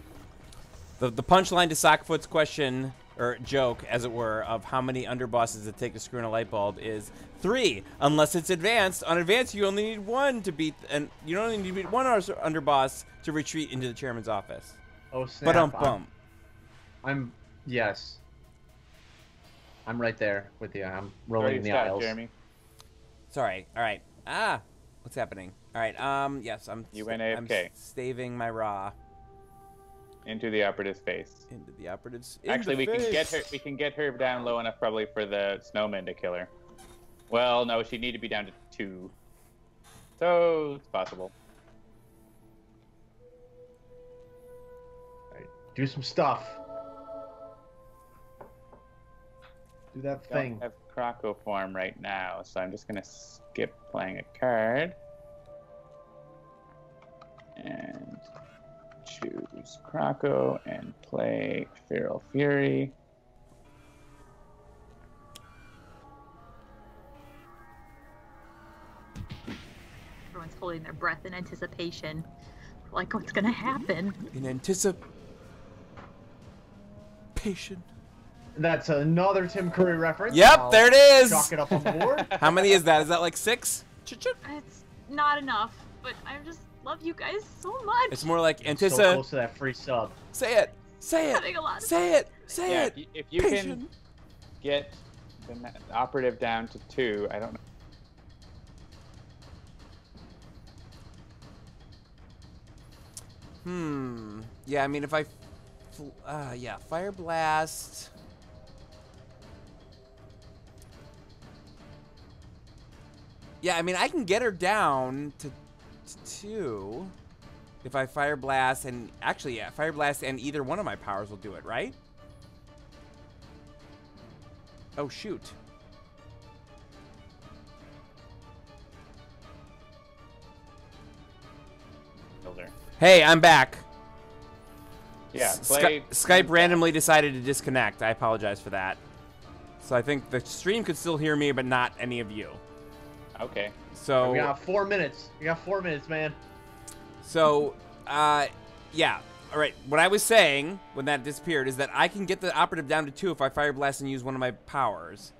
A: The punchline to Sockfoot's question, or joke, as it were, of how many underbosses it take to screw in a light bulb is 3, unless it's advanced. On advanced, you only need 1 to beat, and you only need to beat 1 underboss to retreat into the chairman's office.
D: Oh snap!
B: I'm
D: yes. I'm right there with you. I'm rolling in the aisles.
B: Jeremy.
A: Sorry. All right. What's happening? All right. Yes,
B: You went AFK.
A: I'm staving my raw
B: into the operative's face.
A: Into the operative's.
B: Actually, we can get her. We can get her down low enough probably for the snowman to kill her. Well, no, she'd need to be down to 2. So it's possible.
D: All right, do some stuff. Do that thing.
B: I have Croco form right now, so I'm just gonna skip playing a card and choose Croco and play Feral Fury.
C: Everyone's holding their breath in anticipation, like what's gonna happen.
A: In anticipation.
D: That's another Tim Curry reference.
A: Yep, there it is.
D: Chalk it up on the board.
A: How many is that? Is that like 6?
C: It's not enough, but I just love you guys so much.
A: It's more like
D: So close to that free sub.
A: Say it. Say it.
C: Having a lot of
A: Say it. Say
B: Yeah,
A: it.
B: if you can get the operative down to 2, I don't know.
A: Yeah, I mean, if I... yeah, Fire Blast... Yeah, I mean, I can get her down to 2 if I Fire Blast, and actually, yeah, Fire Blast and either one of my powers will do it, right? Oh, shoot.
B: Builder.
A: Hey, I'm back.
B: Yeah, play.
A: Skype randomly decided to disconnect. I apologize for that. So I think the stream could still hear me, but not any of you.
B: Okay.
A: So
D: we got 4 minutes. We got 4 minutes, man.
A: So, yeah. All right. What I was saying when that disappeared is that I can get the operative down to 2 if I fire blast and use one of my powers.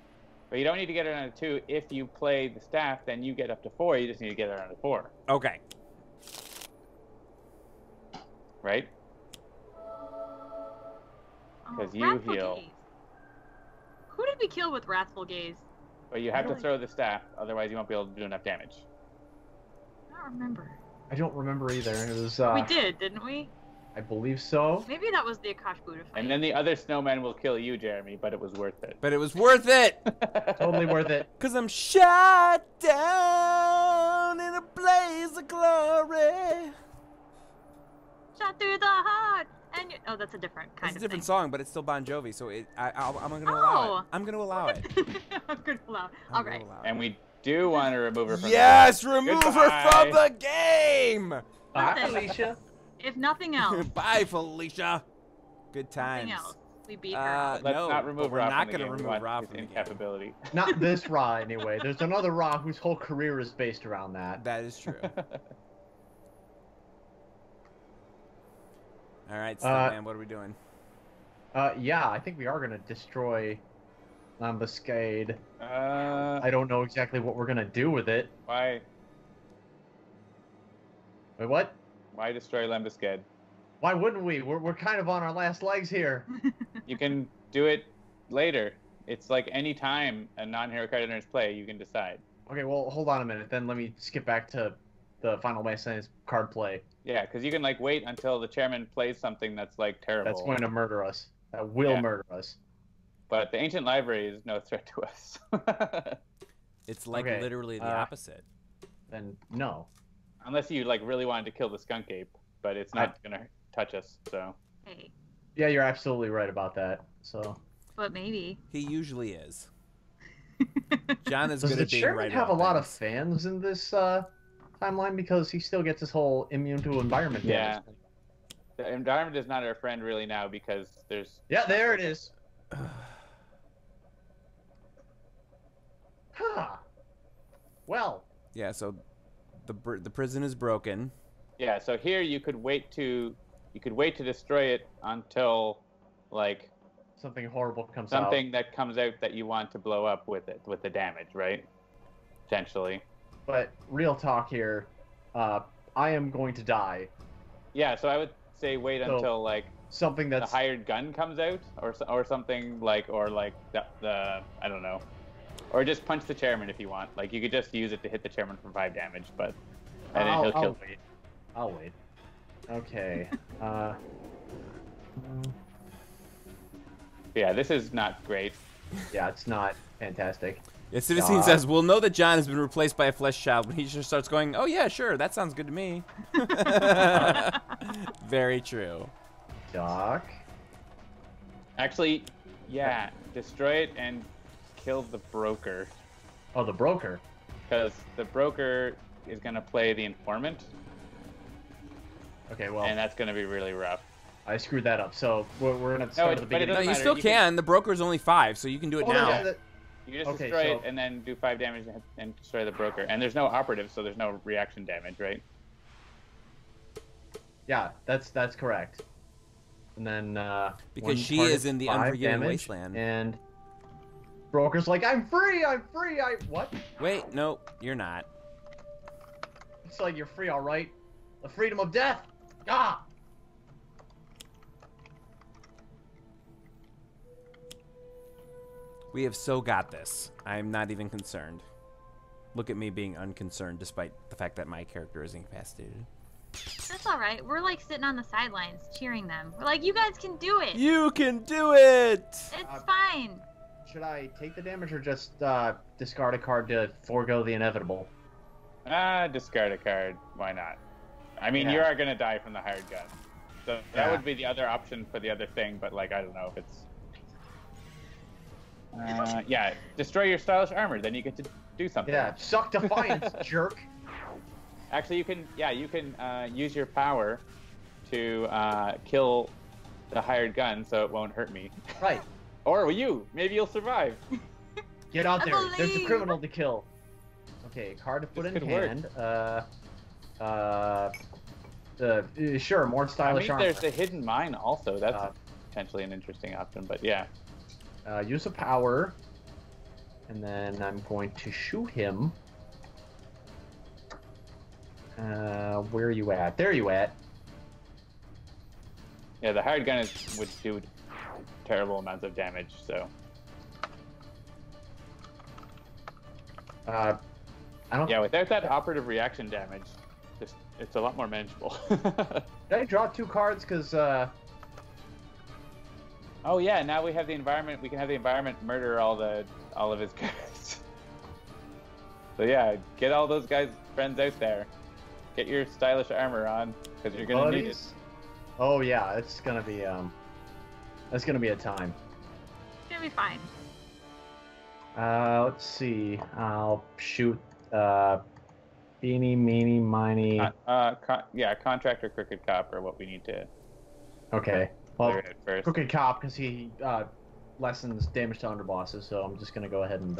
B: But you don't need to get it down to 2 if you play the staff. Then you get up to 4. You just need to get it down to 4.
A: Okay.
B: Right? Because you
C: Wrathful
B: heal.
C: Gaze. Who did we kill with Wrathful Gaze?
B: But you have to throw the staff, otherwise you won't be able to do enough damage.
C: I don't remember.
D: I don't remember either. It was.
C: We did, didn't we?
D: I believe so.
C: Maybe that was the Akash Buddha fight.
B: And then the other snowman will kill you, Jeremy, but it was worth it.
A: But it was worth it!
D: Totally worth it.
A: Because I'm shot down in a blaze of glory.
C: Shot through the heart! And you... Oh, that's a different kind
A: It's a
C: of
A: different
C: thing.
A: song, but it's still Bon Jovi, so I'm going to allow it. I'm going to allow it.
C: I'm going to allow it.
A: I'm
C: All
A: gonna
C: right.
A: allow it.
B: And we do want to remove her from
A: Yes,
B: the
A: remove
B: Goodbye.
A: her from the game!
D: Bye,
C: Listen,
D: Felicia.
C: If nothing else,
A: Bye, Felicia. Good times.
C: nothing else, we beat her.
B: Let's
A: No,
B: not remove
A: but we're
B: Rob
A: not
B: from the
A: gonna
B: game. We
A: remove
B: want
A: Rob
B: his
A: from the game.
B: incapability.
D: Not this Ra, anyway. There's another Ra whose whole career is based around that.
A: That is true. All right, Stuntman, what are we doing?
D: Yeah, I think we are gonna destroy Lambascade. I don't know exactly what we're gonna do with it.
B: Why
D: Wait, what?
B: destroy Lambascade?
D: Why wouldn't we? We're kind of on our last legs here.
B: You can do it later. It's like any time a non-hero card enters play, you can decide.
D: Okay, well, hold on a minute. Then let me skip back to the Final Wasteland card play.
B: Yeah, because you can like wait until the chairman plays something that's like terrible.
D: That's going to murder us. That will murder us.
B: But the ancient library is no threat to us.
A: It's like
D: Okay,
A: literally the opposite.
D: Then no.
B: Unless you like really wanted to kill the skunk ape, but it's not gonna touch us. So
C: Hey,
D: Yeah, you're absolutely right about that. So
C: but maybe.
A: He usually is. John is
D: does
A: good
D: the
A: at being
D: chairman
A: right
D: have a
A: about
D: lot of
A: things.
D: fans in this timeline because he still gets his whole immune to environment
B: yeah,
D: damage?
B: the environment is not our friend really now because there's
D: Yeah, there it is. Huh. Well,
A: Yeah, so the prison is broken.
B: yeah. So here you could wait to destroy it until like
D: something horrible comes
B: something that comes out that you want to blow up with it with the damage, right? Potentially.
D: But real talk here, I am going to die.
B: Yeah. So I would say wait
D: So,
B: until like
D: Something
B: the
D: that's
B: hired gun comes out, or something like, or like the I don't know, or just punch the chairman if you want. Like you could just use it to hit the chairman for 5 damage, but and then he'll kill.
D: wait. I'll wait. Okay.
B: Yeah, this is not great.
D: Yeah, it's not fantastic.
A: Yeah, Citizen says, we'll know that John has been replaced by a flesh child when he just starts going, oh yeah, sure, that sounds good to me. Very true.
D: Doc.
B: Actually, yeah, destroy it and kill the broker,
D: Oh, the broker.
B: because the broker is gonna play the informant,
D: Okay, well,
B: and that's gonna be really rough.
D: I screwed that up. So we're gonna start at the
B: but it
D: beginning.
A: No,
B: doesn't
A: you
B: matter,
A: still
B: you
A: can. The broker's only 5, so you can do it
D: Oh,
A: now.
D: yeah,
B: You just
D: Okay,
B: destroy
D: so-
B: it and then do 5 damage and destroy the broker. And there's no operative, so there's no reaction damage, right?
D: yeah, that's correct. And then
A: Because
D: one
A: she
D: target,
A: is in the
D: 5
A: unforgiving
D: damage,
A: wasteland.
D: And broker's like, I'm free. What?
A: Wait, no, you're not.
D: It's like you're free, all right. The freedom of death. Ah.
A: We have so got this. I'm not even concerned. Look at me being unconcerned despite the fact that my character is incapacitated.
C: That's all right. We're like sitting on the sidelines cheering them. We're like, you guys can do it.
A: You can do it!
C: It's fine.
D: Should I take the damage or just discard a card to forego the inevitable?
B: Discard a card. Why not? I mean,
D: Yeah.
B: you are gonna die from the hired gun. So that
D: Yeah.
B: would be the other option for the other thing, but like, I don't know if it's... yeah, destroy your stylish armor, then you get to do something.
D: Yeah, suck defiance, jerk.
B: Actually, you can use your power to kill the hired gun, so it won't hurt me.
D: Right.
B: Or you. Maybe you'll survive.
D: Get out
C: I
D: there. There's a
C: believe.
D: criminal to kill. Okay, card to put
B: This
D: in
B: could work.
D: hand. Sure, more
B: I
D: stylish
B: mean,
D: armor.
B: there's the hidden mine also. That's
D: Uh,
B: potentially an interesting option, but yeah.
D: Use of power. And then I'm going to shoot him. Where are you at? There you at.
B: Yeah, the hired gun would do terrible amounts of damage, so.
D: I don't.
B: Yeah, without that operative reaction damage, it's a lot more manageable.
D: Did I draw 2 cards? Because
B: Oh yeah, now we have the environment. We can have the environment murder all of his guys. So yeah, get all those guys' friends out there. Get your stylish armor on, because you're gonna need it.
D: Oh yeah, it's gonna be that's gonna be a time.
C: It's gonna be fine.
D: Let's see. I'll shoot Beanie, Meanie, Miny.
B: Yeah, contractor, crooked cop are what we need to
D: Okay. Well,
B: clear it first.
D: Crooked Cop, because he lessens damage to underbosses, so I'm just gonna go ahead and.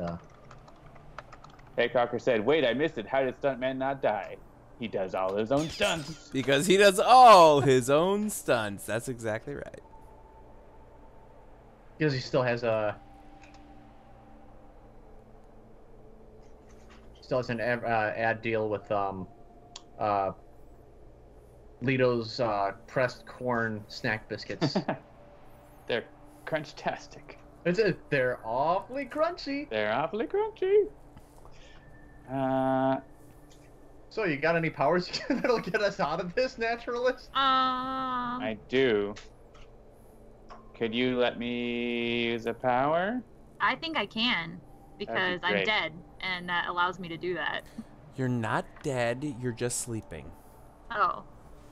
B: Hey, Cocker said, "Wait, I missed it. How did Stuntman not die? He does all his own stunts."
A: Because he does all his own stunts. That's exactly right.
D: Because he still has a. Still has an ad deal with Lito's pressed corn snack biscuits.
B: They're crunch-tastic.
D: They're awfully crunchy.
B: They're awfully crunchy.
D: So you got any powers that'll get us out of this, Naturalist?
B: I do. Could you let me use a power?
C: I think I can, because I'm
B: great.
C: dead, and that allows me to do that.
A: You're not dead. You're just sleeping.
C: Oh.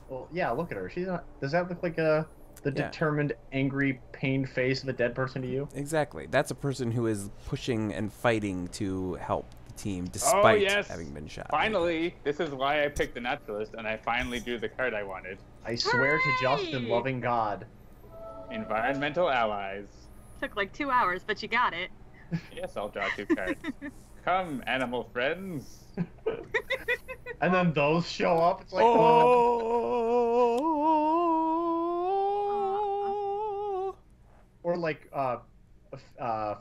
D: Well, yeah. Look at her. She's not. Does that look like the
A: Yeah.
D: determined, angry, pained face of a dead person to you?
A: Exactly. That's a person who is pushing and fighting to help the team despite
B: yes.
A: having been shot.
B: Finally, this is why I picked the Naturalist, and I finally drew the card I wanted.
D: I swear to just and
C: Hooray!
D: loving God.
B: Environmental allies.
C: Took like 2 hours, but you got it.
B: Yes, I'll draw 2 cards. Come, animal friends.
D: And then those show up. It's like,
A: Oh.
D: or like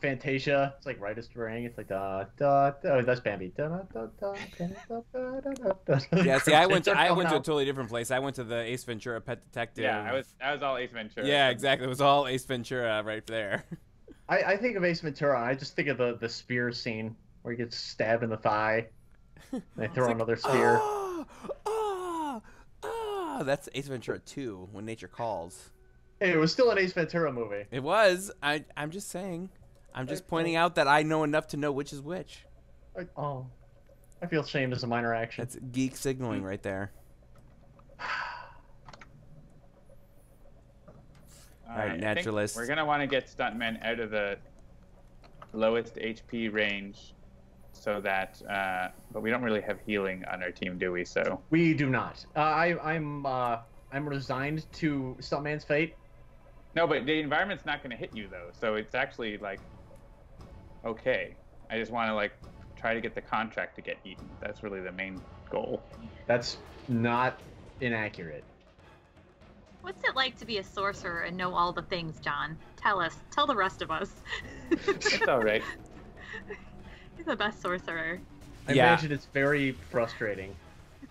D: Fantasia. It's like right as ring. It's like da da da. Oh, that's Bambi. Da, da, da, da, da, da, da, da, da.
A: Yeah, see, I went to a
D: Coming out.
A: totally different place. I went to the Ace Ventura Pet Detective.
B: Yeah, I was all Ace Ventura.
A: Yeah, exactly. It was all Ace Ventura right there.
D: I think of Ace Ventura. And I just think of the spear scene where he gets stabbed in the thigh. And they throw another spear.
A: That's Ace Ventura 2, When Nature Calls.
D: Hey, it was still an Ace Ventura movie.
A: It was. I'm just saying. I'm just pointing out that I know enough to know which is which.
D: I feel shamed as a minor action.
A: That's geek signaling right there.
B: All
A: right,
B: I think
A: Naturalist.
B: We're gonna want to get Stuntman out of the lowest HP range, so that. But we don't really have healing on our team, do we? So.
D: We do not. I'm resigned to Stuntman's fate.
B: No, but the environment's not gonna hit you though, so it's actually like. Okay, I just want to like try to get the contract to get eaten. That's really the main goal.
D: That's not inaccurate.
C: What's it like to be a sorcerer and know all the things, John? Tell us. Tell the rest of us.
B: It's all right.
C: You're the best sorcerer.
D: I imagine it's very frustrating.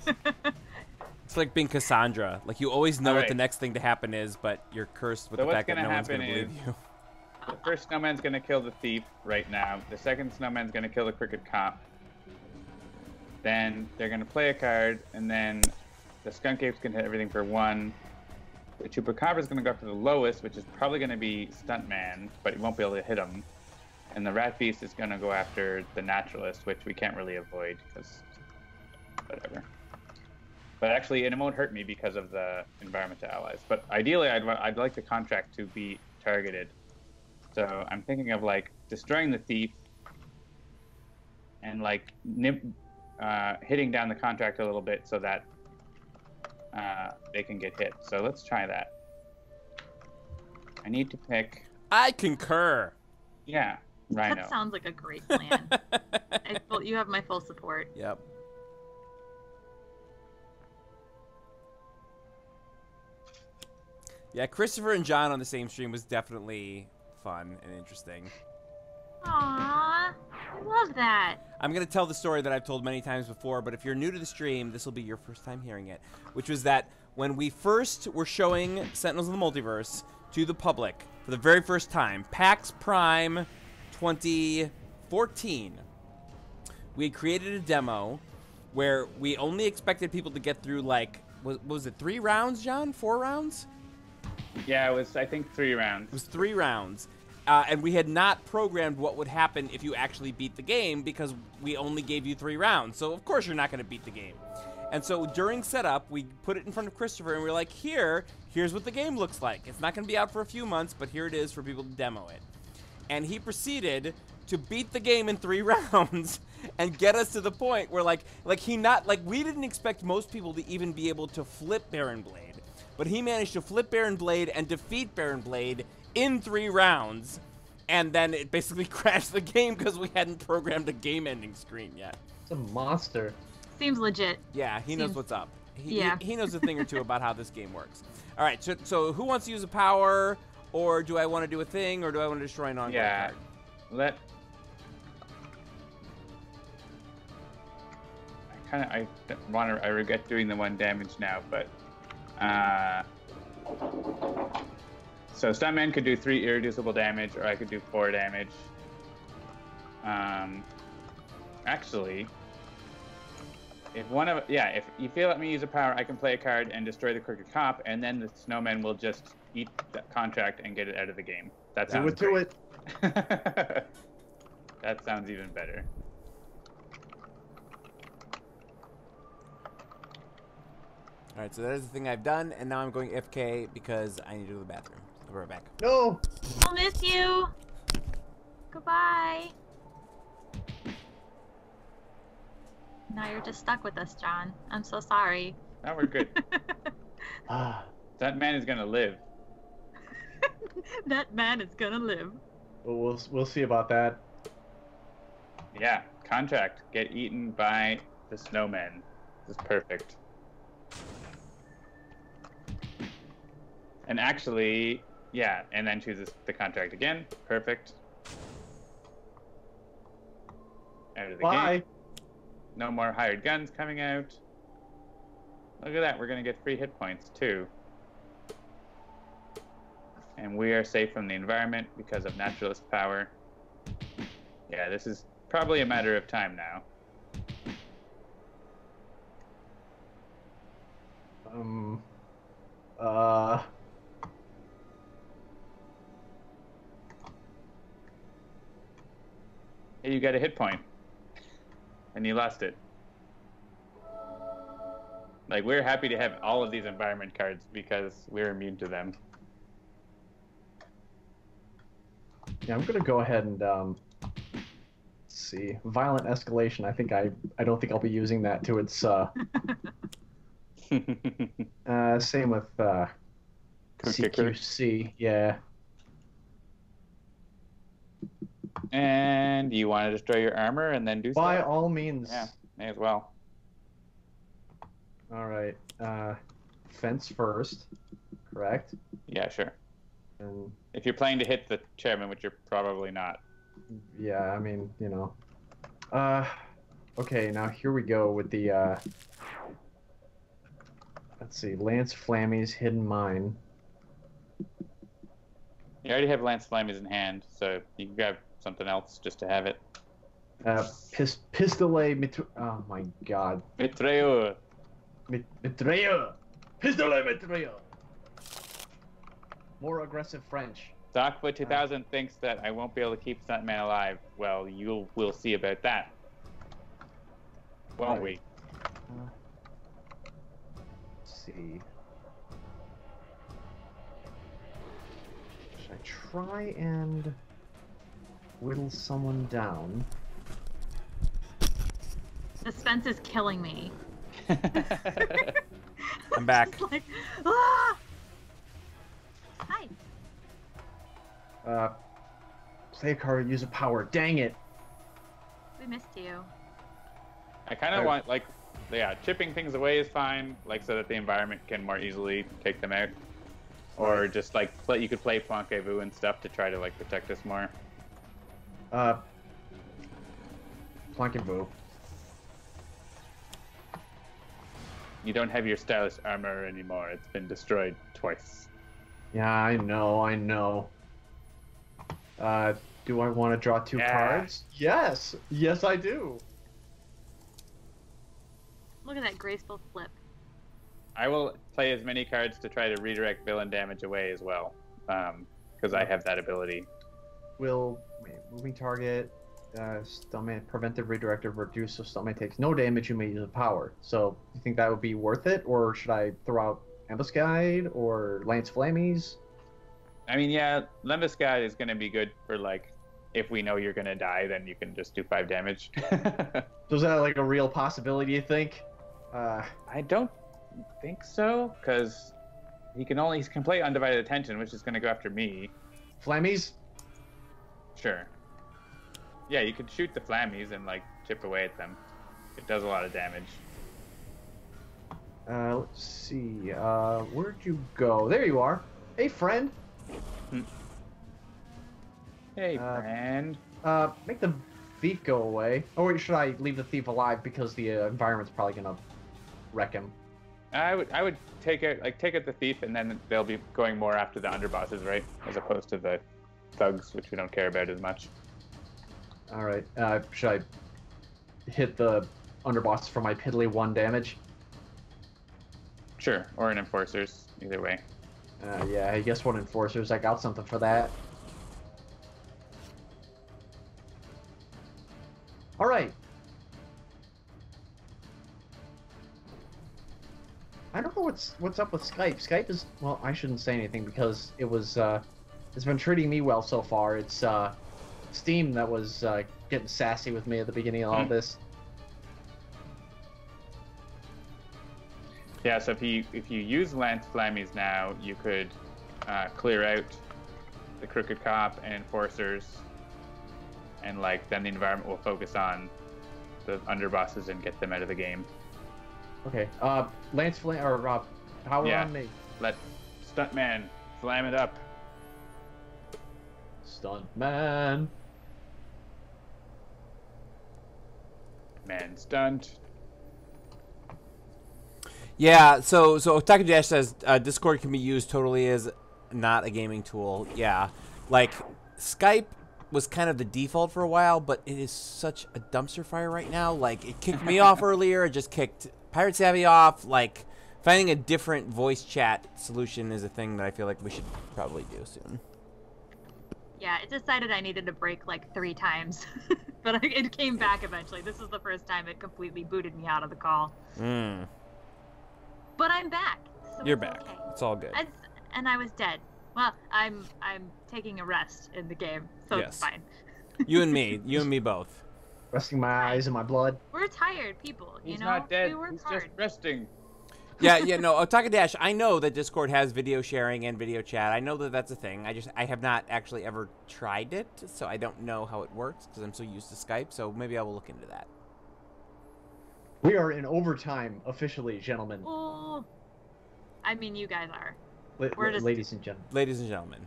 A: It's like being Cassandra. Like, you always know
B: All
A: what
B: right.
A: the next thing to happen is, but you're cursed with
B: So
A: the
B: what's
A: fact that
B: gonna
A: no one's going to
B: happen
A: believe
B: is-
A: you.
B: The first snowman's gonna kill the thief right now. The second snowman's gonna kill the crooked cop. Then they're gonna play a card, and then the skunk ape's gonna hit everything for 1. The chupacabra's gonna go after the lowest, which is probably gonna be Stuntman, but he won't be able to hit him. And the rat beast is gonna go after the naturalist, which we can't really avoid because whatever. But actually, and it won't hurt me because of the environmental allies. But ideally, I'd like the contract to be targeted. So I'm thinking of like destroying the thief and like hitting down the contract a little bit so that they can get hit. So let's try that. I need to pick.
A: I concur.
B: Yeah, Rhino.
C: That sounds like a great plan. You have my full support.
A: Yep. Yeah, Christopher and John on the same stream was definitely fun and interesting.
C: Aww, I love that.
A: I'm going to tell the story that I've told many times before, but if you're new to the stream, this will be your first time hearing it, which was that when we first were showing Sentinels of the Multiverse to the public for the very first time, PAX Prime 2014, we had created a demo where we only expected people to get through, like, was it 3 rounds, John? 4 rounds?
B: Yeah, it was, I think, 3 rounds.
A: It was 3 rounds. And we had not programmed what would happen if you actually beat the game because we only gave you 3 rounds. So, of course, you're not going to beat the game. And so during setup, we put it in front of Christopher, and we were like, here's what the game looks like. It's not going to be out for a few months, but here it is for people to demo it. And he proceeded to beat the game in 3 rounds and get us to the point where, we didn't expect most people to even be able to flip Baron Blade. But he managed to flip Baron Blade and defeat Baron Blade in 3 rounds. And then it basically crashed the game because we hadn't programmed a game-ending screen yet.
D: It's a monster.
C: Seems legit.
A: Yeah, he knows what's up. He knows a thing or two about how this game works. All right, so who wants to use a power, or do I want to do a thing, or do I want to destroy an ongoing card?
B: I regret doing the 1 damage now, but so Stuntman could do 3 irreducible damage, or I could do 4 damage. Actually, if you feel let me use a power, I can play a card and destroy the Crooked Cop, and then the Snowman will just eat the contract and get it out of the game. That sounds great. That sounds even better.
A: All right, so that is the thing I've done, and now I'm going FK because I need to go to the bathroom. I'll be right back.
D: No!
C: I'll miss you. Goodbye. Now you're just stuck with us, John. I'm so sorry.
B: Now we're good. That man is gonna live.
C: That man is gonna live.
D: Well, we'll see about that.
B: Yeah, contract. Get eaten by the Snowman. This is perfect. And actually, yeah, and then chooses the contract again. Perfect. Out of the game. No more hired guns coming out. Look at that, we're gonna get free hit points too. And we are safe from the environment because of Naturalist power. Yeah, this is probably a matter of time now. Hey, you got a hit point. And you lost it. Like, we're happy to have all of these environment cards because we're immune to them.
D: Yeah, I'm gonna go ahead and let's see, violent escalation. I don't think I'll be using that to its same with CQC. Yeah.
B: And you want to destroy your armor and then do
D: By
B: stuff?
D: all means.
B: Yeah, may as well.
D: All right. Fence first, correct?
B: Yeah, sure.
D: And
B: if you're planning to hit the chairman, which you're probably not.
D: yeah, I mean, you know. Okay, now here we go with the let's see, Lance Flammy's Hidden Mine.
B: You already have Lance Flammy's in hand, so you can grab something else just to have it.
D: Pistolet oh my god.
B: Mitrailleur.
D: Mitrailleur! Pistolet mitrailleur! More aggressive French.
B: Stockfoot 2000 thinks that I won't be able to keep Stuntman alive. Well, we'll see about that. Won't we?
D: Let's see. Should I try and whittle someone down?
C: Suspense is killing me.
A: I'm back.
C: Like, ah! Hi.
D: Play a card, use a power. Dang it.
C: We missed you.
B: I kind of want, like, yeah, chipping things away is fine, like, so that the environment can more easily take them out. Or just, like, you could play Planquez-Vous and stuff to try to, like, protect us more.
D: Planquez-Vous.
B: You don't have your stylish armor anymore. It's been destroyed twice.
D: Yeah, I know. Do I want to draw 2 cards? Yes! Yes, I do!
C: Look at that graceful flip.
B: I will play as many cards to try to redirect villain damage away as well, because I have that ability.
D: Moving target, Stuntman, preventive redirective, reduce so Stuntman takes no damage, you may use a power. So, you think that would be worth it, or should I throw out Ambuscade, or Lance Flammies?
B: I mean, yeah, Lembuscade is going to be good for, like, if we know you're going to die, then you can just do 5 damage.
D: So is that, like, a real possibility, you think?
B: I don't think so, because he can play Undivided Attention, which is going to go after me.
D: Flammies?
B: Sure. Yeah, you could shoot the Flammies and, like, chip away at them. It does a lot of damage.
D: Let's see. Where'd you go? There you are. Hey, friend.
B: Hey, friend.
D: Make the thief go away. Or should I leave the thief alive because the environment's probably gonna wreck him?
B: I would take out the thief, and then they'll be going more after the underbosses, right? As opposed to the thugs, which we don't care about as much.
D: All right. Should I hit the underboss for my piddly 1 damage?
B: Sure, or an enforcers, either way.
D: Yeah, I guess 1 enforcers. I got something for that. All right. I don't know what's up with Skype. Skype is, well, I shouldn't say anything because it's been treating me well so far. It's Steam that was getting sassy with me at the beginning of all this.
B: Yeah, so if you use Lance Flammies now, you could clear out the Crooked Cop and enforcers, and like then the environment will focus on the underbosses and get them out of the game.
D: Okay. Lance Flam or power on me.
B: Let Stuntman slam it up.
D: Stuntman.
B: Man stunt.
A: Yeah, so Otaku Dash says Discord can be used totally as not a gaming tool. Yeah, like Skype was kind of the default for a while, but it is such a dumpster fire right now. Like it kicked me off earlier, it just kicked PirateSavvy off. Like finding a different voice chat solution is a thing that I feel like we should probably do soon.
C: Yeah, it decided I needed to break like 3 times, but it came back eventually. This is the first time it completely booted me out of the call. But I'm back. So
A: You're back.
C: Okay.
A: It's all good.
C: And I was dead. Well, I'm taking a rest in the game, so
A: Yes.
C: it's fine.
A: You and me both.
D: Resting my eyes in my blood.
C: We're tired people, you
B: He's
C: know?
B: not dead.
C: We work
B: He's
C: hard.
B: just resting.
A: Yeah, no, Otaku Dash, I know that Discord has video sharing and video chat. I know that that's a thing. I have not actually ever tried it, so I don't know how it works because I'm so used to Skype, so maybe I will look into that.
D: We are in overtime, officially, gentlemen.
C: Well, I mean, you guys are.
D: Ladies and gentlemen.
A: Ladies and gentlemen,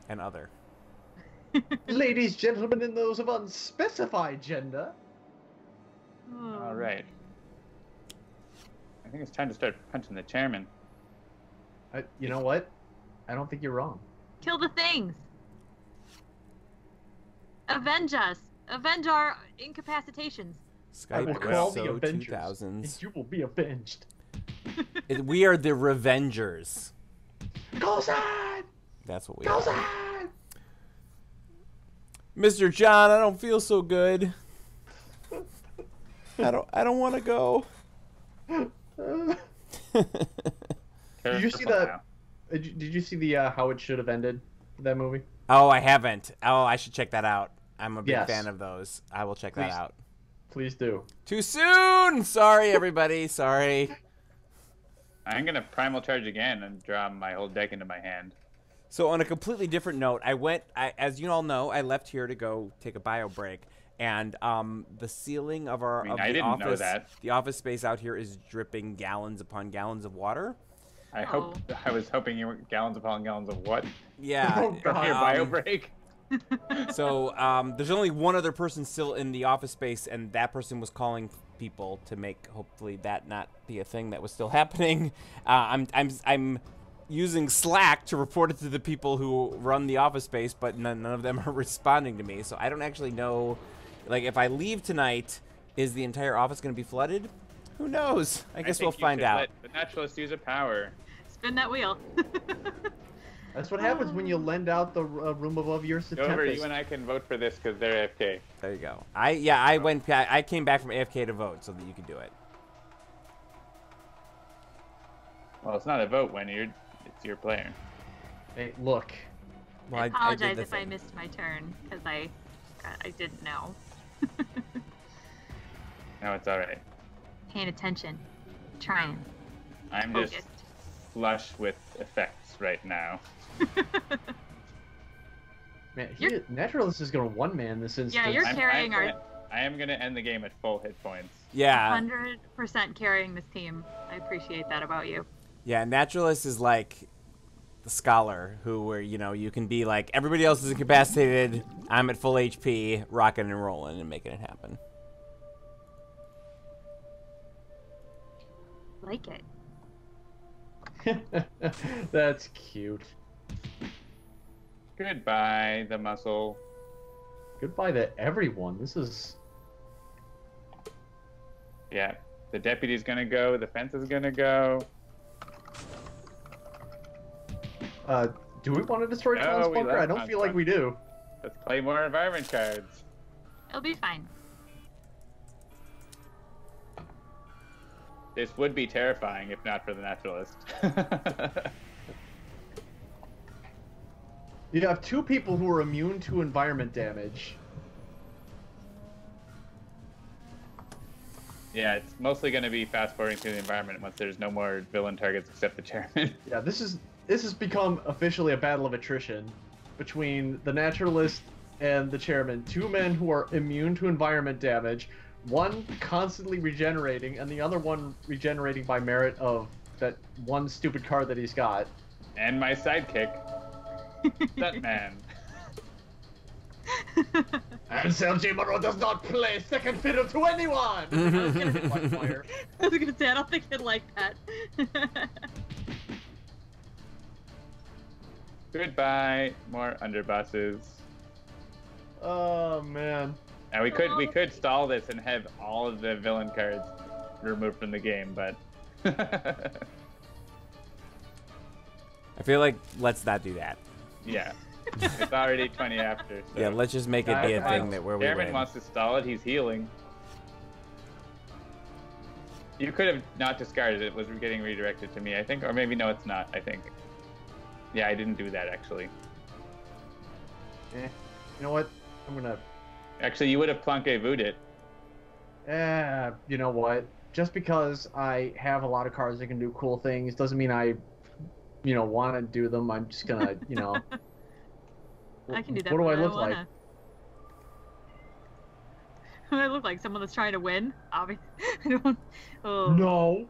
A: and other.
D: Ladies, gentlemen, and those of unspecified gender.
B: All right. I think it's time to start punching the chairman.
D: You know what? I don't think you're wrong.
C: Kill the things. Avenge us. Avenge our incapacitations.
D: I will
A: Skype
D: call the
A: so
D: Avengers,
A: 2000s.
D: and you will be avenged.
A: We are the Revengers.
D: Cosine!
A: That's what we are.
D: Cosine!
A: Mr. John, I don't feel so good. I don't want to go.
D: Did you see the? Did you see the how it should have ended? That movie.
A: Oh, I haven't. Oh, I should check that out. I'm a big
D: Yes.
A: fan of those. I will check that
D: Please.
A: out.
D: Please do.
A: Too soon. Sorry, everybody. Sorry.
B: I'm gonna primal charge again and draw my whole deck into my hand.
A: So on a completely different note, as you all know, I left here to go take a bio break, and the ceiling of our the office space out here is dripping gallons upon gallons of water.
B: I was hoping you were gallons upon gallons of what?
A: Yeah.
B: From your bio break.
A: So there's only one other person still in the office space, and that person was calling people to make hopefully that not be a thing that was still happening. I'm using Slack to report it to the people who run the office space, but none of them are responding to me. So I don't actually know, like, if I leave tonight, is the entire office going to be flooded? Who knows? I guess we'll find out.
B: Let the Naturalist use a power.
C: Spin that wheel.
D: That's what happens when you lend out the room above yours to
B: Dover,
D: Tempest.
B: you and I can vote for this because they're AFK.
A: There you go. I came back from AFK to vote so that you could do it.
B: Well, it's not a vote when it's your player.
D: Hey, look.
A: Well,
C: I apologize if I missed my turn because I didn't know.
B: No, it's all right.
C: Paying attention, trying.
B: I'm
C: focused.
B: just flush with effects right now.
D: Man, Naturalist is gonna one-man this instance.
C: Yeah, you're carrying
B: I am gonna end the game at full hit points.
A: Yeah.
C: 100% carrying this team. I appreciate that about you.
A: Yeah, Naturalist is like the scholar where you can be like, everybody else is incapacitated, I'm at full HP, rocking and rolling and making it happen.
C: Like it.
D: That's cute.
B: Goodbye, the muscle.
D: Goodbye to everyone. This is...
B: Yeah, the deputy's gonna go, the fence is gonna go.
D: Do we want to destroy Tom's bunker? I don't feel like we do.
B: Let's play more environment cards.
C: It'll be fine.
B: This would be terrifying if not for the Naturalist.
D: You have two people who are immune to environment damage.
B: Yeah, it's mostly going to be fast forwarding through the environment once there's no more villain targets except the chairman.
D: Yeah, this has become officially a battle of attrition between the Naturalist and the chairman. Two men who are immune to environment damage. One constantly regenerating, and the other one regenerating by merit of that one stupid card that he's got.
B: And my sidekick, Stuntman.
D: And Sergio Moreau does not play second fiddle to anyone! I was gonna hit by fire.
C: I was gonna say, I don't think he'd like that.
B: Goodbye, more underbosses.
D: Oh, man.
B: Now we could stall this and have all of the villain cards removed from the game, but
A: I feel like let's not do that.
B: yeah, it's already 20 after. So.
A: Yeah, let's just make it be a thing that where we
B: Chairman
A: win.
B: wants to stall it. He's healing. You could have not discarded it. It was getting redirected to me, I think, or maybe no, it's not. I think. Yeah, I didn't do that actually.
D: You know what? I'm gonna.
B: Actually, you would have Planqué-Voo'd it.
D: You know what? Just because I have a lot of cards that can do cool things doesn't mean I, want to do them. I'm just gonna,
C: I can do that.
D: What do I look like?
C: What do I look like? Someone that's trying to win? Obviously. I don't... Oh.
D: No.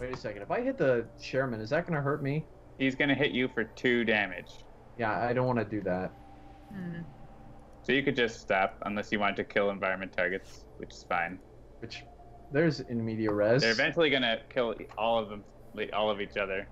D: Wait a second. If I hit the chairman, is that gonna hurt me?
B: He's gonna hit you for 2 damage.
D: Yeah, I don't want to do that.
B: So you could just stop unless you want to kill environment targets, which is fine.
D: Which, there's in media res.
B: They're eventually gonna kill all of them, all of each other.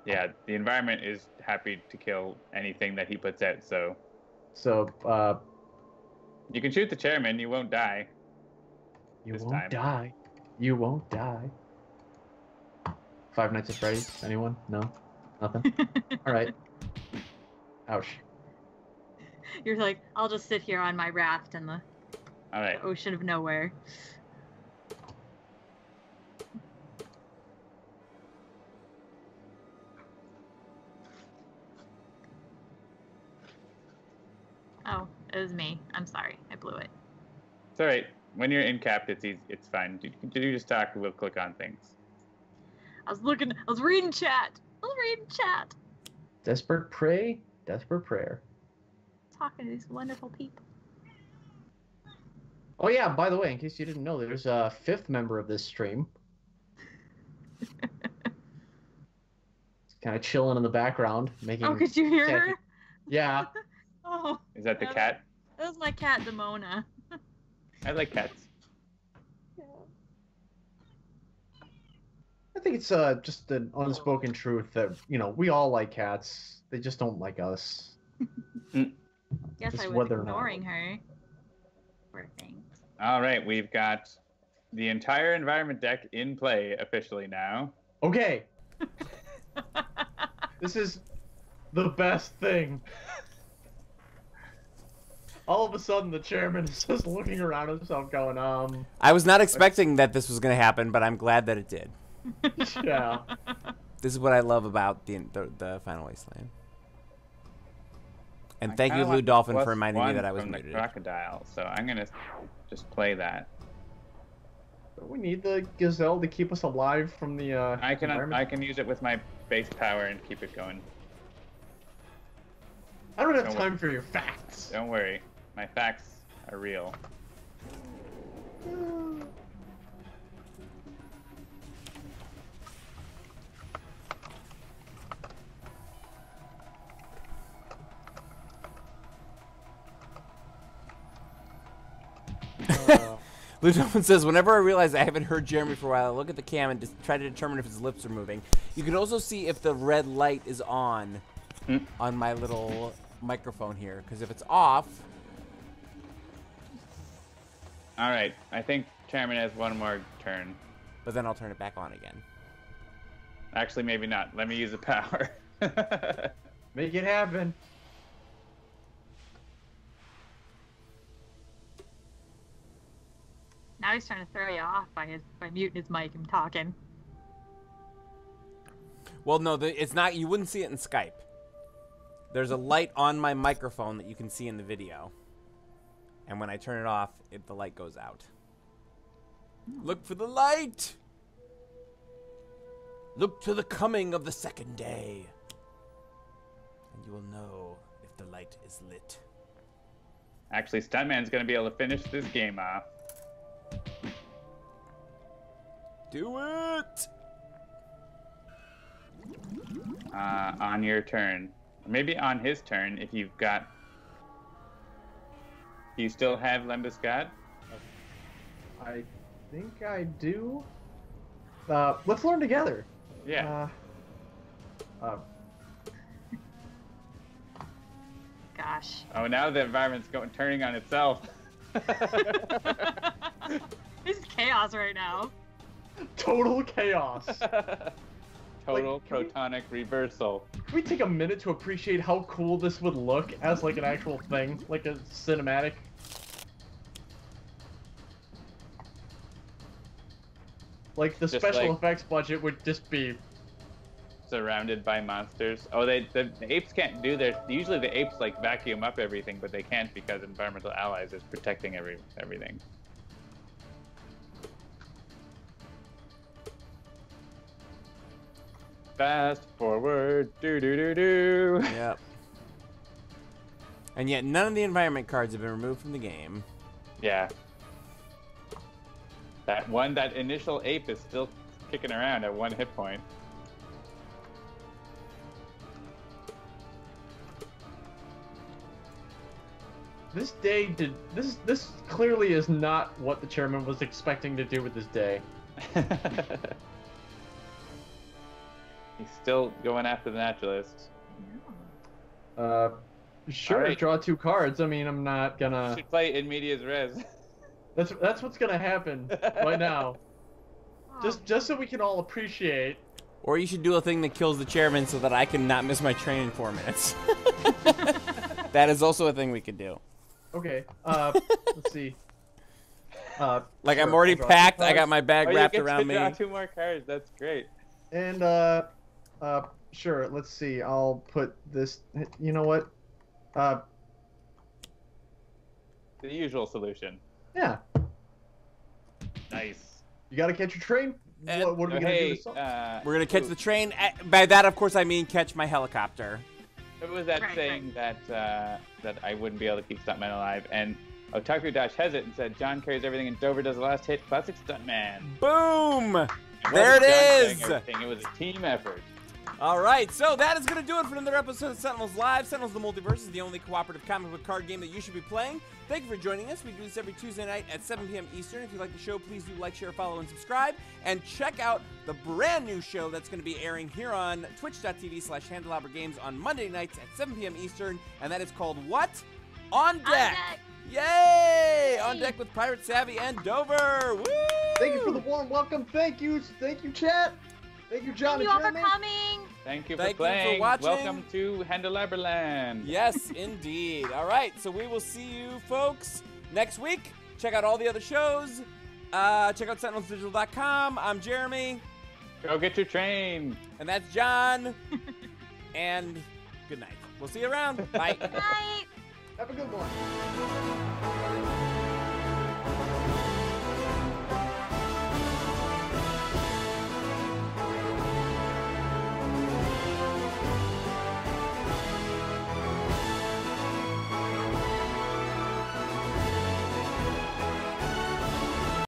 B: Yeah, the environment is happy to kill anything that he puts out, so... You can shoot the chairman, you won't die.
D: You won't die. You won't die. Five Nights at Freddy's? Anyone? No? Nothing? Alright. Ouch.
C: You're like, I'll just sit here on my raft in the ocean of nowhere. Oh, It was me. I'm sorry. I blew it.
B: It's all right. When you're in capped, it's easy. It's fine. You just talk. We'll click on things.
C: I was reading chat.
D: Desperate prey, desperate prayer.
C: Talking to these wonderful people.
D: Oh yeah, by the way, in case you didn't know, there's a fifth member of this stream. Kind of chilling in the background, making...
C: Oh, could you hear her?
D: Yeah.
C: Oh.
B: Is that the cat?
C: That was my cat, Demona.
B: I like cats.
C: Yeah.
D: I think it's just an unspoken truth that, we all like cats. They just don't like us.
C: Guess
D: Just
C: I was
D: whether or not.
C: ignoring her. Poor thing.
B: All right, we've got the entire environment deck in play officially now.
D: Okay. This is the best thing. All of a sudden, the chairman is just looking around himself going,
A: I was not expecting that this was going to happen, but I'm glad that it did.
D: Yeah.
A: This is what I love about the Final Wasteland. And thank you, Lou Dolphin, for reminding me that I was
B: from the
A: muted.
B: crocodile, so I'm going to just play that.
D: We need the gazelle to keep us alive from the
B: I
D: environment.
B: can use it with my base power and keep it going.
D: I don't have time for your facts.
B: Don't worry. My facts are real.
A: Lou Dolphin says, whenever I realize I haven't heard Jeremy for a while, I look at the cam and just try to determine if his lips are moving. You can also see if the red light is on my little microphone here, because if it's off...
B: All right, I think Chairman has one more turn.
A: But then I'll turn it back on again.
B: Actually, maybe not. Let me use the power.
D: Make it happen.
C: Now he's trying to throw you off by muting his mic and talking.
A: Well, no, it's not. You wouldn't see it in Skype. There's a light on my microphone that you can see in the video. And when I turn it off, the light goes out. Look for the light! Look to the coming of the second day. And you will know if the light is lit.
B: Actually, Stuntman's going to be able to finish this game off.
A: Do it!
B: On your turn. Maybe on his turn, if you've got... Do you still have Lembuscade?
D: I think I do. Let's learn together.
B: Yeah.
C: Gosh.
B: Oh, now the environment's turning on itself.
C: This is chaos right now.
D: Total chaos.
B: Total protonic reversal.
D: Can we take a minute to appreciate how cool this would look as like an actual thing, like a cinematic? Like the
B: Just
D: special
B: like-
D: effects budget would just be
B: Surrounded by monsters. Oh, the apes can't do their... Usually the apes like vacuum up everything, but they can't because Environmental Allies is protecting everything. Fast forward, do.
A: Yep. And yet none of the environment cards have been removed from the game.
B: Yeah. That initial ape is still kicking around at 1 hit point.
D: this day did this clearly is not what the chairman was expecting to do with this day.
B: He's still going after the Naturalist.
D: Sure,
B: Alright.
D: draw 2 cards. I mean, I'm not gonna.
B: Should play in medias res.
D: That's what's gonna happen right now.
C: Oh.
D: Just so we can all appreciate.
A: Or you should do a thing that kills the chairman so that I can not miss my train in 4 minutes. That is also a thing we could do.
D: Okay. Let's see.
A: Like,
D: Sure,
A: I'm already
D: I'll draw 2
A: packed. I
D: cards.
A: got my bag
B: Oh,
A: wrapped
B: you get
A: around
B: to
A: me.
B: draw 2 more cards. That's great.
D: And sure. Let's see. I'll put this. You know what?
B: The usual solution.
D: Yeah.
B: Nice.
D: You got to catch your train.
A: And-
D: What are we gonna do this song?
A: We're gonna catch the train. By that, of course, I mean catch my helicopter.
B: It was that
C: Right,
B: saying that I wouldn't be able to keep Stuntman alive, and Otaku Dash has it and said John carries everything and Dover does the last hit, classic Stuntman.
A: Boom!
B: It
A: There it
B: wasn't John doing
A: is!
B: everything, it was a team effort.
A: All right, so that is going to do it for another episode of Sentinels Live. Sentinels the Multiverse is the only cooperative comic book card game that you should be playing. Thank you for joining us. We do this every Tuesday night at 7 p.m. Eastern. If you like the show, please do like, share, follow, and subscribe. And check out the brand new show that's going to be airing here on twitch.tv/Handelabra Games on Monday nights at 7 p.m. Eastern. And that is called what? On Deck!
C: On Deck!
A: Yay! On Deck with PirateSavvy and Dover! Woo!
D: Thank you for the warm welcome. Thank you, chat. Thank you, John
C: Thank you
D: and
C: all for
D: Jeremy.
C: coming.
B: Thank you
A: Thank
B: for
A: you for
B: playing.
A: watching.
B: Welcome to Handelabra Land.
A: Yes, indeed. All right, so we will see you folks next week. Check out all the other shows. Check out sentinelsdigital.com. I'm Jeremy.
B: Go get your train.
A: And that's John. And good night. We'll see you around. Bye.
C: Good night.
D: Have a good one.